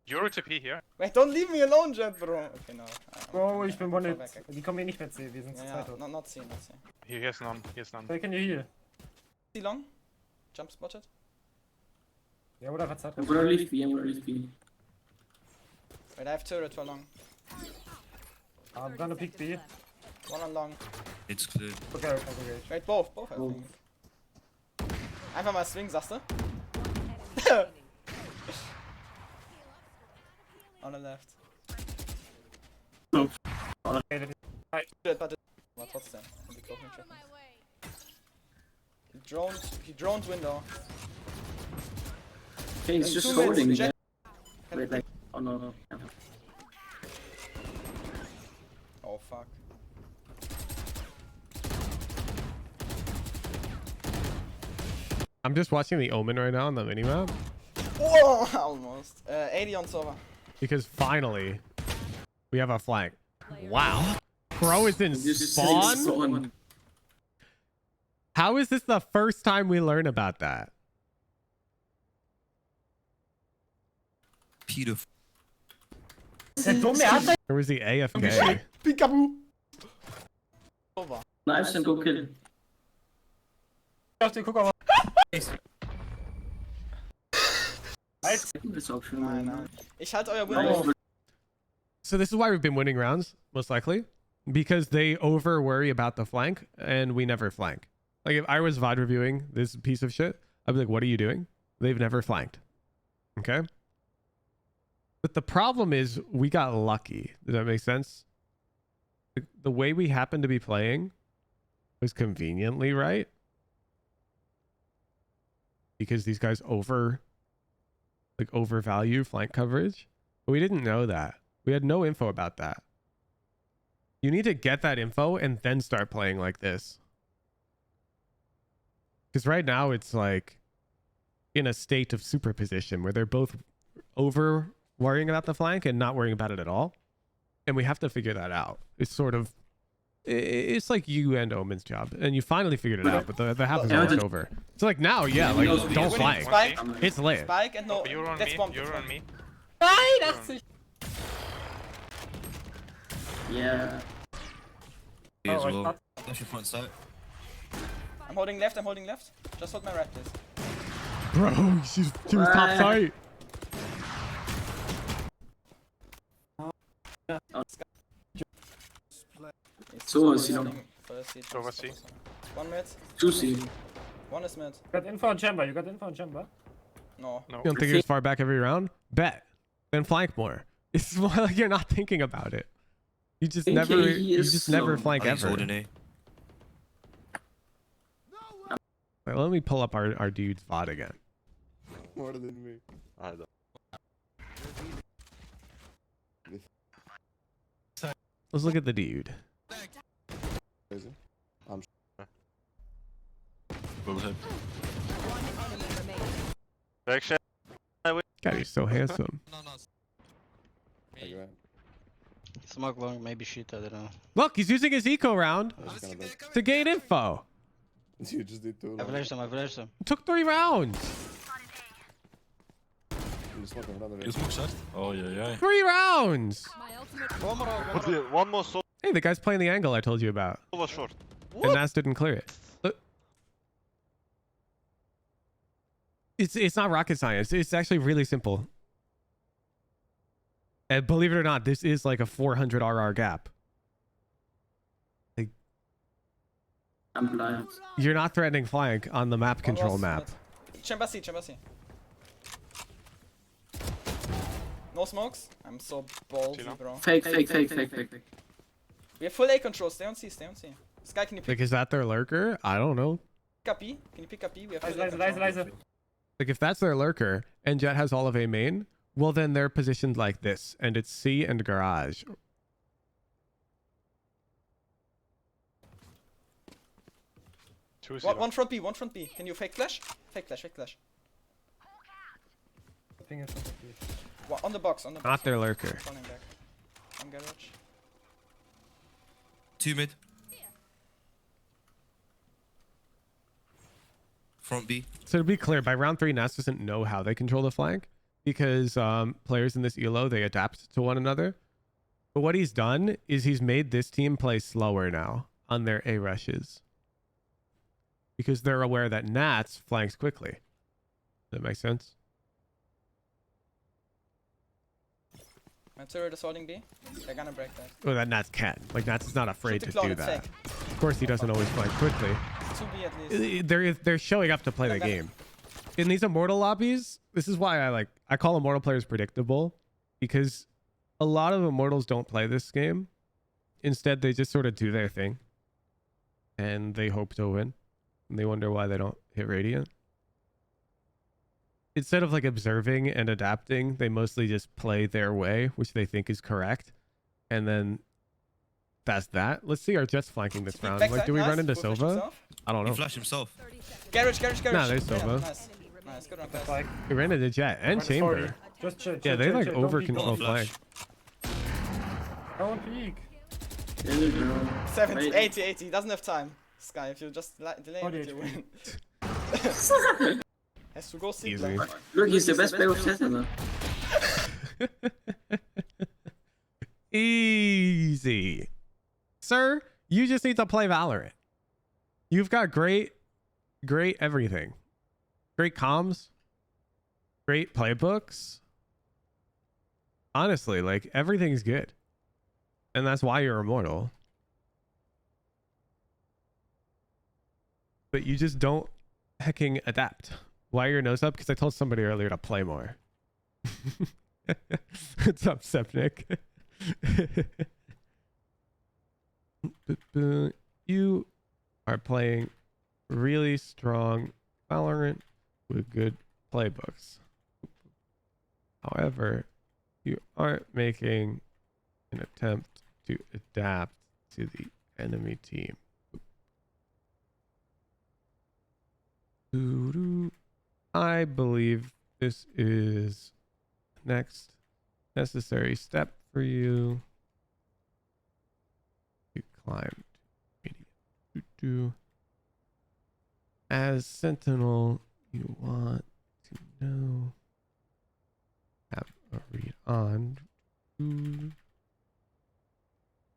Euro TP here. Wait, don't leave me alone, Jett, bro. Okay, no. Bro, ich bin one-hit. Die kommen hier nicht mehr C, wir sind zu zweit. Not C. Here's none. They can you heal? See long? Jump spotted? Ja, oder verzerrt. Oder Leaf B. Wait, I have turret for long. I'm gonna pick B. One on long. It's clear. Okay. Wait, both I think. Einfach mal swing, sagst du? On the left. No. But trotzdem. He droned window. Okay, he's just holding. Wait, like, oh no. Oh fuck. I'm just watching the Omen right now on the minimap. Whoa, almost. 80 on server. Because finally, we have a flank. Wow. Bro is in spawn? How is this the first time we learn about that? Beautiful. Or was he AFK? Peekaboo. Over. Knives and go kill. Guck aber. Nein. Ich halte euer Window. So this is why we've been winning rounds, most likely. Because they over worry about the flank, and we never flank. Like, if I was VOD reviewing this piece of shit, I'd be like, what are you doing? They've never flanked. Okay? But the problem is, we got lucky. Does that make sense? The way we happened to be playing was conveniently right. Because these guys overvalue flank coverage. But we didn't know that. We had no info about that. You need to get that info and then start playing like this. Because right now it's like in a state of superposition where they're both over worrying about the flank and not worrying about it at all. And we have to figure that out. It's sort of, it's like you and Omen's job. And you finally figured it out, but the half is almost over. So like now, yeah, like don't flank. It's lit. Spike and no, You're on me. Nein, 80. Yeah. As well. That's your front sight. I'm holding left. Just hold my right, please. Bro, she was top sight. So is he not? Over C. One mid. 2C. One is mid. You got info on chamber. No. You don't think you're as far back every round? Bet. Then flank more. It's more like you're not thinking about it. You just never flank ever. Wait, let me pull up our dude's VOD again. More than me. I don't. Let's look at the dude. Crazy. I'm God, he's so handsome. Smoke long, maybe shoot, I don't know. Look, he's using his eco round to gain info. You just did 2. I flashed him, I flashed him. It took 3 rounds. You smoke shot? Oh, yeah. 3 rounds. One more soul Hey, the guy's playing the angle I told you about. was short. And Nas didn't clear it. Look. It's not rocket science. It's actually really simple. And believe it or not, this is like a 400 RR gap. Like, I'm blind. you're not threatening flank on the map control map. Chamber C, chamber C. No smokes? I'm so ballsy, bro. Fake. We have full A control. Stay on C, stay on C. Sky, can you pick Like, is that their lurker? I don't know. up B? Can you pick up B? We have full A Nice, control. nice. Like, if that's their lurker and Jett has all of A main, well, then they're positioned like this, and it's C and garage. One front B, one front B. Can you fake flash? Fake flash. On the box, on the box. Not their lurker. Falling back. On garage. 2 mid. Front B. So to be clear, by round 3, Nas doesn't know how they control the flank because players in this ELO, they adapt to one another. But what he's done is he's made this team play slower now on their A rushes because they're aware that Nats flanks quickly. Does that make sense? My turret is holding B. They're gonna break that. Well, that Nats can. Like, Nats is not afraid to Shoot the do clone, that. it's Of course, he doesn't always flank quickly. 2B at least. They're showing up to play the game. In these Immortal lobbies, this is why I call Immortal players predictable, because a lot of Immortals don't play this game. Instead, they just sort of do their thing, and they hope to win, and they wonder why they don't hit Radiant. Instead of like observing and adapting, they mostly just play their way, which they think is correct, and then that's that. Let's see our Jets flanking this round. Like, do we run into Sova? I don't know. He flashed himself. Garage. Nah, there's Yeah, Sova. nice, good one, guys. We ran into Jett and Chamber. Yeah, they like over control flank. Don't peek. 70, 80. He doesn't have time. Sky, if you just delay it, you win. Has to go see. Easy. Look, he's the best player of Ascendant. Easy. Sir, you just need to play Valorant. You've got great everything. Great comms. Great playbooks. Honestly, like, everything's good. And that's why you're Immortal. But you just don't hecking adapt. Why are your nose up? Because I told somebody earlier to play more. What's up, Sepnik? You are playing really strong Valorant with good playbooks. However, you aren't making an attempt to adapt to the enemy team. I believe this is the next necessary step for you to climb to as Sentinel. You want to know, have a read on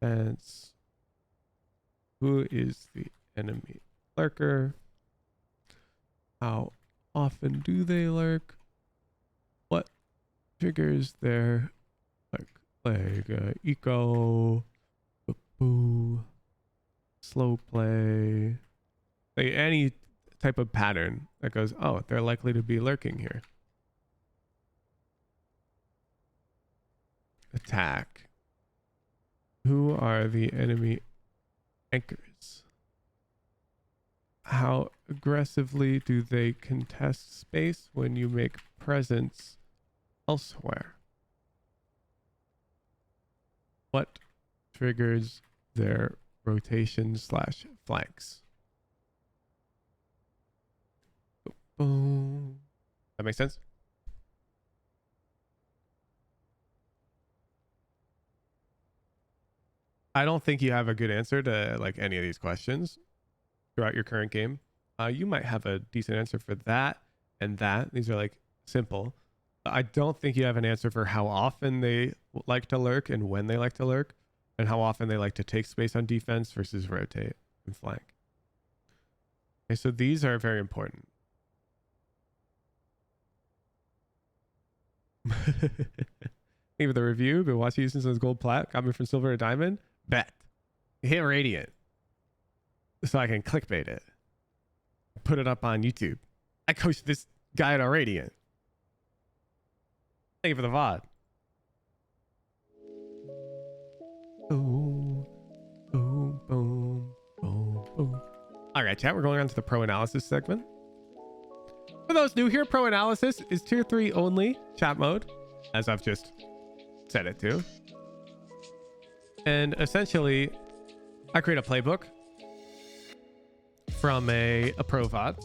defense. Who is the enemy lurker? How often do they lurk? What triggers their eco, slow play, like any type of pattern that goes, oh, they're likely to be lurking here. Attack. Who are the enemy anchors? How aggressively do they contest space when you make presence elsewhere? What triggers their rotation / flanks? Boom. That makes sense? I don't think you have a good answer to like any of these questions throughout your current game. You might have a decent answer for that and that. These are like simple. I don't think you have an answer for how often they like to lurk and when they like to lurk, and how often they like to take space on defense versus rotate and flank. Okay, so these are very important. Thank you for the review. Been watching you since I was gold plat. Got me from silver to diamond. Bet. Hit radiant. So I can clickbait it. Put it up on YouTube. I coached this guy at a radiant. Thank you for the VOD. Boom, boom, boom, boom, boom. All right, chat. We're going on to the pro analysis segment. For those new here, pro analysis is tier 3 only chat mode, as I've just set it to. And essentially, I create a playbook from a pro VOD.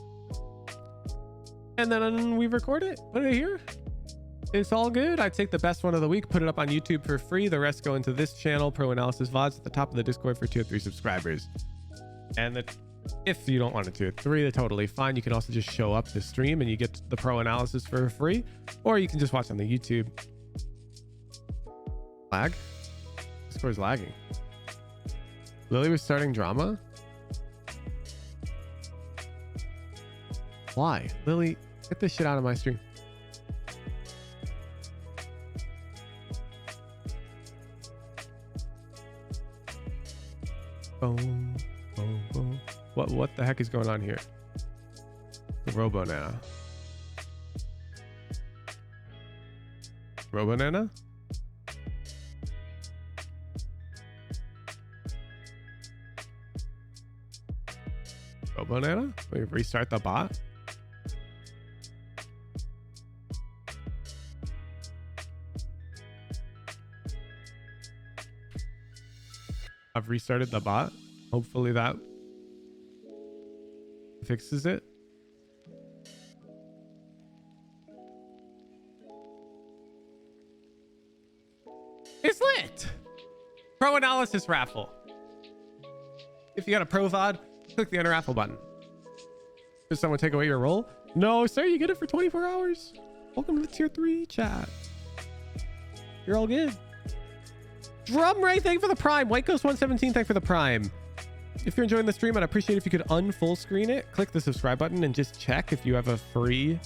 And then we record it, put it here. It's all good. I take the best one of the week, put it up on YouTube for free. The rest go into this channel, Pro Analysis VODs, at the top of the Discord for tier 3 subscribers. And if you don't want a tier 3, they're totally fine. You can also just show up to stream and you get the Pro Analysis for free. Or you can just watch on the YouTube. Lag? Discord's lagging. Lily was starting drama? Why? Lily, get this shit out of my stream. Boom, boom, boom. What the heck is going on here? Robonana. Robonana? Robonana? We restart the bot? I've restarted the bot. Hopefully that fixes it. It's lit! Pro Analysis raffle. If you got a pro VOD, click the enter raffle button. Does someone take away your role? No, sir, you get it for 24 hours. Welcome to the tier 3 chat. You're all good. Drum Ray, thank you for the prime. White Ghost 117, thank you for the prime. If you're enjoying the stream, I'd appreciate if you could unfull screen it, click the subscribe button, and just check if you have a free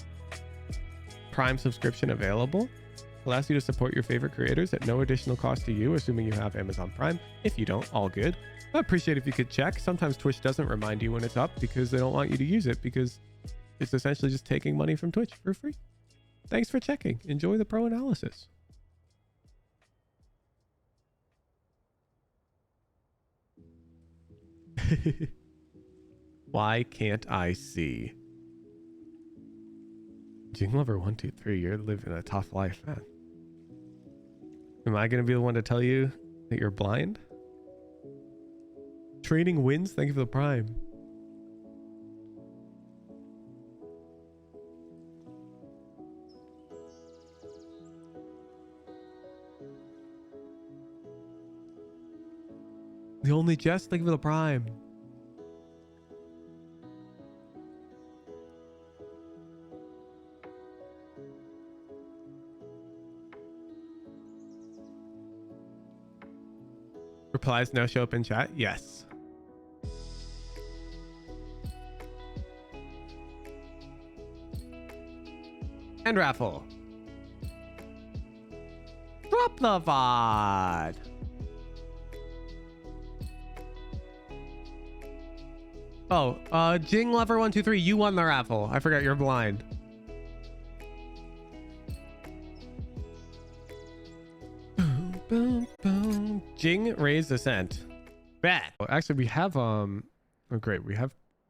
prime subscription available. It allows you to support your favorite creators at no additional cost to you, assuming you have Amazon Prime. If you don't, all good. I appreciate if you could check. Sometimes Twitch doesn't remind you when it's up because they don't want you to use it, because it's essentially just taking money from Twitch for free. Thanks for checking. Enjoy the pro analysis. Why can't I see? Jing Lover 123, you're living a tough life, man. Am I gonna be the one to tell you that you're blind? Training wins, thank you for the prime. The only jest, thank you for the prime. Replies now show up in chat? Yes. And raffle. Drop the VOD. Oh, Jing Lover 123, you won the raffle. I forgot you're blind. Boom, boom, boom. Jing raised Ascent. Bet. Well, actually, we have oh great, we have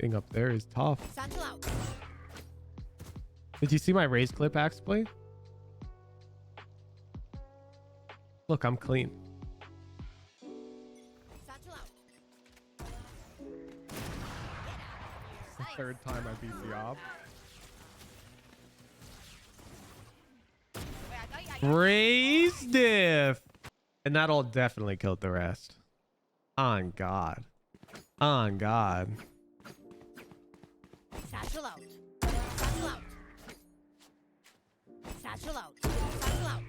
Being up there is tough. Satchel out. Did you see my raise clip actually? Look, I'm clean. Satchel out. It's the third time I beat the op. Raise diff. And that'll definitely kill the rest. On God. On God. Satchel out. Satchel out. Satchel out. Satchel out.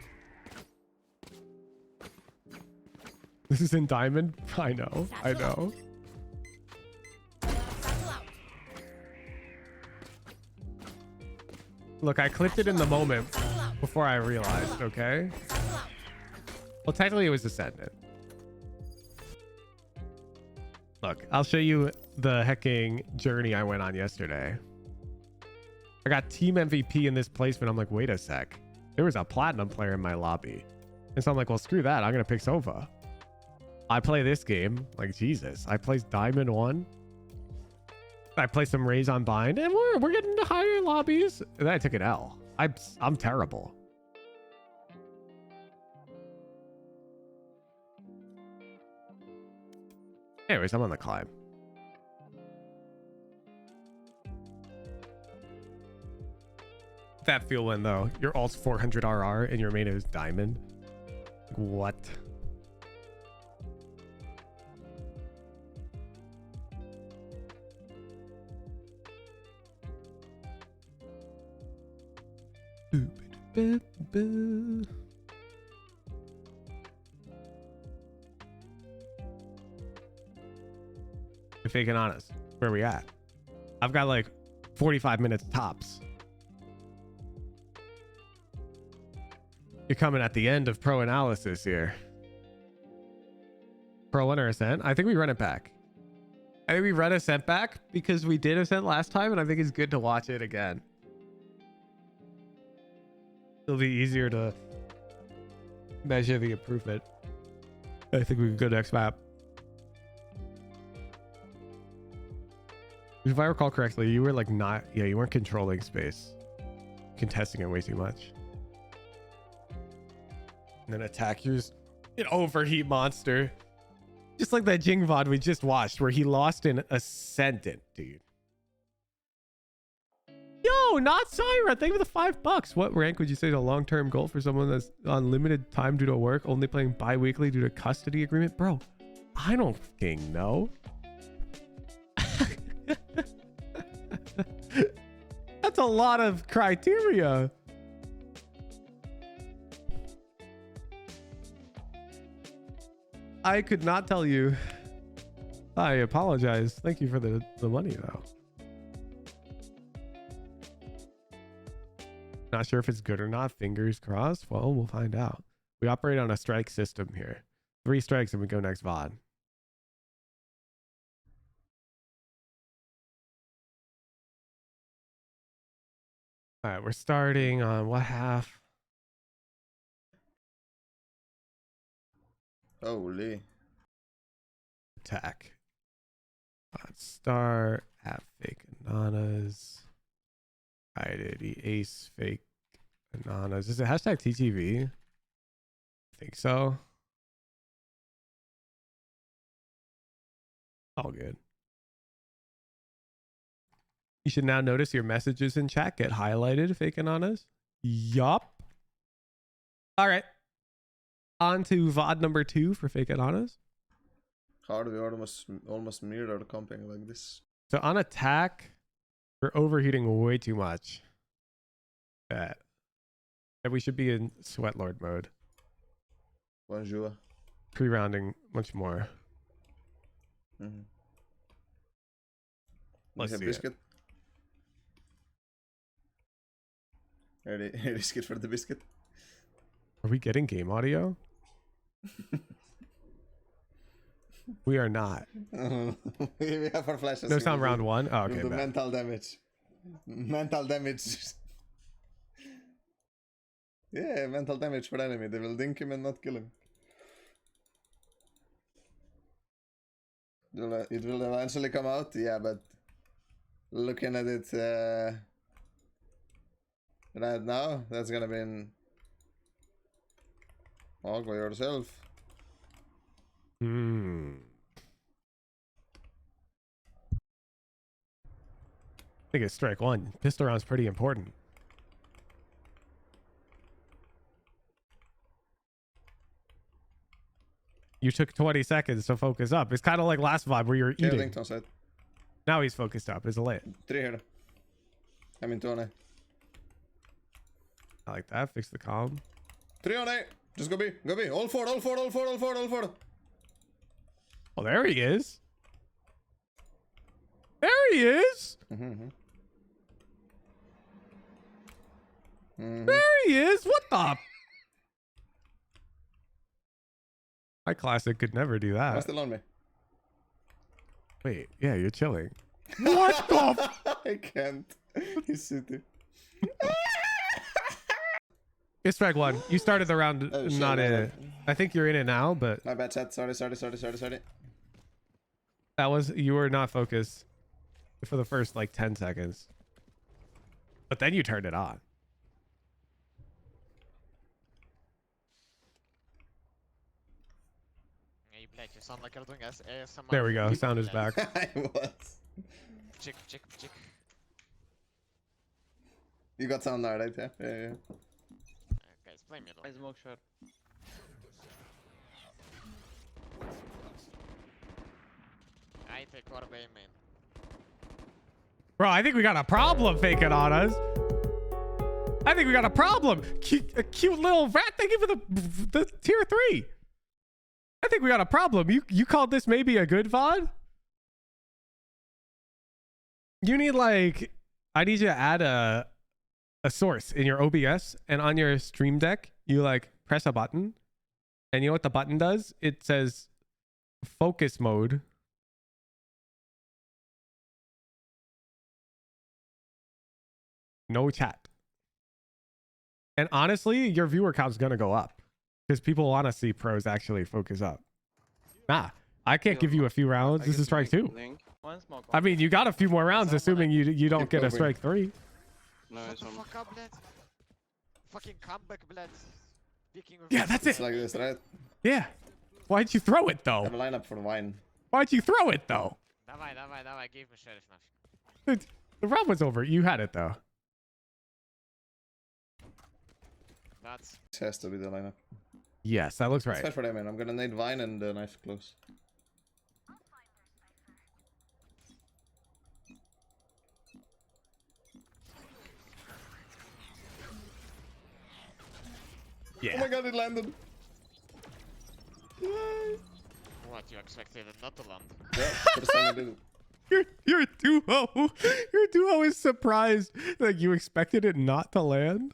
This is in diamond? I know. I know. Satchel out. Look, I clipped it in the moment before I realized, okay? Well, technically it was Ascendant. Look, I'll show you the hecking journey I went on yesterday. I got team MVP in this placement. I'm like, wait a sec. There was a platinum player in my lobby. And so I'm like, well, screw that. I'm going to pick Sova. I play this game. Like, Jesus. I play Diamond 1. I play some Raise on Bind. And we're getting to higher lobbies. And then I took an L. I'm terrible. Anyways, I'm on the climb. That feel when though your ult's 400 RR and your main is diamond. What? FakeAnanas, where are we at? I've got like 45 minutes tops. You're coming at the end of pro analysis here. Pro 1 or Ascent? I think we run it back. I think we run Ascent back because we did Ascent last time, and I think it's good to watch it again. It'll be easier to measure the improvement. I think we can go next map. If I recall correctly, you were like not, yeah, you weren't controlling space. Contesting it way too much. And then attack, you're just an overheat monster. Just like that Jing VOD we just watched where he lost in Ascendant, dude. Yo, not Syra, thank you for the $5. What rank would you say is a long-term goal for someone that's on limited time due to work, only playing bi-weekly due to custody agreement? Bro, I don't fucking know. That's a lot of criteria. I could not tell you. I apologize. Thank you for the money though. Not sure if it's good or not. Fingers crossed. Well, we'll find out. We operate on a strike system here. 3 strikes and we go next VOD. All right, we're starting on what half? Holy. Attack. Let's start at FakeAnanas. I did ace FakeAnanas. Is it hashtag TTV? I think so. All good. You should now notice your messages in chat get highlighted, FakeAnanas. Yup. All right. On to VOD number 2 for FakeAnanas. How do we almost mirror comping like this? So on attack, we're overheating way too much. That we should be in Sweat Lord mode. Bonjour. Pre-rounding much more. Mm-hmm. Let's see biscuit. Ready skit for the biscuit. Are we getting game audio? We are not. We have our flashes. No sound round 1. Oh, okay. The mental damage. Mental damage. Yeah, mental damage for enemy. They will dink him and not kill him. It will eventually come out. Yeah, but Looking at it right now, that's gonna be in all by yourself. I think it's strike one. Pistol round's pretty important. You took 20 seconds to focus up. It's kind of like last VOD where you're eating. Now he's focused up. It's lit. 3 here. I mean 2 on A. I like that. Fix the calm. 3 on A. Just go B. Go B. All forward, all forward, all forward, all forward, all forward. Oh, there he is. There he is. There he is. What the? My classic could never do that. What's still on me? Wait, yeah, you're chilling. What the? I can't. He's sitting. It's strike one. You started the round not in it. I think you're in it now, but My bad, chat. Sorry. that was, you were not focused for the first like 10 seconds. But then you turned it on. You sound like you're doing ASMR. There we go. Sound is back. I was. Chick. You got sound now, right? Yeah. Guys, play middle. I smoke shot. I take orb A main. Bro, I think we got a problem, FakeAnanas. I think we got a problem. A cute little rat. Thank you for the tier 3. I think we got a problem. You called this maybe a good VOD? You need like, I need you to add a source in your OBS, and on your stream deck, you like press a button, and you know what the button does? It says focus mode. No chat. And honestly, your viewer count's gonna go up because people want to see pros actually focus up. Nah, I can't give you a few rounds. This is strike 2. I mean, you got a few more rounds, assuming you don't get a strike 3. No, it's fuck up, bled. Fucking comeback, bled. Yeah, that's it. It's like this, right? Yeah. Why'd you throw it though? I have a lineup for wine. Why'd you throw it though? Давай, give me sheriff now. Dude, the round was over. You had it though. That's. This has to be the lineup. Yes, that looks right. Especially for them, man. I'm gonna need wine and knife close. Yeah. Oh my god, it landed. What, you expected it not to land? Yeah, first time I did it. Your duo is surprised. Like you expected it not to land.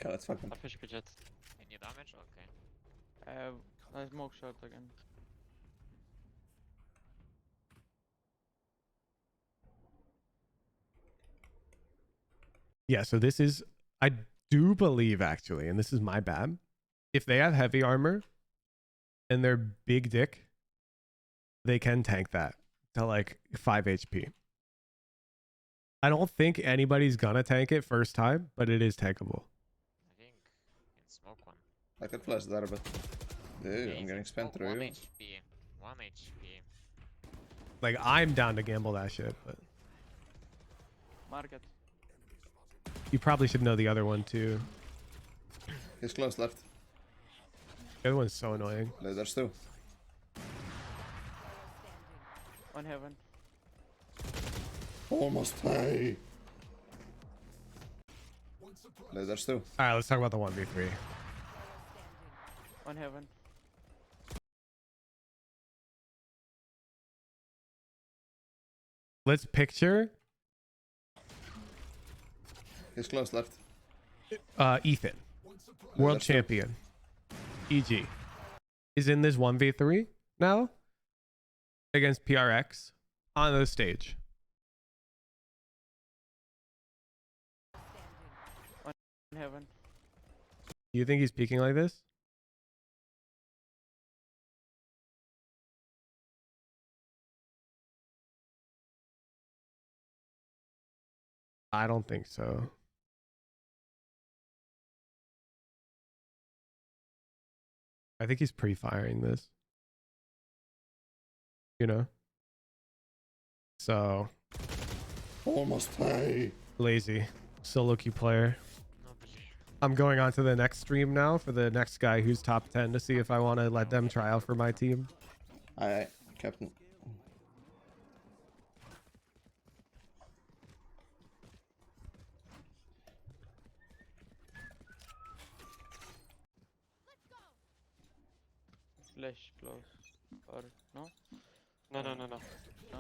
God, that's fucking. I fish Jett. Any damage? Okay. I smoke shot again. Yeah, so this is, I do believe actually, and this is my bad, if they have heavy armor and they're big dick, they can tank that to like 5 HP. I don't think anybody's gonna tank it first time, but it is tankable. I think in smoke one. I could flash that, but dude, Yeah, I'm getting spent through. 1 HP. 1 HP. Like I'm down to gamble that shit, but Market. you probably should know the other one too. He's close left. The other one's so annoying. There's 2. On heaven. Almost high. There's 2. All right, let's talk about the 1v3. On heaven. Let's picture He's close left. Ethan, world That's true. champion, EG, is in this 1v3 now against PRX on the stage. On heaven. You think he's peaking like this? I don't think so. I think he's pre-firing this. You know? So Almost play. lazy. Solo queue player. I'm going on to the next stream now for the next guy who's top 10 to see if I want to let them try out for my team. Aye, Captain. Flash close. Or no? No, no, no, no. No.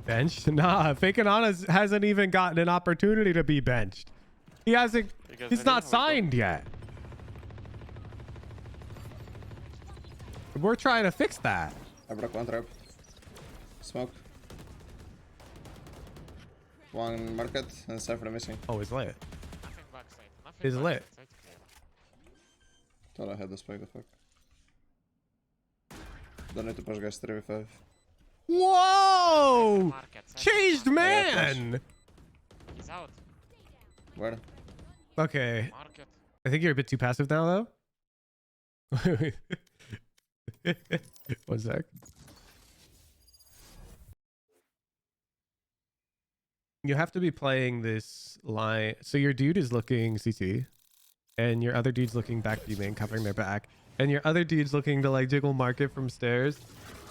Benched? Nah, FakeAnanas hasn't even gotten an opportunity to be benched. He hasn't. He's not signed yet. We're trying to fix that. I broke one trap. Smoke. One market and Cypher missing. Oh, he's lit. Nothing backside. Nothing He's lit. backside. Thought I had the spike, the fuck. Don't need to push guys 3v5. Whoa! Market, Changed man! He's out. Where? Okay. Market. I think you're a bit too passive now, though. 1 sec. You have to be playing this line. So your dude is looking CT, and your other dude's looking back beaming, covering their back, and your other dude's looking to like jiggle market from stairs,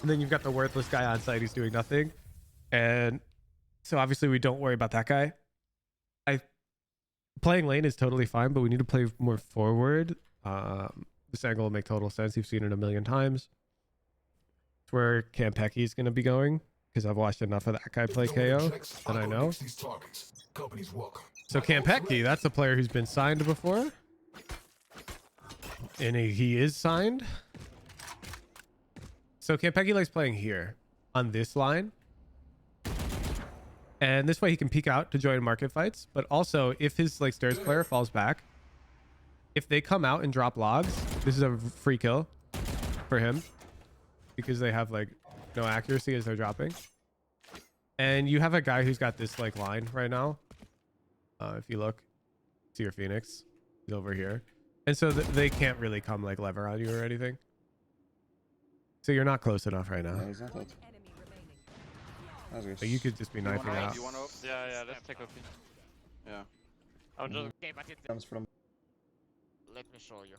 and then you've got the worthless guy on site who's doing nothing, and so obviously we don't worry about that guy. Playing lane is totally fine, but we need to play more forward. This angle will make total sense. You've seen it a million times. It's where Campeki is going to be going, because I've watched enough of that guy play KO, and I know. So Campeki, that's a player who's been signed before. And he is signed. So Campeki likes playing here, on this line. And this way he can peek out to join market fights. But also, if his like stairs player falls back, if they come out and drop logs, this is a free kill for him, because they have like no accuracy as they're dropping. And you have a guy who's got this like line right now. If you look, see your Phoenix, he's over here. And so they can't really come like lever on you or anything. So you're not close enough right now. No, he's not out. But you could just be knifing out. You wanna Yeah, let's take OP. Yeah. I'll just Okay, but it, Comes from. let me show you.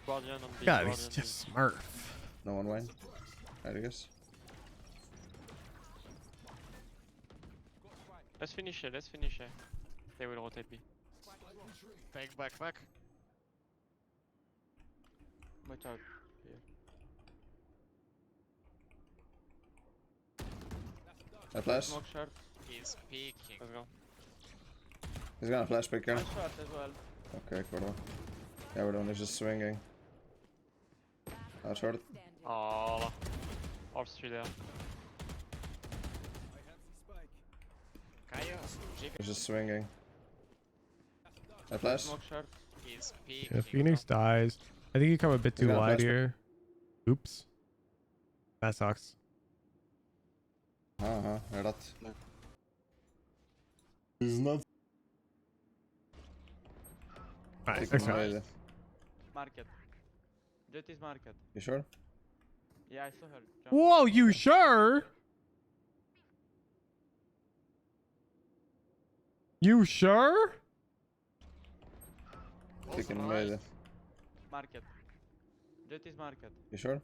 Guardian on B. God, he's just smurf. No one went. I guess. Let's finish it, let's finish it. They will rotate B. Back. Watch out. Here. I flash. Smoke short. He's peeking. Let's go. He's gonna flash pick here. One short as well. Okay, cool. Everyone is just swinging. Short. Oh. Orbs 3 there. Kaio, He's just swinging. I flash. Smoke short. he's peeking. Yeah, Phoenix dies. I think you come a bit too Yeah, wide flash. here. Oops. That sucks. Rätt. He's not. Alright, Taking next round. away. Market. Jett is market. You sure? Yeah, I saw her. Jump. Whoa, you sure? You sure? Taking mid. Market. Jett is market. You sure?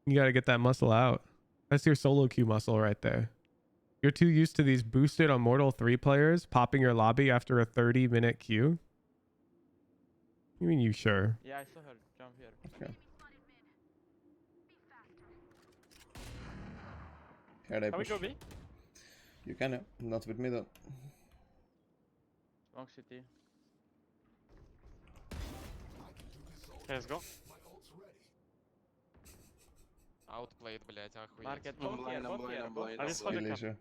You gotta get that muscle out. That's your solo queue muscle right there. You're too used to these boosted Immortal 3 players popping your lobby after a 30-minute queue. You mean you sure? Yeah, I saw her. Jump here. Okay. Here they Can we push. go B? You can, yeah. Not with me though. Long city. Let's go. Outplayed, блять, охуеть. Market. Both here, both here. Both I here. just saw the Kill cap. issue.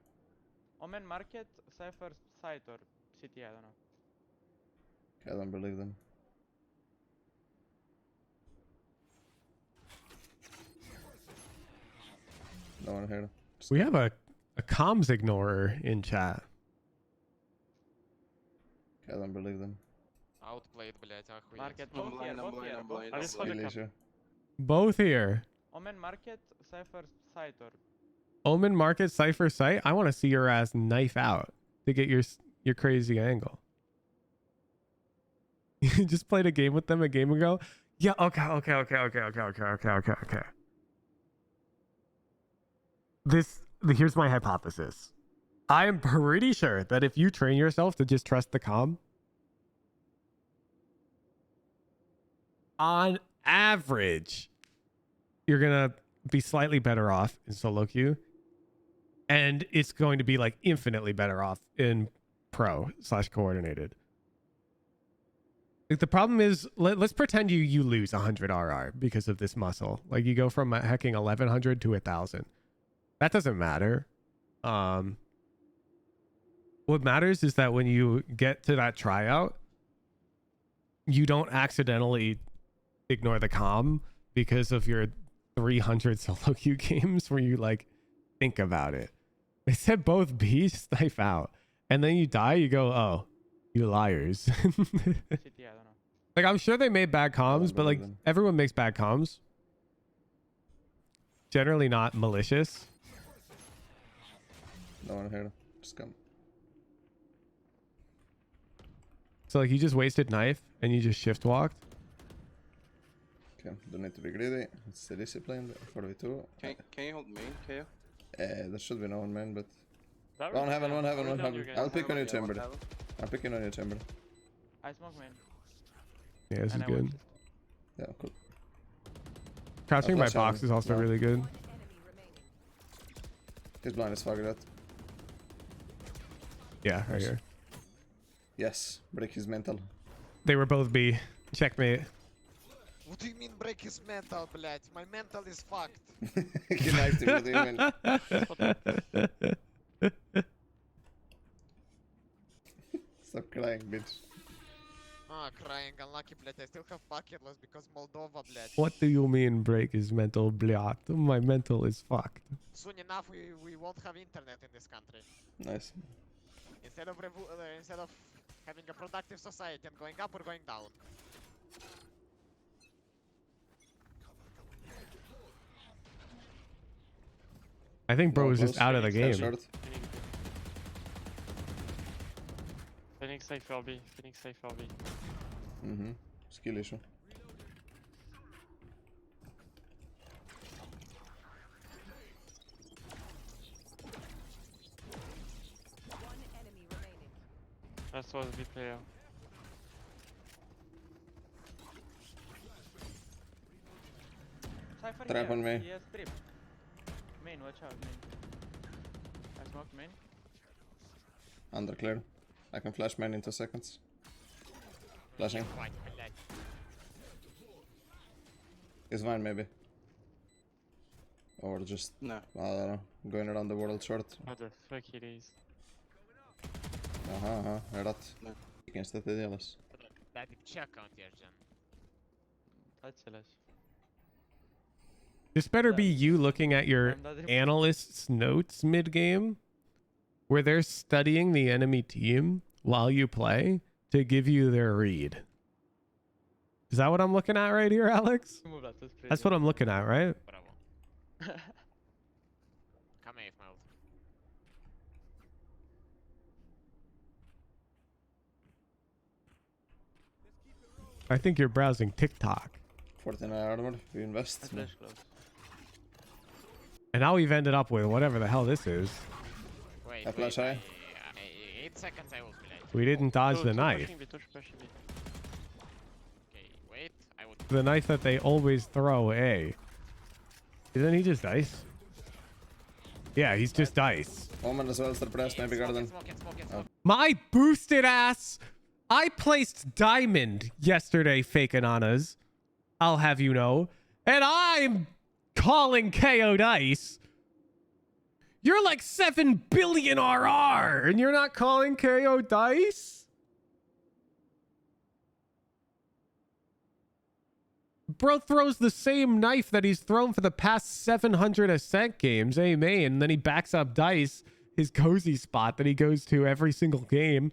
Omen market, Cypher site or city, I don't know. I don't believe them. No one here. We have a comms ignorer in chat. I don't believe them. Outplayed, блять, охуеть. Market, both here, both here. Both Skill issue. Both here. Omen, market, Cypher, side or... Omen, market, Cypher, site. I want to see your ass knife out to get your crazy angle. You just played a game with them a game ago. Yeah. Okay. Here's my hypothesis. I am pretty sure that if you train yourself to just trust the comm, on average, you're gonna be slightly better off in solo queue, and it's going to be like infinitely better off in pro/coordinated. Like the problem is, let's pretend you lose 100 RR because of this muscle. Like you go from hacking 1100 to 1000. That doesn't matter. What matters is that when you get to that tryout, you don't accidentally ignore the comm because of your 300 solo queue games where you like think about it. They said both B, snipe out, and then you die. You go, oh, you liars. Like I'm sure they made bad comms, but like everyone makes bad comms. Generally not malicious. No one here. Just come. So like you just wasted knife and you just shift walked. Okay, don't need to be greedy. It's the discipline for the 2. Can you hold main, KO? There should be no one main, but one heaven. I'll pick on your chamber. I'm picking on your chamber. I smoke main. Yeah, this is good. Yeah, cool. Crouching by box is also really good. He's blind as fuck, that. Yeah, right here. Yes, break his mental. They were both B. Checkmate. What do you mean break his mental, блять? My mental is fucked. Good night to you, Demon. Stop crying, bitch. Ah, crying, unlucky, блять. I still have bucket loss because Moldova, блять. What do you mean break his mental, блядь? My mental is fucked. Soon enough, we won't have internet in this country. Nice. Instead of having a productive society and going up, we're going down. I think bro is just out of the game. Phoenix safe LB. Phoenix safe LB. Skill issue. One enemy remaining. That was the player. Trap on me. Yes, trip. Main, watch out, main. I smoked main. Under clear. I can flash main in 2 seconds. Flashing. He's mine, maybe. Or just... No. I don't know. Going around the world short. What the fuck it is? Aha, herat. Against the TDLs. Daj check count Jerjan. This better be you looking at your analyst's notes mid-game where they're studying the enemy team while you play to give you their read. Is that what I'm looking at right here, Alex? That's what I'm looking at, right? Come here, mouth. I think you're browsing TikTok. 49 armor, we invest. And now we've ended up with whatever the hell this is. Wait, flash high. 8 seconds I will play. We didn't dodge the knife. Okay, wait, I would... The knife that they always throw, A. Isn't he just dice? Yeah, he's just dice. Omen as well, surprise, maybe garden. My boosted ass! I placed diamond yesterday, FakeAnanas. I'll have you know. And I'm calling KO dice. You're like 7 billion RR and you're not calling KO dice? bro throws the same knife that he's thrown for the past 700 Ascent games. Amen. And then he backs up Dice, his cozy spot that he goes to every single game.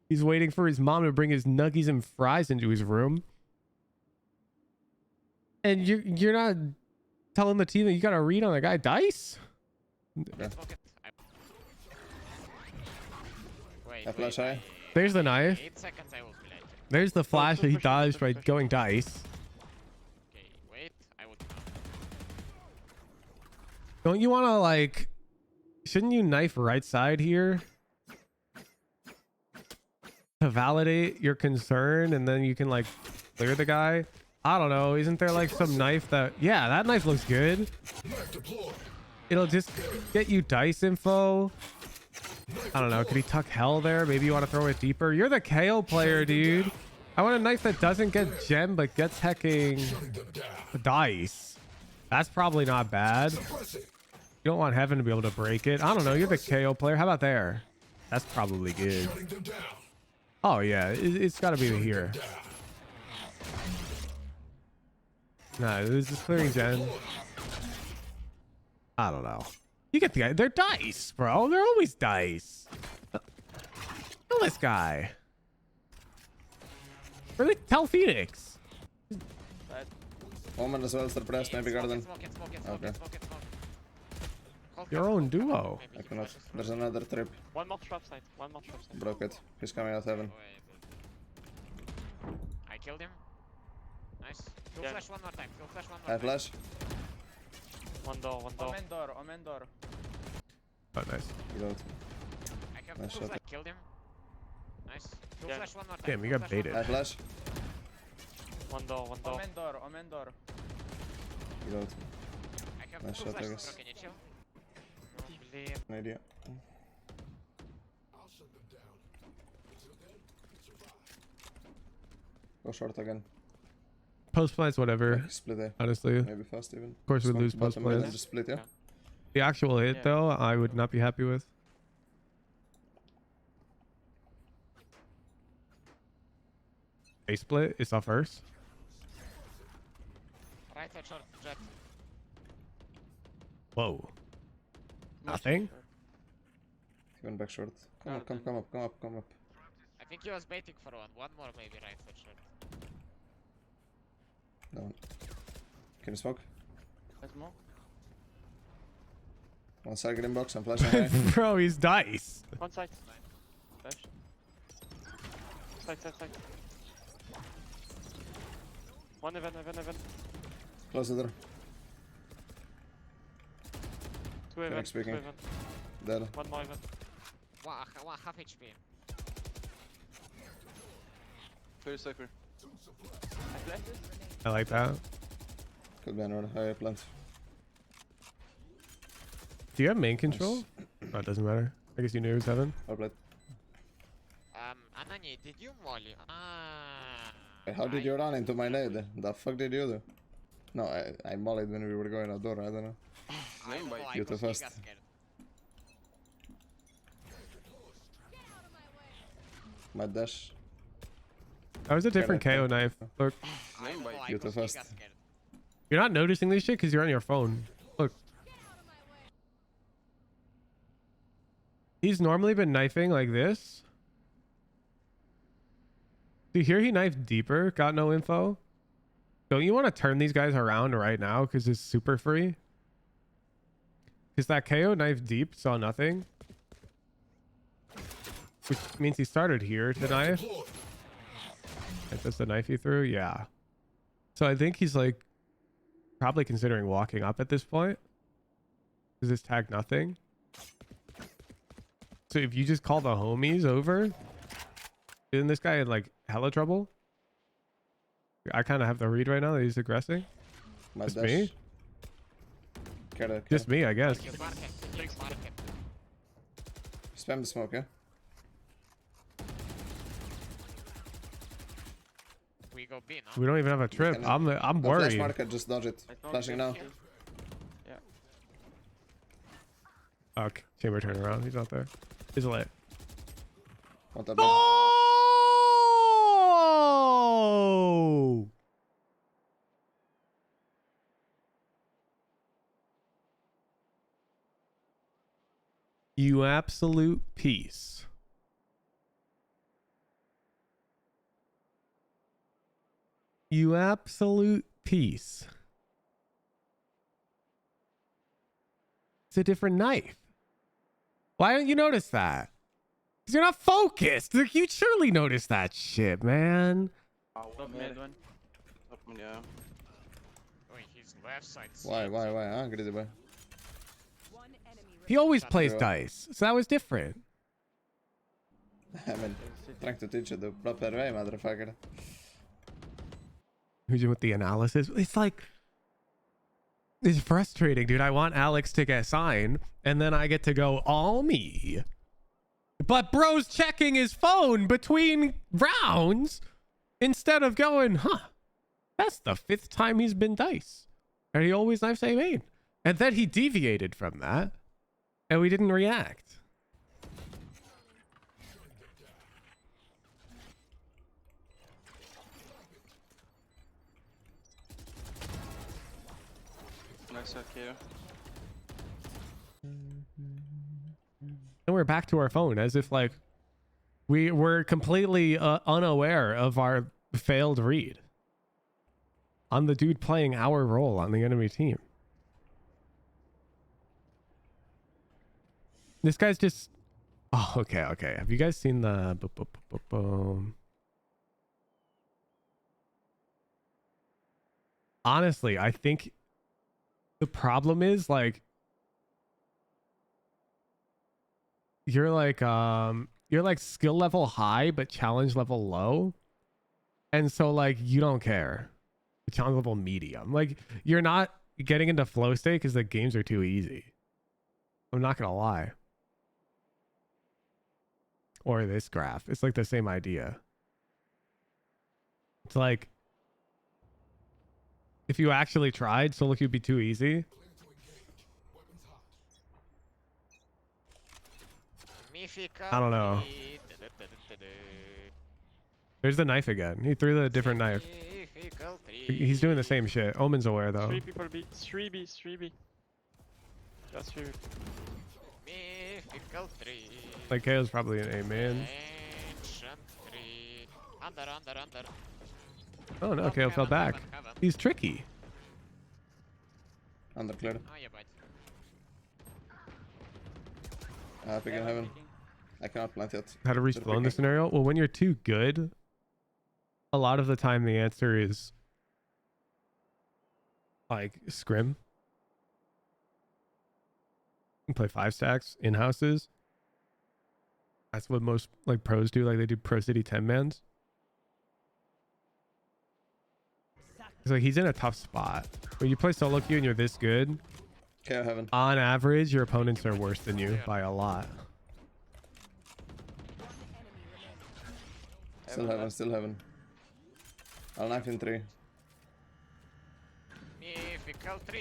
He's waiting for his mom to bring his nuggies and fries into his room. And you're not telling the team that you got to read on the guy Dice? Yeah. Flash high. There's the knife. 8 seconds I will be like. There's the flash that he dodged by going Dice. Okay, wait, I will. Don't you want to, like... Shouldn't you knife right side here? To validate your concern, and then you can, like, clear the guy? I don't know. Isn't there, like, some knife that... Yeah, that knife looks good. It'll just get you Dice info. I don't know. Could he tuck hell there? Maybe you want to throw it deeper. You're the KO player, dude. I want a knife that doesn't get gem, but gets hecking Dice. That's probably not bad. You don't want Heaven to be able to break it. I don't know. You're the KO player. How about there? That's probably good. Oh, yeah. It's got to be here. No, this is clearing gen. I don't know. You get the guy. They're Dice, bro. They're always Dice. Kill this guy. Really? Tell Phoenix. Omen as well, suppressed, maybe garden. Okay. Your own duo. I cannot. There's another trip. One more trap side. One more trap side. Broke it. He's coming out heaven. I killed him. Nice. Full flash one more time. Full flash one more I time. flash. One door, one door. Omen door. Oh, nice. Reload. I killed Nice full shot. flash. Killed him. Nice. Full Yeah. flash one more time. Damn, you Full got flash baited. I flash. One door, one door. Omen door. Reload. I killed Nice full shot, I flash. guess. Bro, can you chill? No, believe. An idea. Go short again. Post plants, whatever. Like, split A. Honestly. Maybe fast even. Of course, we Smoke lose post bottom middle, plants. just split, yeah? The actual hit, though, I would not be happy with. A split is off first. Right side short. Jett. Whoa. Nothing? He went back short. Come up. I think he was baiting for one. One more maybe right side short. Down. Can you smoke? I smoke. One side green box, I'm flashing high. Bro, he's Dice. One side. Flash. Side. One event. Close the door. Two event. speaking. Dead. One more event. One half HP. Very safer. I like that. Could be another high plant. Do you have main control? Oh, it doesn't matter. I guess you knew it was Heaven. I'll play. Anani, did you molly? How did you run into my nade? The fuck did you do? No, I mollied when we were going outdoor, I don't know. I don't know, I You too was mega fast. scared. My dash. That was a different KO knife. Look, I don't know, I You too was mega fast. scared. you're not noticing this shit because you're on your phone. Look. He's normally been knifing like this. Do you hear he knifed deeper? Got no info? Don't you want to turn these guys around right now because it's super free? Because that KO knife deep saw nothing. Which means he started here to knife. Is this the knife he threw? Yeah. So I think he's like probably considering walking up at this point. Because this tag nothing. So if you just call the homies over, isn't this guy in like hella trouble? I kind of have the read right now that he's aggressing. My Just dash. me? Carry. Just me, I guess. Market. Spam the smoke, yeah? We go B now. We don't even have a trip. I'm Flash worried. market, just dodge it. Flashing now. Okay, chamber turnaround. He's not there. He's lit. Want that Oh! You absolute piece. You absolute piece. It's a different knife. Why don't you notice that? Because you're not focused. Like, you'd surely notice that shit, man. Top mid one. Top mid, yeah. Oh, his left side. Why? Angry, boy. He always plays dice, so that was different. I mean, trying to teach you the proper way, motherfucker. Who's with the analysis? It's like, it's frustrating, dude. I want Alex to get signed, and then I get to go all me. But bro's checking his phone between rounds instead of going, huh, that's the 5th time he's been dice. And he always knifes a main. And then he deviated from that, and we didn't react. Nice out here. And we're back to our phone as if like we were completely unaware of our failed read on the dude playing our role on the enemy team. This guy's just, oh, okay. Have you guys seen the honestly, I think the problem is like you're like skill level high but challenge level low, and so like you don't care. Challenge level medium, like you're not getting into flow state because the games are too easy. I'm not gonna lie. Or this graph, it's like the same idea. It's like if you actually tried, solo queue would be too easy. I don't know. There's the knife again. He threw the different knife. He's doing the same shit. Omen's aware though. 3 people B. 3B. Just 3B. Like KO's probably an A man. Under. Oh no, KO fell back. He's tricky. Under clear. Oh, yeah, but. Pick in heaven. I cannot plant yet. How to reach flow in this scenario? Well, when you're too good, a lot of the time the answer is like scrim. You play 5 stacks in houses. That's what most like pros do. Like they do pro city 10-mans. It's like he's in a tough spot. When you play solo queue and you're this good, heaven. On average, your opponents are worse than you by a lot. Still heaven. I'll knife in 3. Mythical 3.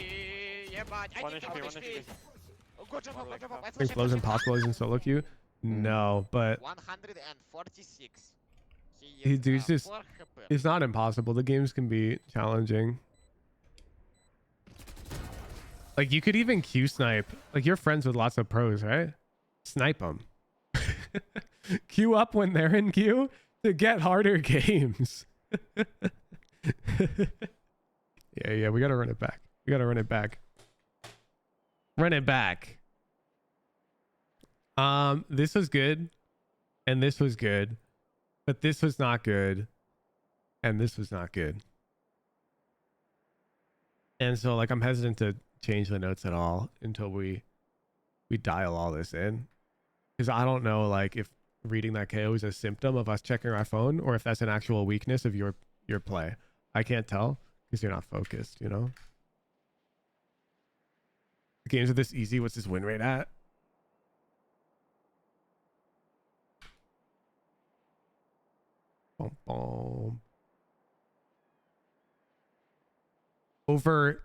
Yeah, but I need 1 HP. Oh, good job. I think flow's impossible in solo queue. No, but 146. dude's just, it's not impossible. The games can be challenging. Like you could even Q snipe. Like you're friends with lots of pros, right? Snipe them. Queue up when they're in queue to get harder games. Yeah, we gotta run it back. Run it back. This was good, and this was good, but this was not good, and this was not good. And so like I'm hesitant to change the notes at all until we dial all this in, because I don't know like if reading that KO is a symptom of us checking our phone or if that's an actual weakness of your play. I can't tell because you're not focused, you know. The games are this easy. What's his win rate at? Boom, boom. Over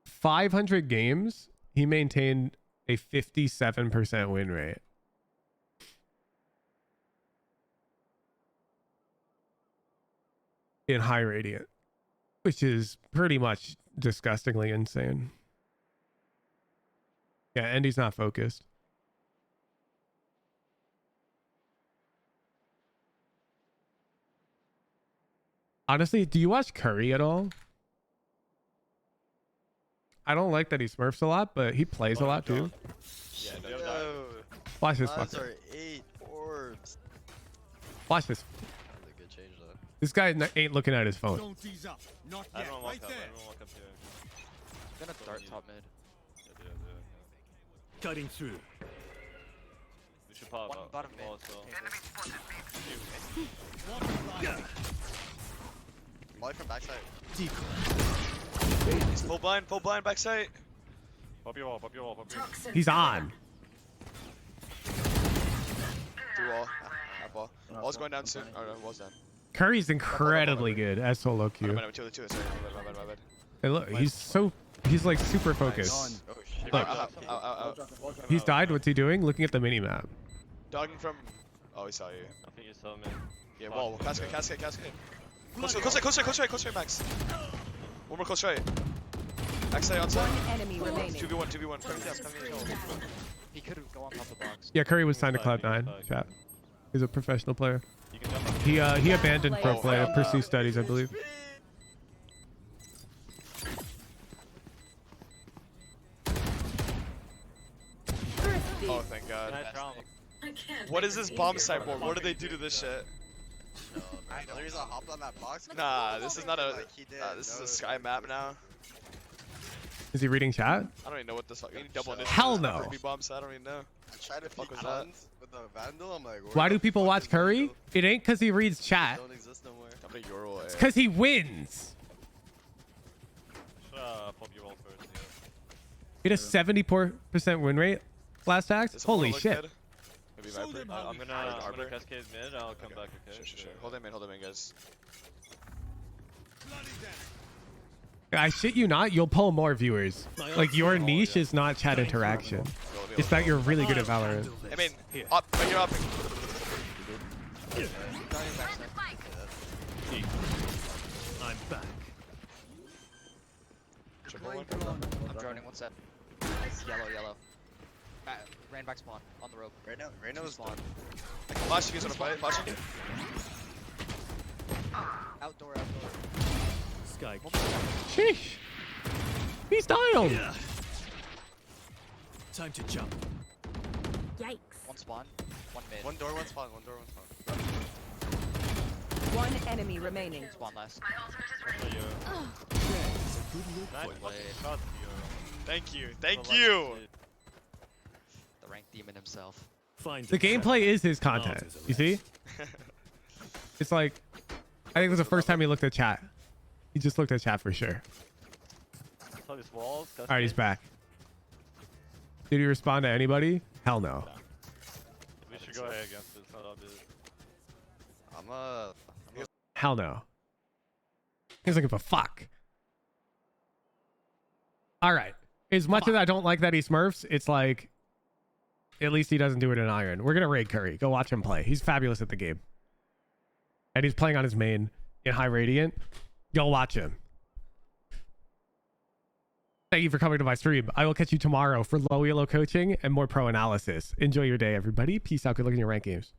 500 games, he maintained a 57% win rate. In high radiant, which is pretty much disgustingly insane. Yeah, and he's not focused. Honestly, do you watch Curry at all? I don't like that he smurfs a lot, but he plays a lot too. Yeah, no. Watch this Mines fucker. are 8 orbs. Watch this. That's a good change though. This guy ain't looking at his phone. Don't ease up. Not I yet. don't walk Right up. there. I don't walk up here. I'm gonna dart top mid. Yeah. Cutting through. We should pop One up. bottom mid. Also. Molly from backside. He's full blind backside. Pop your wall. He's on. Through wall. Half wall. Wall's going down soon. Oh no, wall's down. Curry's incredibly good as solo queue. My bad. Sorry. My bad. And look, he's like super focused. Oh shit. Look. Out. He's died. What's he doing? Looking at the mini map. Dogging from. Oh, he saw you. I think you saw me. Yeah, wall. Cascade. Close right, Max. One more close right. Backside outside. One enemy remaining. 2v1. He could go on top of the box. Yeah, Curry was signed to Cloud9. Chat. He's a professional player. He abandoned pro play to pursue studies, I believe. Oh, thank God. What is this bomb site board? What do they do to this shit? The reason I hopped on that box. Nah, this is not a. Like he did. This is a sky map now. Is he reading chat? I don't even know what this fucking double initiative. Hell no. Rugby bomb site. I don't even know. I tried to fuck peek was that? guns with the Vandal. I'm like, Why do people watch Curry? It ain't because he reads chat. Don't exist no more. I'm gonna Euro It's because he wins. Pop your wall first. He had a 74% win rate last tax. Holy shit. Maybe Viper. I'm gonna cascade mid. I'll come back. Okay. Sure. Hold him in, guys. I shit you not, you'll pull more viewers. Like, your niche is not chat interaction. It's that you're really good at Valorant. I mean, up. You're up. I'm back. I'm droning, one set. Yellow. Ran back spawn, on the rope. Reyno's spawn. Flash, you guys wanna fight? Flash. Outdoor. Sky. Sheesh. He's dialed. Yeah. Time to jump. Yikes. One spawn, one mid. One door, one spawn. One enemy remaining. Spawn last. Thank you. The rank demon himself. The gameplay is his content. You see? It's like, I think it was the first time he looked at chat. He just looked at chat for sure. Alright, he's back. Did he respond to anybody? Hell no. We should go ahead against this. Not obvious. Hell no. He's looking for fuck. Alright. As much as I don't like that he smurfs, it's like, at least he doesn't do it in iron. We're gonna raid Curry. Go watch him play. He's fabulous at the game. And he's playing on his main in High Radiant. Go watch him. Thank you for coming to my stream. I will catch you tomorrow for low elo coaching and more pro analysis. Enjoy your day, everybody. Peace out. Good luck in your rank games.